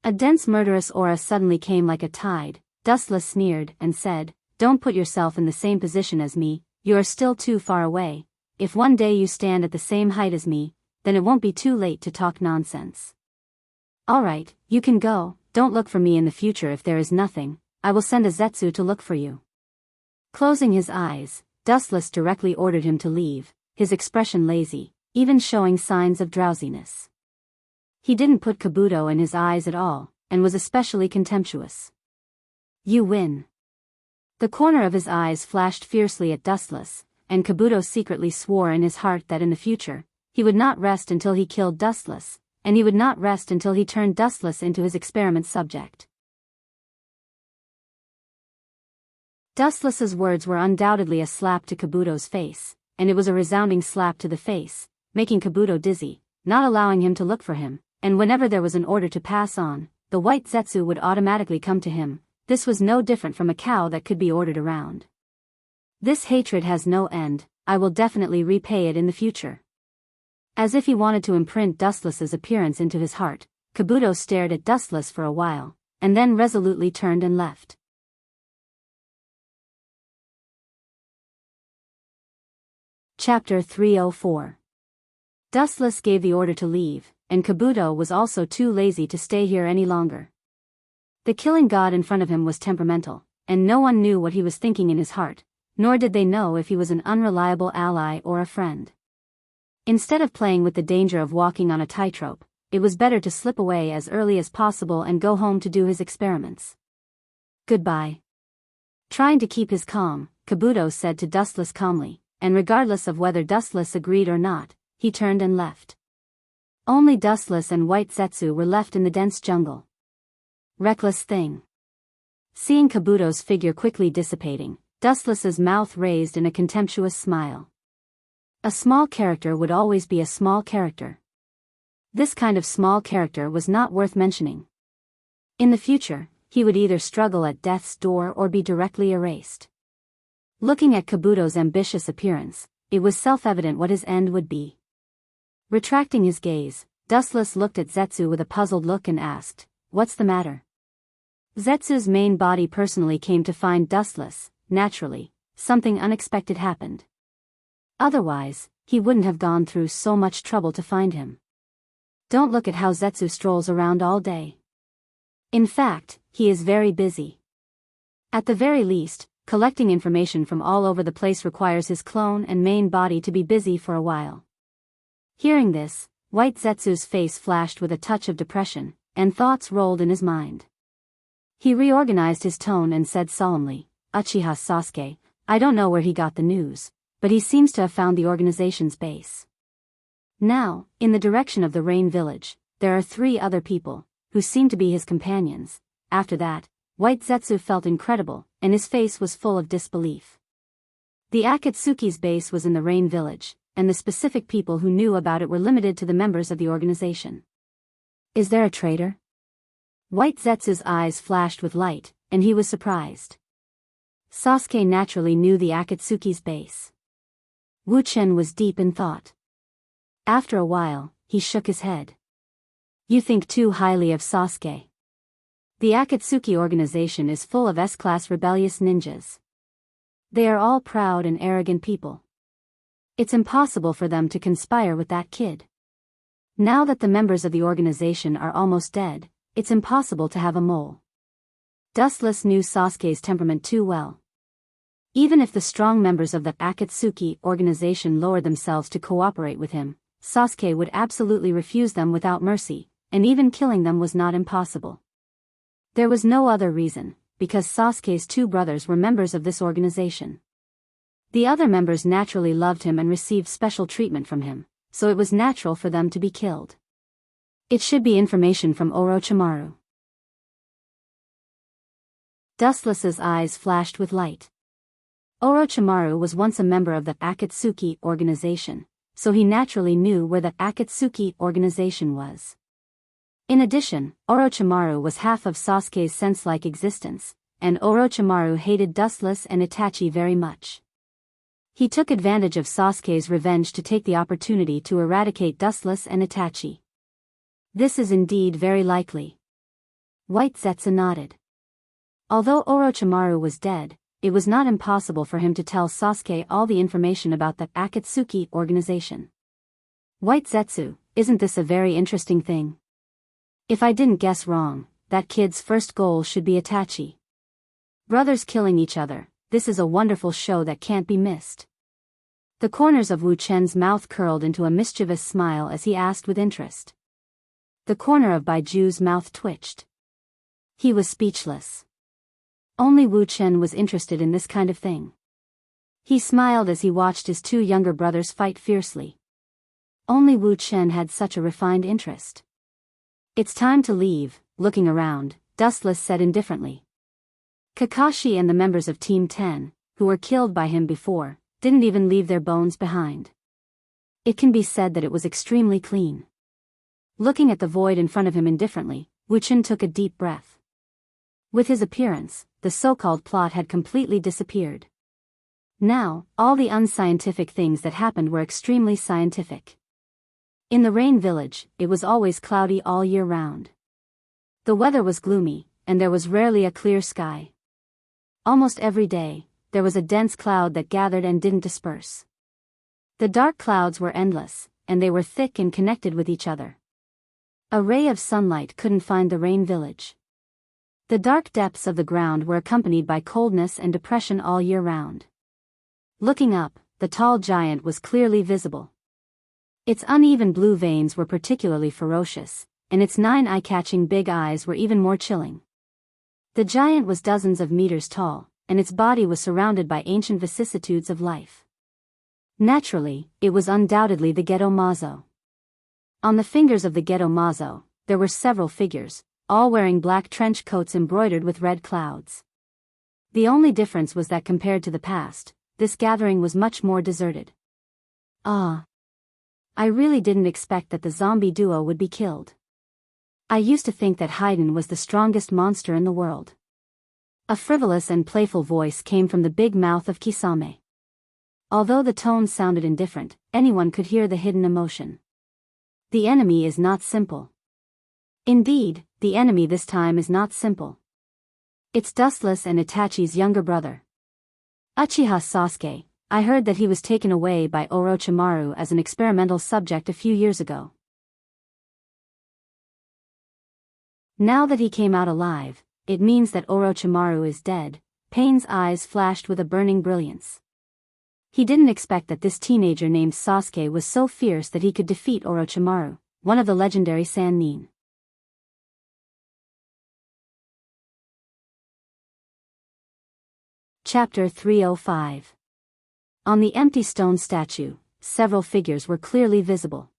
A dense murderous aura suddenly came like a tide. Dustless sneered and said, don't put yourself in the same position as me, you are still too far away. If one day you stand at the same height as me, then it won't be too late to talk nonsense. Alright, you can go. Don't look for me in the future if there is nothing. I will send a Zetsu to look for you. Closing his eyes, Dustless directly ordered him to leave, his expression lazy, even showing signs of drowsiness. He didn't put Kabuto in his eyes at all, and was especially contemptuous. You win. The corner of his eyes flashed fiercely at Dustless, and Kabuto secretly swore in his heart that in the future, he would not rest until he killed Dustless, and he would not rest until he turned Dustless into his experiment subject. Dustless's words were undoubtedly a slap to Kabuto's face, and it was a resounding slap to the face, making Kabuto dizzy, not allowing him to look for him, and whenever there was an order to pass on, the white Zetsu would automatically come to him. This was no different from a cow that could be ordered around. This hatred has no end. I will definitely repay it in the future. As if he wanted to imprint Dustless's appearance into his heart, Kabuto stared at Dustless for a while, and then resolutely turned and left. Chapter 304. Dustless gave the order to leave, and Kabuto was also too lazy to stay here any longer. The killing god in front of him was temperamental, and no one knew what he was thinking in his heart. nor did they know if he was an unreliable ally or a friend. Instead of playing with the danger of walking on a tightrope, it was better to slip away as early as possible and go home to do his experiments. Goodbye. Trying to keep his calm, Kabuto said to Dustless calmly, and regardless of whether Dustless agreed or not, he turned and left. Only Dustless and White Zetsu were left in the dense jungle. Reckless thing. Seeing Kabuto's figure quickly dissipating, Dustless's mouth raised in a contemptuous smile. A small character would always be a small character. This kind of small character was not worth mentioning. In the future, he would either struggle at death's door or be directly erased. Looking at Kabuto's ambitious appearance, it was self-evident what his end would be. Retracting his gaze, Dustless looked at Zetsu with a puzzled look and asked, "What's the matter?" Zetsu's main body personally came to find Dustless. Naturally, something unexpected happened. Otherwise, he wouldn't have gone through so much trouble to find him. Don't look at how Zetsu strolls around all day. In fact, he is very busy. At the very least, collecting information from all over the place requires his clone and main body to be busy for a while. Hearing this, White Zetsu's face flashed with a touch of depression, and thoughts rolled in his mind. He reorganized his tone and said solemnly, "Uchiha Sasuke, I don't know where he got the news, but he seems to have found the organization's base. Now, in the direction of the Rain Village, there are 3 other people, who seem to be his companions." After that, White Zetsu felt incredible, and his face was full of disbelief. The Akatsuki's base was in the Rain Village, and the specific people who knew about it were limited to the members of the organization. Is there a traitor? White Zetsu's eyes flashed with light, and he was surprised. Sasuke naturally knew the Akatsuki's base. Wu Chen was deep in thought. After a while, he shook his head. You think too highly of Sasuke. The Akatsuki organization is full of S-class rebellious ninjas. They are all proud and arrogant people. It's impossible for them to conspire with that kid. Now that the members of the organization are almost dead, it's impossible to have a mole. Dustless knew Sasuke's temperament too well. Even if the strong members of the Akatsuki organization lowered themselves to cooperate with him, Sasuke would absolutely refuse them without mercy, and even killing them was not impossible. There was no other reason, because Sasuke's 2 brothers were members of this organization. The other members naturally loved him and received special treatment from him, so it was natural for them to be killed. It should be information from Orochimaru. Dustless's eyes flashed with light. Orochimaru was once a member of the Akatsuki organization, so he naturally knew where the Akatsuki organization was. In addition, Orochimaru was half of Sasuke's sense-like existence, and Orochimaru hated Dustless and Itachi very much. He took advantage of Sasuke's revenge to take the opportunity to eradicate Dustless and Itachi. This is indeed very likely. White Zetsu nodded. Although Orochimaru was dead, it was not impossible for him to tell Sasuke all the information about the Akatsuki organization. White Zetsu, isn't this a very interesting thing? If I didn't guess wrong, that kid's first goal should be Itachi. Brothers killing each other, this is a wonderful show that can't be missed. The corners of Wu Chen's mouth curled into a mischievous smile as he asked with interest. The corner of Baiju's mouth twitched. He was speechless. Only Wu Chen was interested in this kind of thing. He smiled as he watched his 2 younger brothers fight fiercely. Only Wu Chen had such a refined interest. It's time to leave. Looking around, Dustless said indifferently. Kakashi and the members of Team 10, who were killed by him before, didn't even leave their bones behind. It can be said that it was extremely clean. Looking at the void in front of him indifferently, Wu Chen took a deep breath. With his appearance, the so-called plot had completely disappeared. Now, all the unscientific things that happened were extremely scientific. In the Rain Village, it was always cloudy all year round. The weather was gloomy, and there was rarely a clear sky. Almost every day, there was a dense cloud that gathered and didn't disperse. The dark clouds were endless, and they were thick and connected with each other. A ray of sunlight couldn't find the Rain Village. The dark depths of the ground were accompanied by coldness and depression all year round. Looking up, the tall giant was clearly visible. Its uneven blue veins were particularly ferocious, and its 9 eye-catching big eyes were even more chilling. The giant was dozens of meters tall, and its body was surrounded by ancient vicissitudes of life. Naturally, it was undoubtedly the Ghetto Mazo. On the fingers of the Ghetto Mazo, there were several figures, all wearing black trench coats embroidered with red clouds. The only difference was that compared to the past, this gathering was much more deserted. Ah. I really didn't expect that the zombie duo would be killed. I used to think that Haydn was the strongest monster in the world. A frivolous and playful voice came from the big mouth of Kisame. Although the tone sounded indifferent, anyone could hear the hidden emotion. The enemy is not simple. Indeed, the enemy this time is not simple. It's Dustless and Itachi's younger brother. Uchiha Sasuke. I heard that he was taken away by Orochimaru as an experimental subject a few years ago. Now that he came out alive, it means that Orochimaru is dead. Pain's eyes flashed with a burning brilliance. He didn't expect that this teenager named Sasuke was so fierce that he could defeat Orochimaru, one of the legendary Sannin. Chapter 305. On the empty stone statue, several figures were clearly visible.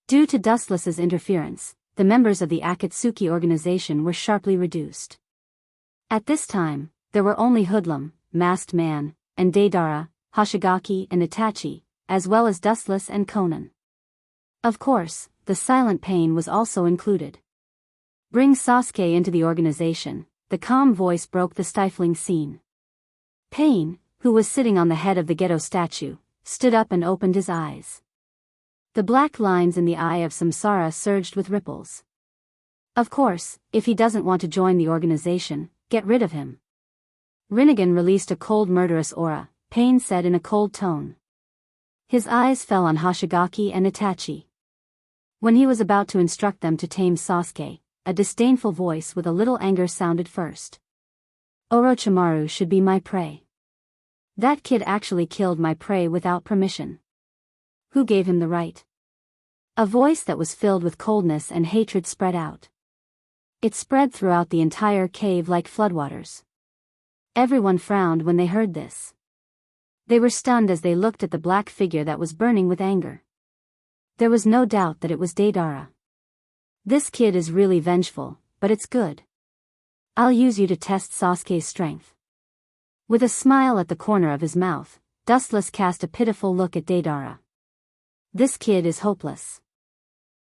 Due to Dustless's interference, the members of the Akatsuki organization were sharply reduced. At this time, there were only Hoodlum, Masked Man, and Deidara, Hoshigaki and Itachi, as well as Dustless and Conan. Of course, the silent Pain was also included. Bring Sasuke into the organization, the calm voice broke the stifling scene. Pain, who was sitting on the head of the ghetto statue, stood up and opened his eyes. The black lines in the eye of Samsara surged with ripples. Of course, if he doesn't want to join the organization, get rid of him. Rinnegan released a cold murderous aura, Pain said in a cold tone. His eyes fell on Hoshigaki and Itachi. When he was about to instruct them to tame Sasuke, a disdainful voice with a little anger sounded first. Orochimaru should be my prey. That kid actually killed my prey without permission. Who gave him the right? A voice that was filled with coldness and hatred spread out. It spread throughout the entire cave like floodwaters. Everyone frowned when they heard this. They were stunned as they looked at the black figure that was burning with anger. There was no doubt that it was Deidara. This kid is really vengeful, but it's good. I'll use you to test Sasuke's strength. With a smile at the corner of his mouth, Dustless cast a pitiful look at Deidara. This kid is hopeless.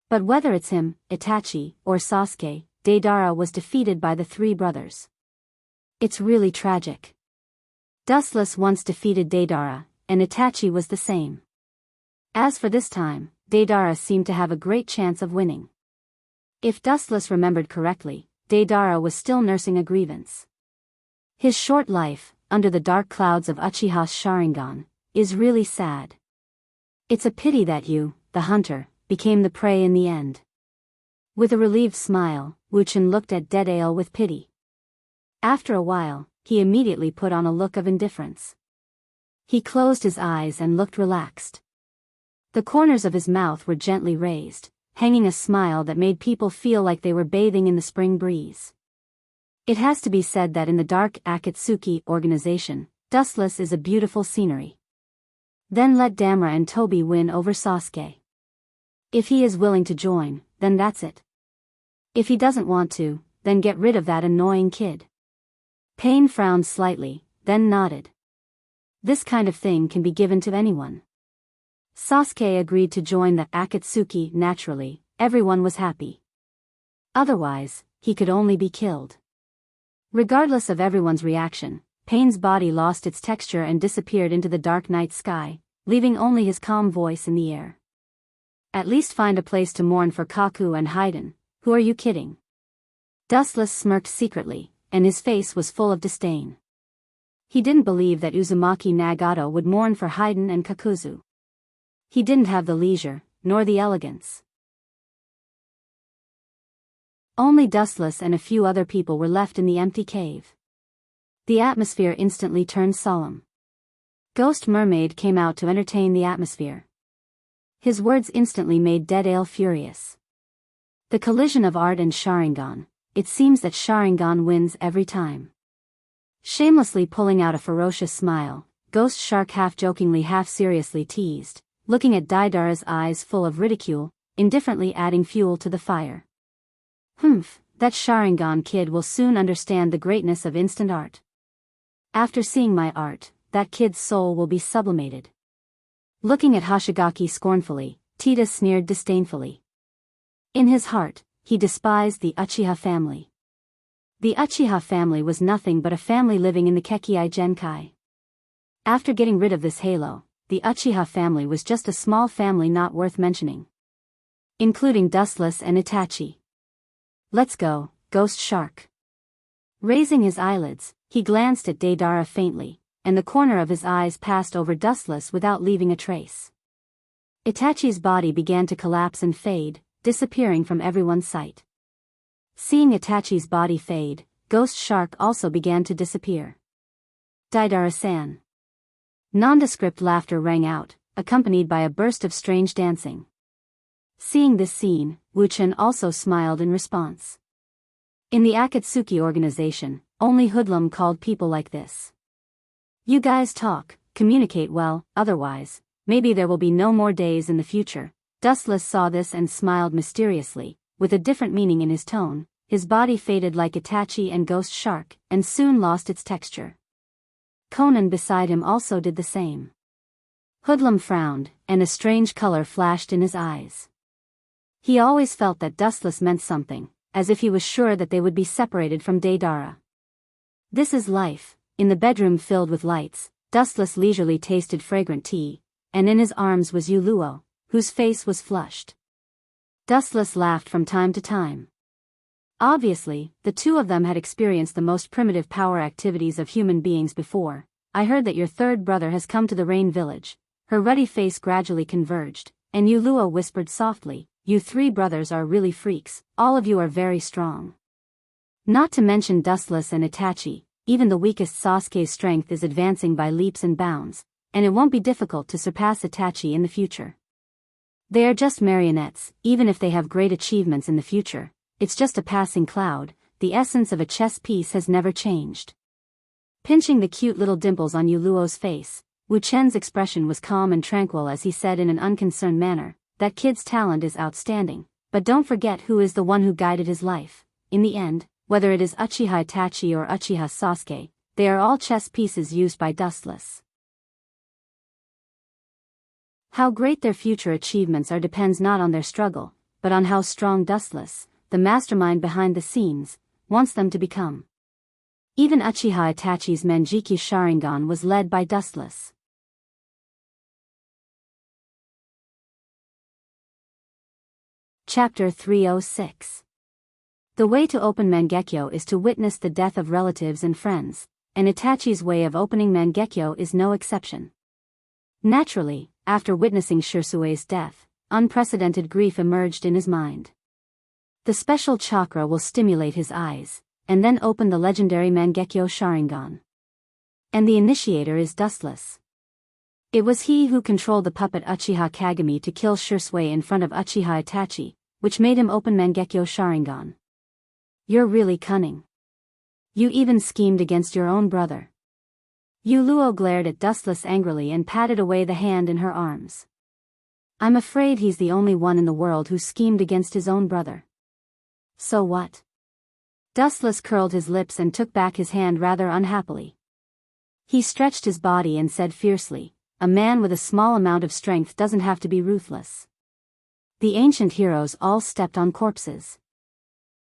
But whether it's him, Itachi, or Sasuke, Deidara was defeated by the 3 brothers. It's really tragic. Dustless once defeated Deidara, and Itachi was the same. As for this time, Deidara seemed to have a great chance of winning. If Dustless remembered correctly, Deidara was still nursing a grievance. His short life, under the dark clouds of Uchiha's Sharingan, is really sad. It's a pity that you, the hunter, became the prey in the end. With a relieved smile, Wuchen looked at Dead Ale with pity. After a while, he immediately put on a look of indifference. He closed his eyes and looked relaxed. The corners of his mouth were gently raised, hanging a smile that made people feel like they were bathing in the spring breeze. It has to be said that in the dark Akatsuki organization, Dustless is a beautiful scenery. Then let Damra and Tobi win over Sasuke. If he is willing to join, then that's it. If he doesn't want to, then get rid of that annoying kid. Pain frowned slightly, then nodded. This kind of thing can be given to anyone. Sasuke agreed to join the Akatsuki naturally, everyone was happy. Otherwise, he could only be killed. Regardless of everyone's reaction, Pain's body lost its texture and disappeared into the dark night sky, leaving only his calm voice in the air. At least find a place to mourn for Kaku and Haydn. Who are you kidding? Dustless smirked secretly, and his face was full of disdain. He didn't believe that Uzumaki Nagato would mourn for Haydn and Kakuzu. He didn't have the leisure, nor the elegance. Only Dustless and a few other people were left in the empty cave. The atmosphere instantly turned solemn. Ghost Mermaid came out to entertain the atmosphere. His words instantly made Dead Ale furious. The collision of art and Sharingan, it seems that Sharingan wins every time. Shamelessly pulling out a ferocious smile, Ghost Shark half-jokingly half-seriously teased, looking at Daidara's eyes full of ridicule, indifferently adding fuel to the fire. Humph, that Sharingan kid will soon understand the greatness of instant art. After seeing my art, that kid's soul will be sublimated. Looking at Hoshigaki scornfully, Tita sneered disdainfully. In his heart, he despised the Uchiha family. The Uchiha family was nothing but a family living in the Kekkai Genkai. After getting rid of this halo, the Uchiha family was just a small family not worth mentioning. Including Dustless and Itachi. Let's go, Ghost Shark. Raising his eyelids, he glanced at Deidara faintly, and the corner of his eyes passed over Dustless without leaving a trace. Itachi's body began to collapse and fade, disappearing from everyone's sight. Seeing Itachi's body fade, Ghost Shark also began to disappear. Deidara-san. Nondescript laughter rang out, accompanied by a burst of strange dancing. Seeing this scene, Wu-chan also smiled in response. In the Akatsuki organization, only hoodlum called people like this. You guys talk, communicate well, otherwise, maybe there will be no more days in the future. Dustless saw this and smiled mysteriously, with a different meaning in his tone. His body faded like Itachi and Ghost Shark, and soon lost its texture. Conan beside him also did the same. Hoodlum frowned, and a strange color flashed in his eyes. He always felt that Dustless meant something, as if he was sure that they would be separated from Deidara. This is life. In the bedroom filled with lights, Dustless leisurely tasted fragrant tea, and in his arms was Yuluo, whose face was flushed. Dustless laughed from time to time. Obviously, the two of them had experienced the most primitive power activities of human beings before. I heard that your third brother has come to the Rain Village. Her ruddy face gradually converged, and Yuluo whispered softly, you three brothers are really freaks, all of you are very strong. Not to mention Dustless and Itachi, even the weakest Sasuke's strength is advancing by leaps and bounds, and it won't be difficult to surpass Itachi in the future. They are just marionettes, even if they have great achievements in the future, it's just a passing cloud, the essence of a chess piece has never changed. Pinching the cute little dimples on Yuluo's face, Wu Chen's expression was calm and tranquil as he said in an unconcerned manner, that kid's talent is outstanding, but don't forget who is the one who guided his life. In the end, whether it is Uchiha Itachi or Uchiha Sasuke, they are all chess pieces used by Dustless. How great their future achievements are depends not on their struggle, but on how strong Dustless, the mastermind behind the scenes, wants them to become. Even Uchiha Itachi's Manjiki Sharingan was led by Dustless. Chapter 306. The way to open Mangekyo is to witness the death of relatives and friends, and Itachi's way of opening Mangekyo is no exception. Naturally, after witnessing Shirsue's death, unprecedented grief emerged in his mind. The special chakra will stimulate his eyes, and then open the legendary Mangekyo Sharingan. And the initiator is Dustless. It was he who controlled the puppet Uchiha Kagami to kill Shirsue in front of Uchiha Itachi, which made him open Mangekyo Sharingan. You're really cunning. You even schemed against your own brother. Yuluo glared at Dustless angrily and patted away the hand in her arms. I'm afraid he's the only one in the world who schemed against his own brother. So what? Dustless curled his lips and took back his hand rather unhappily. He stretched his body and said fiercely, a man with a small amount of strength doesn't have to be ruthless. The ancient heroes all stepped on corpses.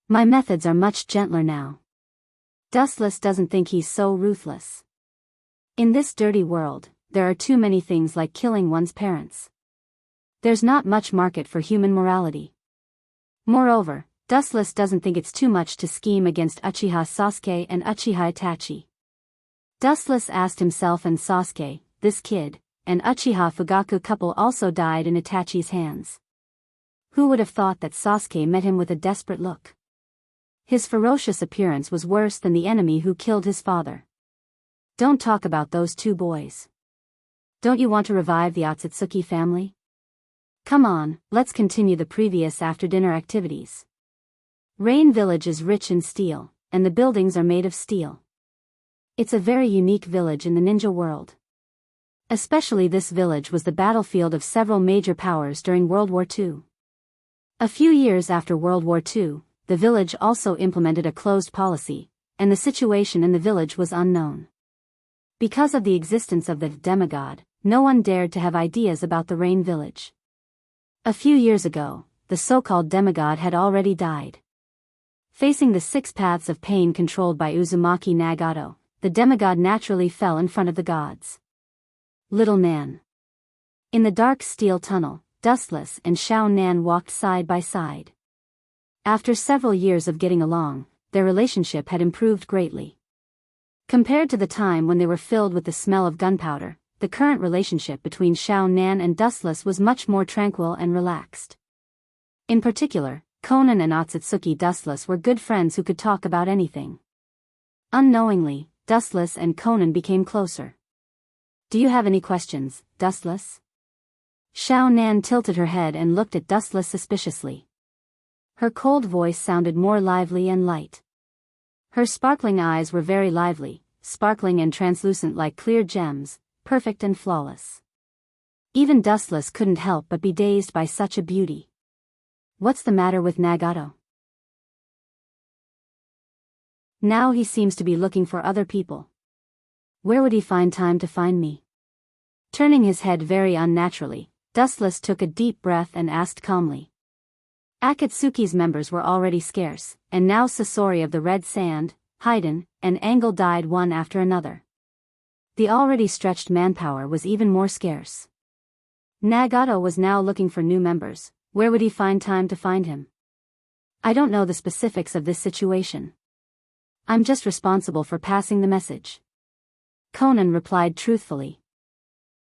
My methods are much gentler now. Dustless doesn't think he's so ruthless. In this dirty world, there are too many things like killing one's parents. There's not much market for human morality. Moreover, Dustless doesn't think it's too much to scheme against Uchiha Sasuke and Uchiha Itachi. Dustless asked himself and Sasuke, this kid, and Uchiha Fugaku couple also died in Itachi's hands. Who would have thought that Sasuke met him with a desperate look? His ferocious appearance was worse than the enemy who killed his father. Don't talk about those two boys. Don't you want to revive the Otsutsuki family? Come on, let's continue the previous after-dinner activities. Rain Village is rich in steel, and the buildings are made of steel. It's a very unique village in the ninja world. Especially this village was the battlefield of several major powers during World War II. A few years after World War II, the village also implemented a closed policy, and the situation in the village was unknown. Because of the existence of the demigod, no one dared to have ideas about the Rain Village. A few years ago, the so-called demigod had already died. Facing the 6 paths of pain controlled by Uzumaki Nagato, the demigod naturally fell in front of the gods. Little Nan. In the dark steel tunnel, Dustless and Xiao Nan walked side by side. After several years of getting along, their relationship had improved greatly. Compared to the time when they were filled with the smell of gunpowder, the current relationship between Xiao Nan and Dustless was much more tranquil and relaxed. In particular, Conan and Otsutsuki Dustless were good friends who could talk about anything. Unknowingly, Dustless and Conan became closer. Do you have any questions, Dustless? Xiao Nan tilted her head and looked at Dustless suspiciously. Her cold voice sounded more lively and light. Her sparkling eyes were very lively, sparkling and translucent like clear gems, perfect and flawless. Even Dustless couldn't help but be dazed by such a beauty. What's the matter with Nagato? Now he seems to be looking for other people. Where would he find time to find me? Turning his head very unnaturally, Dustless took a deep breath and asked calmly. Akatsuki's members were already scarce, and now Sasori of the Red Sand, Haiden, and Angle died one after another. The already stretched manpower was even more scarce. Nagato was now looking for new members. Where would he find time to find him? I don't know the specifics of this situation. I'm just responsible for passing the message. Conan replied truthfully.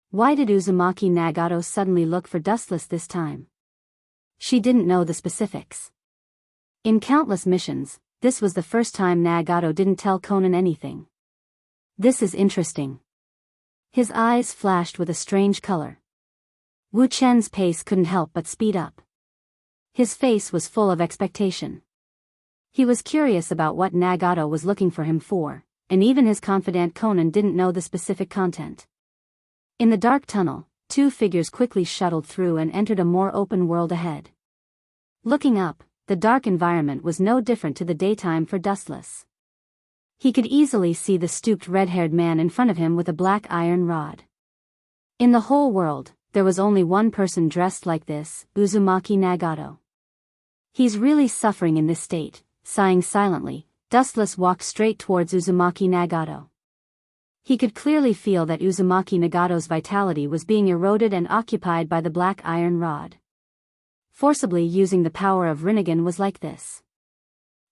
Why did Uzumaki Nagato suddenly look for Dustless this time? She didn't know the specifics. In countless missions, this was the first time Nagato didn't tell Conan anything. This is interesting. His eyes flashed with a strange color. Wu Chen's pace couldn't help but speed up. His face was full of expectation. He was curious about what Nagato was looking for him for, and even his confidant Conan didn't know the specific content. In the dark tunnel, 2 figures quickly shuttled through and entered a more open world ahead. Looking up, the dark environment was no different to the daytime for Dustless. He could easily see the stooped red-haired man in front of him with a black iron rod. In the whole world, there was only one person dressed like this, Uzumaki Nagato. He's really suffering in this state. Sighing silently, Dustless walked straight towards Uzumaki Nagato. He could clearly feel that Uzumaki Nagato's vitality was being eroded and occupied by the black iron rod. Forcibly using the power of Rinnegan was like this.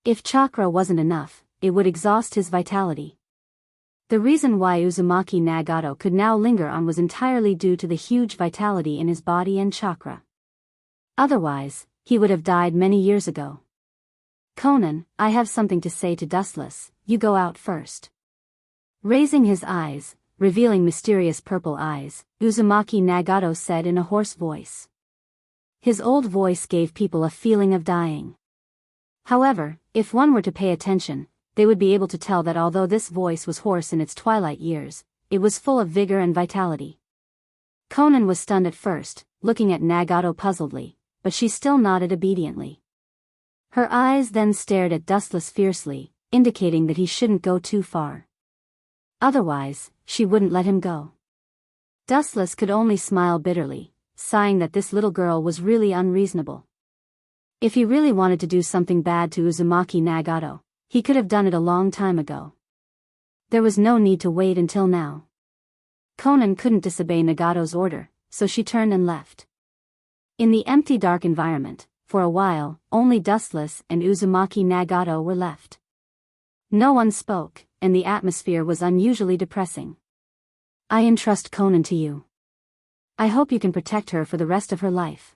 If chakra wasn't enough, it would exhaust his vitality. The reason why Uzumaki Nagato could now linger on was entirely due to the huge vitality in his body and chakra. Otherwise, he would have died many years ago. Conan, I have something to say to Dustless, you go out first. Raising his eyes, revealing mysterious purple eyes, Uzumaki Nagato said in a hoarse voice. His old voice gave people a feeling of dying. However, if one were to pay attention, they would be able to tell that although this voice was hoarse in its twilight years, it was full of vigor and vitality. Conan was stunned at first, looking at Nagato puzzledly, but she still nodded obediently. Her eyes then stared at Dustless fiercely, indicating that he shouldn't go too far. Otherwise, she wouldn't let him go. Dustless could only smile bitterly, sighing that this little girl was really unreasonable. If he really wanted to do something bad to Uzumaki Nagato, he could have done it a long time ago. There was no need to wait until now. Conan couldn't disobey Nagato's order, so she turned and left. In the empty dark environment, for a while, only Dustless and Uzumaki Nagato were left. No one spoke, and the atmosphere was unusually depressing. I entrust Conan to you. I hope you can protect her for the rest of her life.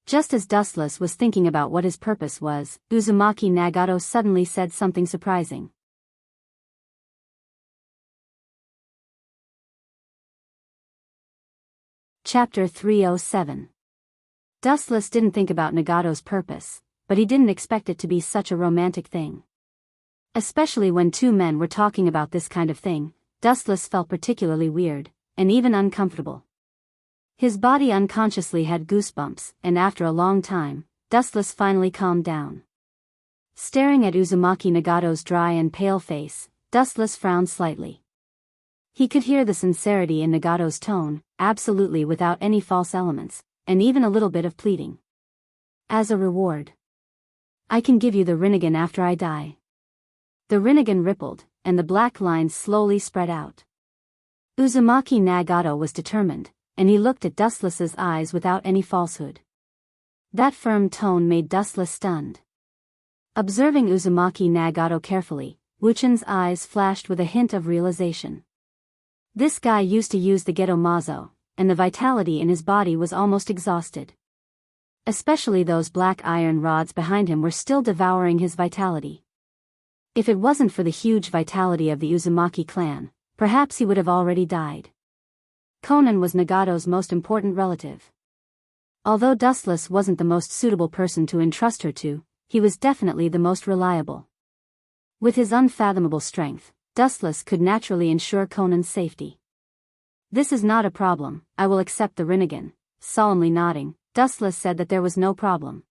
Just as Dustless was thinking about what his purpose was, Uzumaki Nagato suddenly said something surprising. Chapter 307. Dustless didn't think about Nagato's purpose, but he didn't expect it to be such a romantic thing. Especially when two men were talking about this kind of thing, Dustless felt particularly weird, and even uncomfortable. His body unconsciously had goosebumps, and after a long time, Dustless finally calmed down. Staring at Uzumaki Nagato's dry and pale face, Dustless frowned slightly. He could hear the sincerity in Nagato's tone, absolutely without any false elements, and even a little bit of pleading. As a reward, I can give you the Rinnegan after I die. The Rinnegan rippled, and the black lines slowly spread out. Uzumaki Nagato was determined, and he looked at Dustless's eyes without any falsehood. That firm tone made Dustless stunned. Observing Uzumaki Nagato carefully, Wuchan's eyes flashed with a hint of realization. This guy used to use the Geto Mazo, and the vitality in his body was almost exhausted. Especially those black iron rods behind him were still devouring his vitality. If it wasn't for the huge vitality of the Uzumaki clan, perhaps he would have already died. Konan was Nagato's most important relative. Although Dustless wasn't the most suitable person to entrust her to, he was definitely the most reliable. With his unfathomable strength, Dustless could naturally ensure Konan's safety. This is not a problem, I will accept the Rinnegan. Solemnly nodding, Dustless said that there was no problem.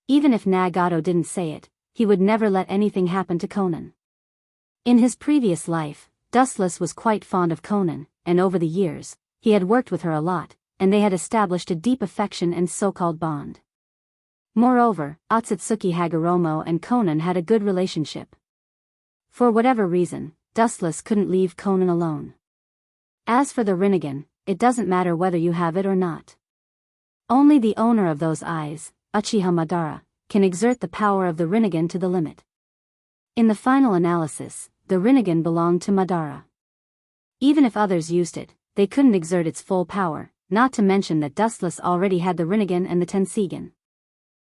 Even if Nagato didn't say it, he would never let anything happen to Konan. In his previous life, Dustless was quite fond of Konan, and over the years, he had worked with her a lot, and they had established a deep affection and so-called bond. Moreover, Otsutsuki Hagoromo and Konan had a good relationship. For whatever reason, Dustless couldn't leave Konan alone. As for the Rinnegan, it doesn't matter whether you have it or not. Only the owner of those eyes, Uchiha Madara, can exert the power of the Rinnegan to the limit. In the final analysis, the Rinnegan belonged to Madara. Even if others used it, they couldn't exert its full power, not to mention that Dustless already had the Rinnegan and the Tensigan.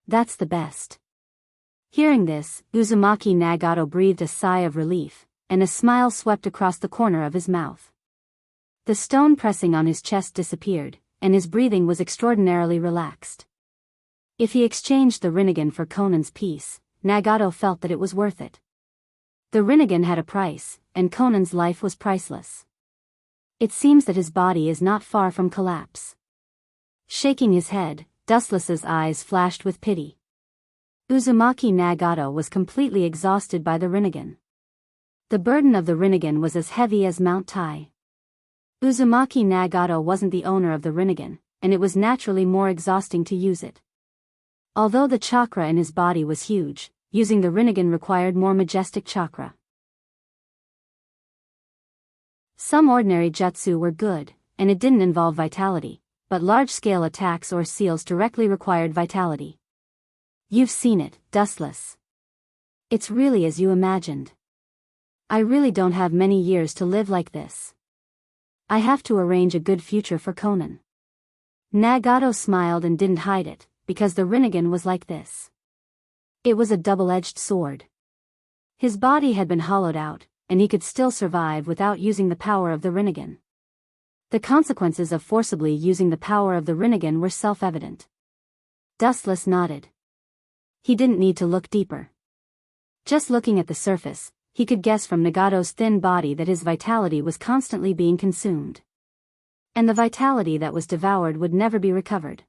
That's the best. Hearing this, Uzumaki Nagato breathed a sigh of relief, and a smile swept across the corner of his mouth. The stone pressing on his chest disappeared, and his breathing was extraordinarily relaxed. If he exchanged the Rinnegan for Konan's peace, Nagato felt that it was worth it. The Rinnegan had a price, and Konan's life was priceless. It seems that his body is not far from collapse. Shaking his head, Dustless's eyes flashed with pity. Uzumaki Nagato was completely exhausted by the Rinnegan. The burden of the Rinnegan was as heavy as Mount Tai. Uzumaki Nagato wasn't the owner of the Rinnegan, and it was naturally more exhausting to use it. Although the chakra in his body was huge, using the Rinnegan required more majestic chakra. Some ordinary jutsu were good, and it didn't involve vitality, but large-scale attacks or seals directly required vitality. You've seen it, Dustless. It's really as you imagined. I really don't have many years to live like this. I have to arrange a good future for Konan. Nagato smiled and didn't hide it, because the Rinnegan was like this. It was a double-edged sword. His body had been hollowed out, and he could still survive without using the power of the Rinnegan. The consequences of forcibly using the power of the Rinnegan were self-evident. Dustless nodded. He didn't need to look deeper. Just looking at the surface, he could guess from Nagato's thin body that his vitality was constantly being consumed. And the vitality that was devoured would never be recovered.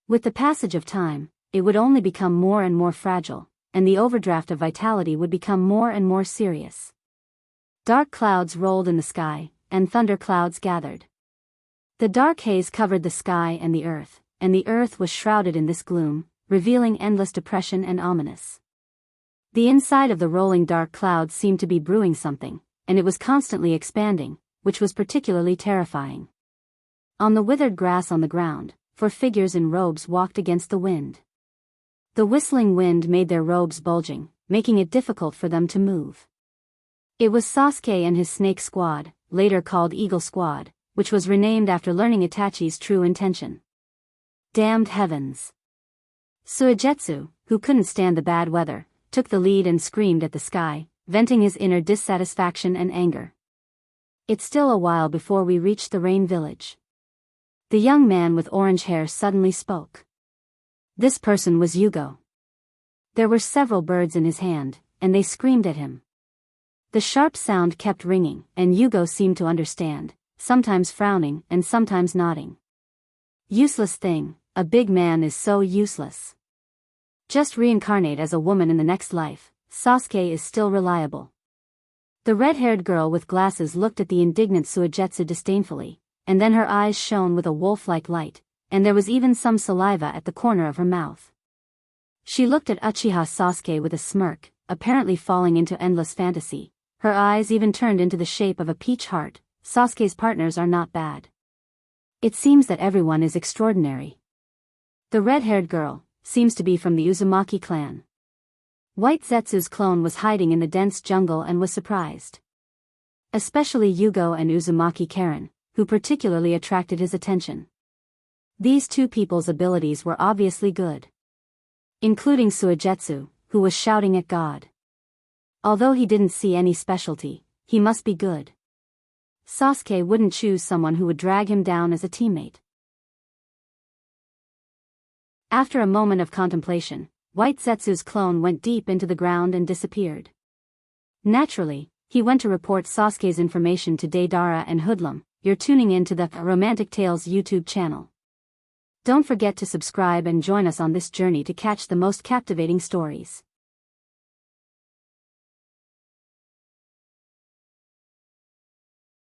With the passage of time, it would only become more and more fragile, and the overdraft of vitality would become more and more serious. Dark clouds rolled in the sky, and thunder clouds gathered. The dark haze covered the sky and the earth was shrouded in this gloom, revealing endless depression and ominous. The inside of the rolling dark clouds seemed to be brewing something, and it was constantly expanding, which was particularly terrifying. On the withered grass on the ground, 4 figures in robes walked against the wind. The whistling wind made their robes bulging, making it difficult for them to move. It was Sasuke and his snake squad, later called Eagle Squad, which was renamed after learning Itachi's true intention. Damned heavens! Suigetsu, who couldn't stand the bad weather, took the lead and screamed at the sky, venting his inner dissatisfaction and anger. It's still a while before we reach the rain village. The young man with orange hair suddenly spoke. This person was Yugo. There were several birds in his hand, and they screamed at him. The sharp sound kept ringing, and Yugo seemed to understand, sometimes frowning and sometimes nodding. Useless thing, a big man is so useless. Just reincarnate as a woman in the next life, Sasuke is still reliable. The red-haired girl with glasses looked at the indignant Suigetsu disdainfully, and then her eyes shone with a wolf-like light, and there was even some saliva at the corner of her mouth. She looked at Uchiha Sasuke with a smirk, apparently falling into endless fantasy. Her eyes even turned into the shape of a peach heart. Sasuke's partners are not bad. It seems that everyone is extraordinary. The red-haired girl seems to be from the Uzumaki clan. White Zetsu's clone was hiding in the dense jungle and was surprised. Especially Yugo and Uzumaki Karen, who particularly attracted his attention. These two people's abilities were obviously good. Including Suigetsu, who was shouting at God. Although he didn't see any specialty, he must be good. Sasuke wouldn't choose someone who would drag him down as a teammate. After a moment of contemplation, White Zetsu's clone went deep into the ground and disappeared. Naturally, he went to report Sasuke's information to Deidara and Hoodlum. You're tuning in to the Romantic Tales YouTube channel. Don't forget to subscribe and join us on this journey to catch the most captivating stories.